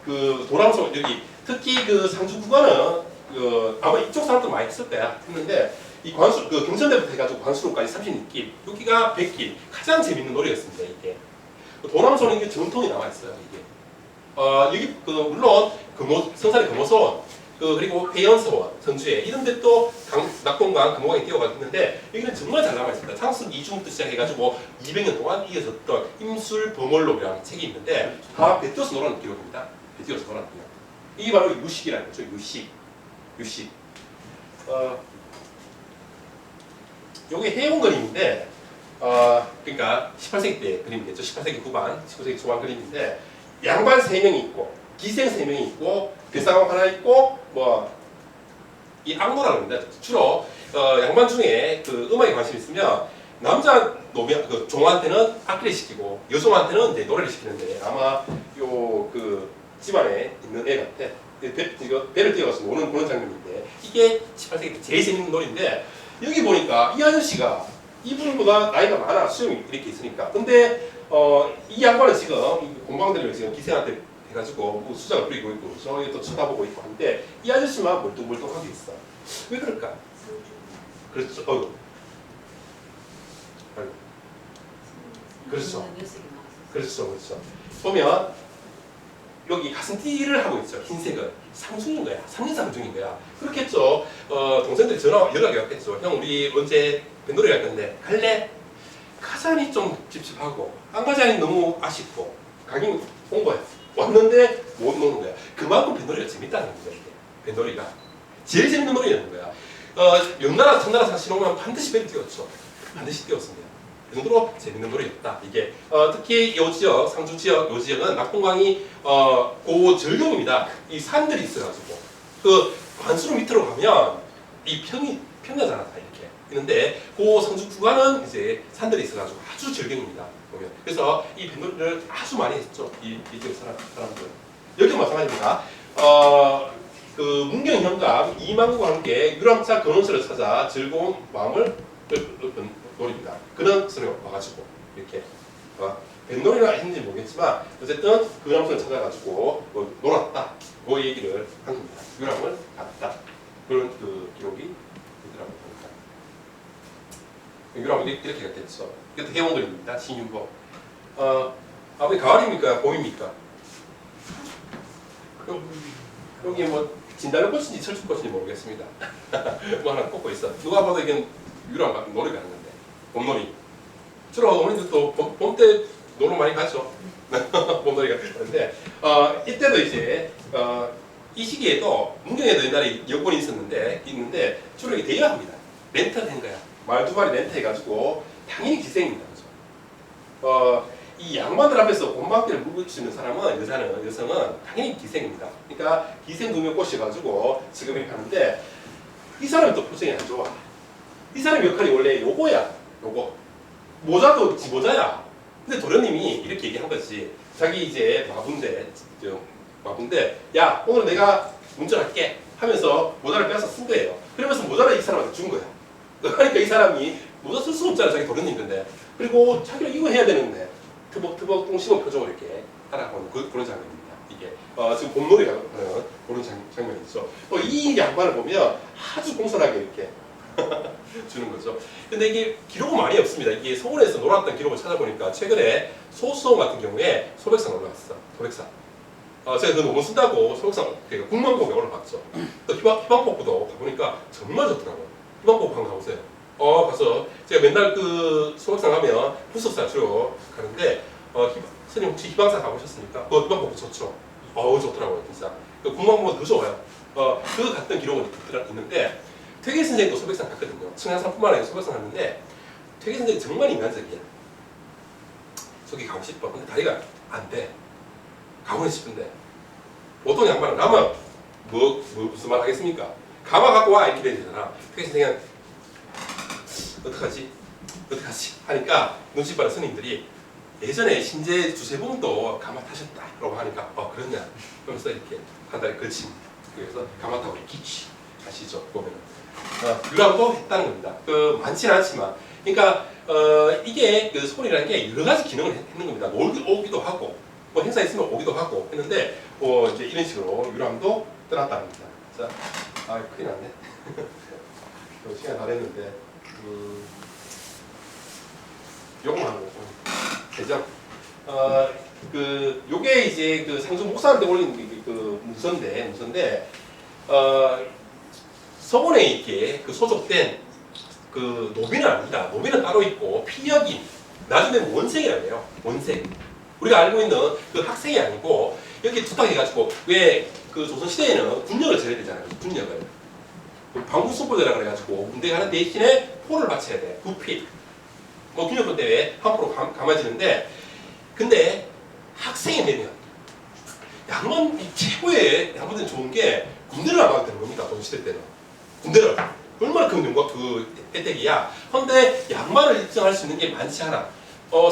그 도남소 여기 특히 그 상주 구간은 아마 이쪽 사람들 많이 했을 거야. 했는데 이 관수 경선대부터 해가지고 관수로까지 36길 여기가 100길 가장 재밌는 놀이였습니다. 이게 도남소는 이게 전통이 남아 있어요. 이게 여기 물론 성산의 금호소원 그리고 해연소원 선주에 이런 데 또 낙동강 금호강에 뛰어가 있는데 여기는 정말 잘 남아 있습니다. 창순 이중부터 시작해가지고 200년 동안 이어졌던 임술 범월록이라는 책이 있는데 다 배 띄어서 놀아는 기록입니다. 배 띄어서 놀아는 기록. 이게 바로 유식이라는 거죠. 유식. 요게 해운 그림인데 그러니까 18세기 때 그림이겠죠. 18세기 후반, 19세기 초반 그림인데 양반 3명이 있고 기생 3명이 있고 뱃사람 하나 있고 뭐 이 악노라는 겁니다. 주로 양반 중에 그 음악에 관심 있으면 남자 노비한 종한테는 악기를 시키고 여종한테는 이제 노래를 시키는데 아마 요 그 집안에 있는 애 같아. 배를 띄어서 노는 장면인데 이게 18세기 때 제일 재밌는 놀이인데 여기 보니까 이 아저씨가 이분보다 나이가 많아. 수염이 이렇게 있으니까. 근데 이 양반은 지금 공방들을 지금 기생한테 해가지고 뭐 수작을 부리고 있고 저기 또 쳐다보고 있고 한데 이 아저씨만 멀뚱멀뚱하게 있어. 왜 그럴까? 그렇죠. 그렇죠. 보면 여기 가슴띠를 하고 있죠. 흰색은 상중인 거야. 상중인 거야. 그렇겠죠. 동생들이 연락이 왔겠죠. 형 우리 언제 뱃놀이 갈 건데 갈래? 가자니 좀 찝찝하고 안 가자니 너무 아쉽고 가긴 온 거야. 왔는데 못 노는 거야. 그만큼 뱃놀이가 재밌다는 거야. 이게 뱃놀이가 제일 재밌는 놀이라는 거야. 명나라 청나라 사실 오면 반드시 배를 띄웠죠. 반드시 띄웠습니다. 그 정도로 재밌는 놀이였다. 이게 특히 이 지역, 상주 지역, 이 지역은 낙동강이 고절경입니다. 이 산들이 있어가지고 그 관수로 밑으로 가면 이 평야잖아 다 이렇게. 있는데 그 상주 구간은 이제 산들이 있어가지고 아주 절경입니다. 보면 그래서 이 뱃놀이를 아주 많이 했죠. 이 지역 사람들. 여기도 마찬가지입니다. 그 문경 현감 이만구와 함께 유람차 근원서를 찾아 즐거운 마음을 읊은 놀이입니다. 근원서에 와가지고 이렇게 뱃놀이라 했는지 모르겠지만 어쨌든 근원서를 찾아가지고 뭐 놀았다 그 얘기를 한 겁니다. 유람을 갔다 그런 그 기록이 있더라고요. 유람을 이렇게 갔겠죠. 이것도 해원들입니다. 신윤복. 아버지 가을입니까? 봄입니까? 여기 뭐 진달래 꽃인지 철쭉꽃인지 모르겠습니다. 뭐 하나 꽂고 있어. 누가 봐도 이게 유람 놀이 가는 건데 봄놀이. 주로 어머니들 또 봄 때 놀러 많이 가죠. 봄놀이가 그런데 이때도 이제 이 시기에도 문경에도 옛날에 여권이 있는데 주로 이게 대여합니다. 렌트를 한 거야. 말 두 마리 렌트 해가지고 당연히 기생입니다. 그죠? 이 양반들 앞에서 곰방귀를 물고 치는 사람은 여성은 당연히 기생입니다. 그러니까 기생 두 명 꼬셔가지고 지금 이렇게 하는데 이 사람이 또 표정이 안 좋아. 이 사람 역할이 원래 요거야. 요거 모자도 지 모자야. 근데 도련님이 이렇게 얘기한 거지. 자기 이제 마군데 야 오늘 내가 운전할게 하면서 모자를 빼서 쓴 거예요. 그러면서 모자를 이 사람한테 준 거야. 그러니까 이 사람이 모자 쓸 수 없잖아. 자기 도련님 건데. 그리고 자기가 이거 해야 되는데 트벅트벅 똥심은 표정을 이렇게 하라고 그런 장면입니다. 이게 지금 봄놀이가 하는 그런 장면이죠. 또 이 양반을 보면 아주 공손하게 이렇게 주는 거죠. 근데 이게 기록은 많이 없습니다. 이게 서울에서 놀았던 기록을 찾아보니까 최근에 소수원 같은 경우에 소백산 올라갔어. 소백산. 제가 그 논문 쓴다고 소백산 그러니까 국만곡에 올라갔죠. 또 희망복구도 가보니까 정말 좋더라고요. 희망복구 한번 가보세요. 가서 제가 맨날 그 소백산 가면 부석산 주로 가는데 선생님 혹시 희망산 가보셨습니까? 희망복구 좋죠. 좋더라고요 진짜. 그 국만곡보다 더 좋아요. 그 갔던 기록은 있는데 퇴계 선생님도 소백산 갔거든요. 청양산뿐만 아니라 소백산 갔는데 퇴계 선생님 정말 인간적이야. 저기 가고 싶어. 근데 다리가 안 돼. 가고는 싶은데 보통 양반은 가면 무슨 말 하겠습니까? 가마 갖고 와 이렇게 되잖아. 퇴계 선생님은 어떡하지 하니까 눈치 빠른 스님들이 예전에 신제 주세봉도 가마 타셨다라고 하니까 그렇냐 그러면서 이렇게 한 다리 걸침 그래서 가마 타고 이렇게 가시죠 보면은 유람도 했다는 겁니다. 많지는 않지만 그러니까 이게 그 소리라는 게 여러 가지 기능을 했는 겁니다. 오기도 하고 뭐 행사 있으면 오기도 하고 했는데 이제 이런 식으로 유람도 떠났다는 겁니다. 자, 큰일 났네. 시간 다 됐는데 요거만 하고 되죠? 요게 이제 그 상주 목사한테 올린 그 문서인데 서원에 이렇게 그 소속된 그 노비는 아닙니다. 노비는 따로 있고 피역인 나중에 원생이라고 해요. 원생. 우리가 알고 있는 그 학생이 아니고 이렇게 투탁해가지고 왜 그 조선시대에는 군역을 져야 되잖아요. 군역을. 방구순보대라 그래가지고 군대 가는 대신에 포를 바쳐야 돼. 부피. 군역권 때문에 함부로 감아지는데 근데 학생이 되면 양반 최고의 양반들은 좋은 게 군대를 안 가도 되는 겁니다. 조선시대 때는. 군대를 얼마나 그 떼떼기야. 그런데 양반을 입증할 수 있는 게 많지 않아.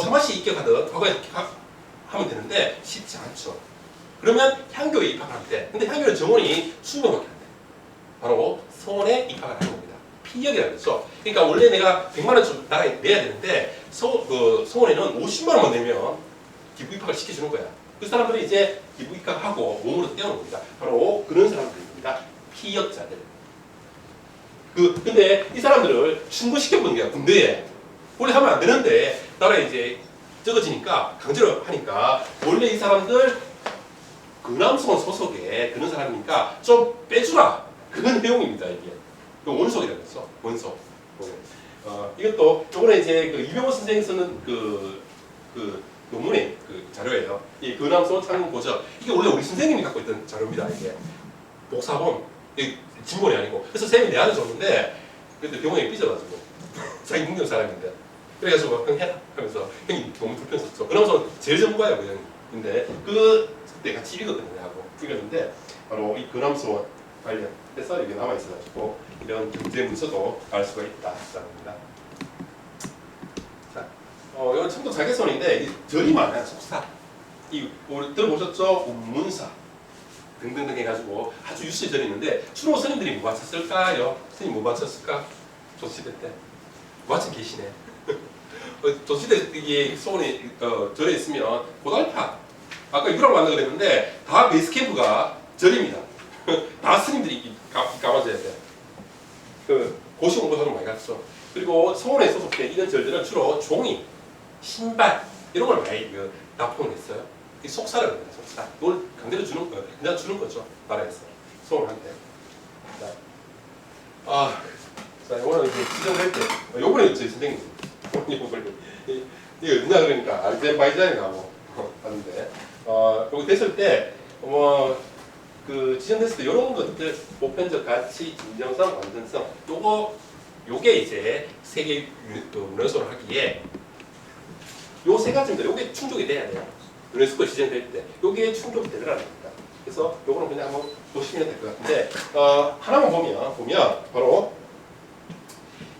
사마시 입격하든 과거에 하면 되는데 쉽지 않죠. 그러면 향교에 입학할 때, 근데 향교는 정원이 20명밖에 안 돼. 바로 서원에 입학을 하는 겁니다. 피역이라고 했죠. 그러니까 원래 내가 100만 원 좀 내야 되는데 서원에는 50만 원만 내면 기부 입학을 시켜주는 거야. 그 사람들이 이제 기부 입학하고 몸으로 떼어놓은 겁니다. 바로 그런 사람들입니다. 피역자들. 근데 이 사람들을 신고시켜보는 거야, 군대에. 원래 하면 안 되는데, 나라에 이제 적어지니까, 강제로 하니까, 원래 이 사람들, 근암소원 소속에 그런 사람이니까 좀 빼주라. 그런 내용입니다, 이게. 원속이라고 했어, 원속. 이것도, 요번에 이제 그 이병호 선생이 쓰는 그 논문의 그 자료예요. 이 근암소 창문 고저. 이게 원래 우리 선생님이 갖고 있던 자료입니다, 이게. 복사본. 진본이 아니고. 그래서 쌤이 내한테 줬는데, 그때 병원에 삐져가지고. 자기 문경 사람인데. 그래가지고, 형 해라. 하면서, 형이 너무 불편 썼죠. 그러면서 제일 전문가예요, 그 형이. 근데, 그때 같이 읽었거든요, 하고. 읽었는데, 바로 이 근암소원 관련해서 이게 남아있어가지고, 이런 경제 문서도 알 수가 있다. 라는 겁니다. 자, 이건 청도 자개선인데, 절이 많아요, 속사. 우리 들어보셨죠? 운문사. 등등등 해가지고 아주 유수의 절이 있는데 주로 스님들이 뭐 바쳤을까요? 스님 뭐 바쳤을까? 조시대 때 마침 계시네. 조시대 이게 소원이 절에 있으면 고달파 아까 유랑 만나 그랬는데 다 베이스 캠프가 절입니다. 다 스님들이 감아줘야 돼. 그 고시 공부하러 많이 갔죠. 그리고 서원에 소속된 이런 절들은 주로 종이, 신발 이런 걸 많이 납품을 했어요. 이 속사를 합니다. 속사. 이걸 강제로 주는 거, 그냥 주는 거죠. 나라에서 서원한테. 자, 이거는 이제 지정할 때, 요번에 저희 선생님, 이거 누나 그러니까 아르제바이잔이가 뭐 하는데, 여기 됐을 때, 그 지정됐을 때 이런 것들, 보편적 가치, 진정성, 완전성, 요게 이제 세계 문화유산을 하기에 요 세 가지입니다. 요게 충족이 돼야 돼요. 유네스코 지정될 때 요게 충족이 되더라는 겁니다. 그래서 요거는 그냥 한번 보시면 될 것 같은데 하나만 보면 바로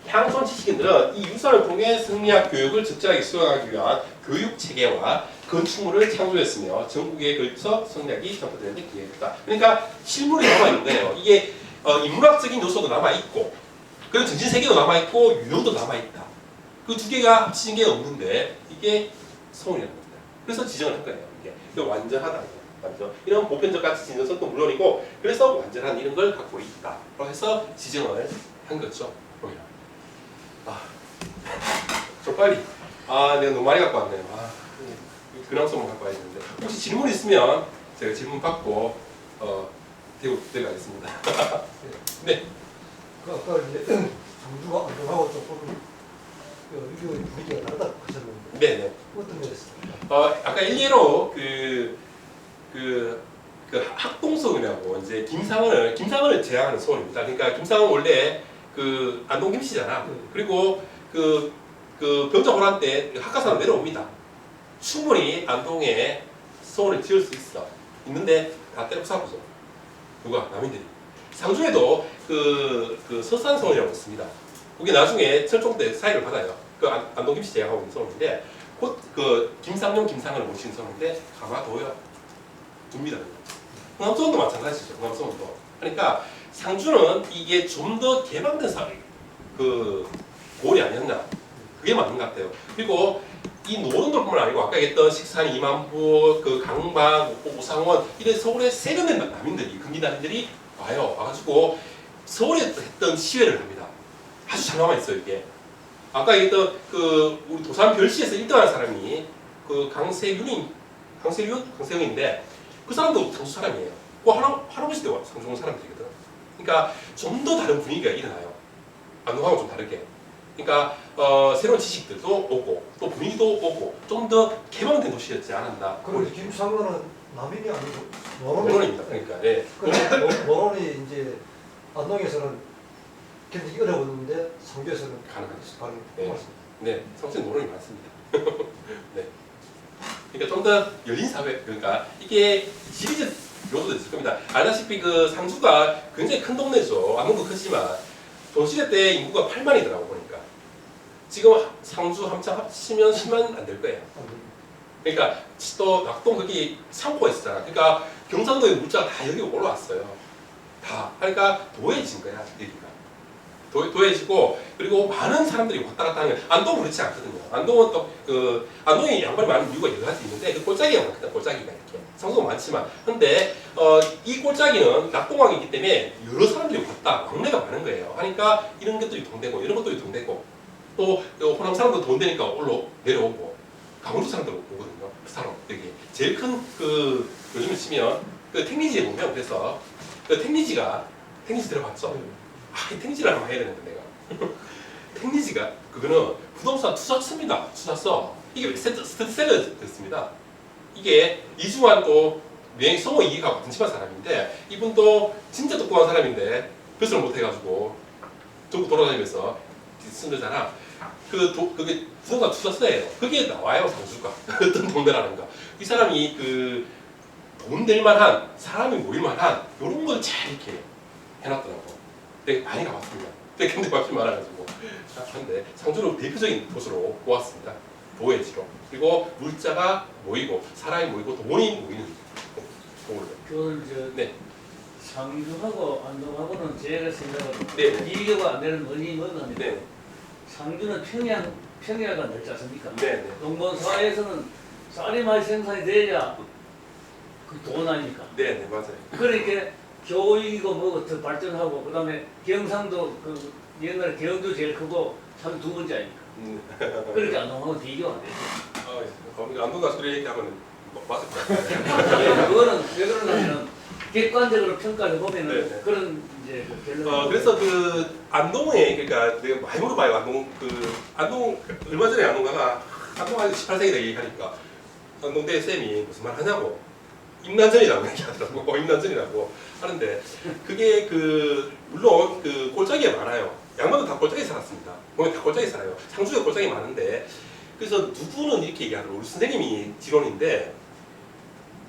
향손 지식인들은 이 유산을 통해 승리학 교육을 적절하게 수행하기 위한 교육 체계와 건축물을 창조했으며 전국에 걸쳐 성리학이 전파되는 데 기여했다. 그러니까 실물이 남아있는 거예요. 이게 인문학적인 요소도 남아있고 그리고 정신 세계도 남아있고 유형도 남아있다. 그 두 개가 합치는 게 없는데 이게 성이라는 겁니다. 그래서 지정을 한 거예요. 이게 완전하다. 완전. 이런 보편적 가치 진정성도 물론이고 그래서 완전한 이런 걸 갖고 있다. 라고 해서 지정을 한 거죠. 보면. 좀 빨리. 내가 너무 많이 갖고 왔네요. 근황성을 갖고 와야 되는데 혹시 질문 있으면 제가 질문 받고 데려가겠습니다. 네. 그 아까 이제 정주가 안전하고 조금 유교의 분위기가 다르다고 하셨는데 네네. 어떤 면에서? 아까 일례로 그 학동성이라고 이제 김상은을 제안하는 소원입니다. 그러니까 김상은 원래 그 안동 김씨잖아. 그리고 그 병자호란 때 학가사로 내려옵니다. 충분히 안동에 소원을 지을 수 있는데 다 때려 부숴보죠. 누가? 남인들이. 상주에도 그 서산성이라고 있습니다. 그게 나중에 철종 때 사의를 받아요. 그 안동 김씨 제약하고 있는 성인데 곧 그 김상용 김상을 모시는 성인데 가마도요. 둡니다. 흥암성도 마찬가지죠. 흥암성도. 그러니까 상주는 이게 좀 더 개방된 그 고을이 아니었나. 그게 맞는 것 같아요. 그리고 이 노원돌뿐만 아니고 아까 얘기했던 식산, 이만부, 그 강박, 오상원 이런 서울의 세련된 남인들이 근기남인들이 와가지고 서울에 했던 시회를 합니다. 아주 잘 남아있어요 이게. 아까 얘기했던 그 우리 도산 별시에서 1등하는 사람이 그 강세윤인데 그 사람도 상주 사람이에요. 그 할아버지 때 상주 온 사람들이거든. 그러니까 좀 더 다른 분위기가 일어나요. 안동하고 좀 다르게. 그러니까 새로운 지식들도 오고 또 분위기도 오고 좀 더 개방된 도시였지 않았나. 그럼 김상원은 남인이 아니고 노론입니다. 그러니까 네. 노론이 이제 안동에서는 견디기 어려웠는데 상주에서는 가능하죠. 네. 네, 성수는 노론이 많습니다. 네. 그러니까 좀 더 열린 사회, 그러니까 이게 시리즈 요소도 있을 겁니다. 알다시피 그 상주가 굉장히 큰 동네죠. 안동도 크지만 동시대 때 인구가 8만이더라고 보니까. 지금 상주 함창 합치면 10만 안 될 거예요. 그러니까 또 낙동 거기 상포가 있었잖아. 그러니까 경상도의 물자가 다 여기 올라왔어요. 다. 그러니까 도해진 거야, 여기가. 도해지고 그리고 많은 사람들이 왔다 갔다 하는 거예요. 안동은 그렇지 않거든요. 안동은 또 그 안동에 양반이 많은 이유가 여러 가지 있는데 그 꼴짜기가 많거든. 꼴짜기가 이렇게. 상수가 많지만 근데 이 꼴짜기는 낙동강이기 때문에 여러 사람들이 왔다 왕래가 많은 거예요. 하니까 이런 것들이 동되고 이런 것들이 동되고 또 호남 사람도 동되니까 내려오고 강원도 사람들 오거든요. 그 사람 여기 제일 큰 그 요즘에 치면 그 택리지에 보면 그래서 그 택리지 들어봤죠? 이 택리지를 한번 해야 되는데 내가 택리지가 그거는 부동산 투자처입니다. 투자처 이게 스테디셀러였습니다. 이게 이중환 또 성호 이기가 같은 집안 사람인데 이분도 진짜 똑똑한 사람인데 별수를 못해가지고 전국 돌아다니면서 쓴다잖아. 그게 부동산 투자처예요. 그게 나와요 상주가 어떤 동네라는 거. 이 사람이 그 돈 될 만한 사람이 모일 만한 이런 걸 잘 이렇게 해놨더라고. 되게 많이 가봤습니다. 되게 근데 맛이 많아가지고 근데 상주를 대표적인 곳으로 보았습니다. 도해지로. 그리고 물자가 모이고 사람이 모이고 돈이 모이는 서울로. 그건 네. 상주하고 안동하고는 제가 생각하고 네. 비교가 안 되는 원인이 뭐가 하면 네. 상주는 평야가 넓지 않습니까? 네. 동본사에서는 쌀이 많이 생산이 돼야 그 돈 아닙니까? 네. 맞아요. 그러니까 교육이고 뭐고 더 발전하고 그다음에 경상도 그 옛날에 경주 제일 크고 참 두 번째 아닙니까? 그렇게 안동하고 비교가 안 되죠. 안동 가서 그렇게 얘기하면 맞을 것 같아요. 예, 그거는 왜 그러냐면 객관적으로 평가해 보면은 네, 네. 그런 이제 그 결론. 그래서 그 안동에 그러니까 내가 많이 물어봐요. 안동 얼마 전에 안동 가가 안동 한 18세기다 얘기하니까 안동대 쌤이 무슨 말 하냐고 임난전이라고 얘기하더라고. 임난전이라고 하는데 그게 그 물론 그 골짜기가 많아요. 양반도 다 골짜기 살았습니다. 보면 다 골짜기 살아요. 상주에 골짜기 많은데 그래서 누구는 이렇게 얘기하더라고. 우리 선생님이 지론인데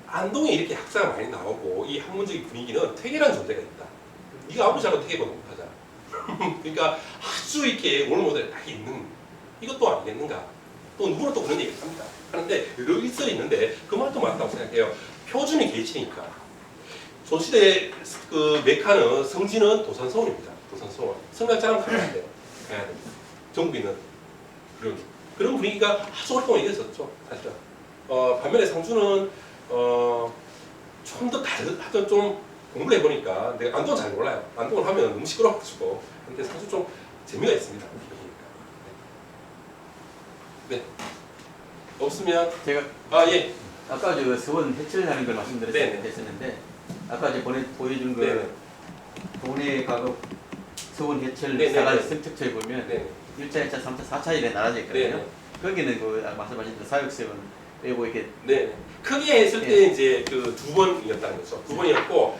안동에 이렇게 학자가 많이 나오고 이 학문적인 분위기는 퇴계라는 존재가 있다. 네가 아버지하고 퇴계보다 못하잖아. 그러니까 아주 이렇게 롤모델이 딱 있는 이것도 아니겠는가. 또 누구는 또 그런 얘기를 합니다. 하는데 여러 있어 있는데 그 말도 맞다고 생각해요. 표준이 계시니까. 조시대 그 메카는 성지는 도산서원입니다. 도산서원. 성곽자랑 가야 돼요. 가야 됩니다. 전국에 있는 그런 분위기가 아주 오랫동안 이어졌죠. 사실은. 반면에 상주는 좀 더 하여튼 좀 공부를 해보니까 내가 안동은 잘 몰라요. 안동을 하면 너무 시끄러워가지고. 근데 상주 좀 재미가 있습니다. 네. 없으면 제가 예. 아까 저 서원 해철하는 걸 네네. 말씀드렸는데 아까 이제 보여준 그 네네. 동네 가격 서원 해철 네네네. 사가지 선택처에 보면 네. 1차, 2차, 3차, 4차 이렇게 나눠져 있거든요. 네. 거기는 그 말씀하신 대로 사육세원 빼고 이렇게 네. 크게 했을 때 이제 그 두 번이었다는 거죠. 두 번이었고,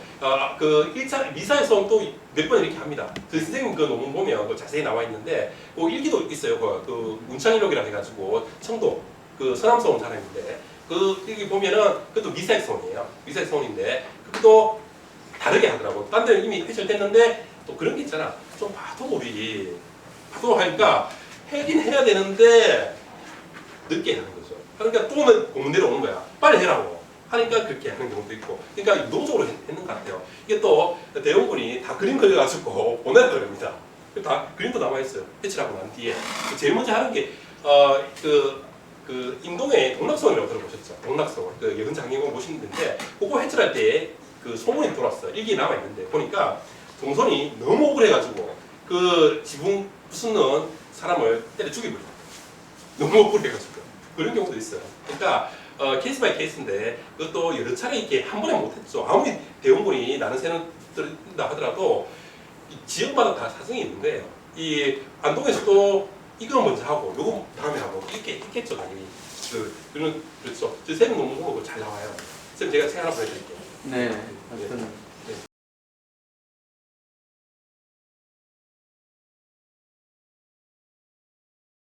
그 1차 미사에서 또 몇 번 이렇게 합니다. 그 선생님 그 논문 보면 그 자세히 나와 있는데, 그 일기도 있어요. 그 문창일록이라 해가지고 청도 그 서남서 온 사람인데, 그 일기 보면은 그것도 미사액서원이에요. 미사액서원인데, 그것도 다르게 하더라고. 딴 데는 이미 해설됐는데, 또 그런 게 있잖아. 좀 봐도 우리, 봐도 하니까 해긴 해야 되는데, 늦게 하는 거죠. 그러니까 또 오면 공문대로 오는 거야. 빨리 해라고 하니까 그렇게 하는 경우도 있고. 그러니까 유동적으로 했는 것 같아요. 이게 또 대원군이 다 그림 그려가지고 보내라 그럽니다. 다 그림도 남아있어요. 해치라고 난 뒤에. 제일 먼저 하는 게 그 인동의 동락서원이라고 들어보셨죠? 동락서원. 그 예은 장인공 모시는 데인데 그거 해치할 때 그 소문이 돌았어요. 일기 남아있는데 보니까 동선이 너무 억울해가지고 그 지붕 부수는 사람을 때려 죽여버려요. 너무 억울해가지고. 그런 경우도 있어요. 그러니까 케이스 바이 케이스인데 그것도 여러 차례 이렇게 한 번에 못했죠. 아무리 대원군이 나는 새는 뜬다 하더라도 이 지역마다 다 사정이 있는 거예요. 이 안동에서도 이거 먼저 하고 요거 다음에 하고 이렇게 했겠죠 당연히. 그렇죠. 저 쌤은 논문 보고 잘 나와요. 쌤 제가 책 하나 보내드릴게요. 네, 하여튼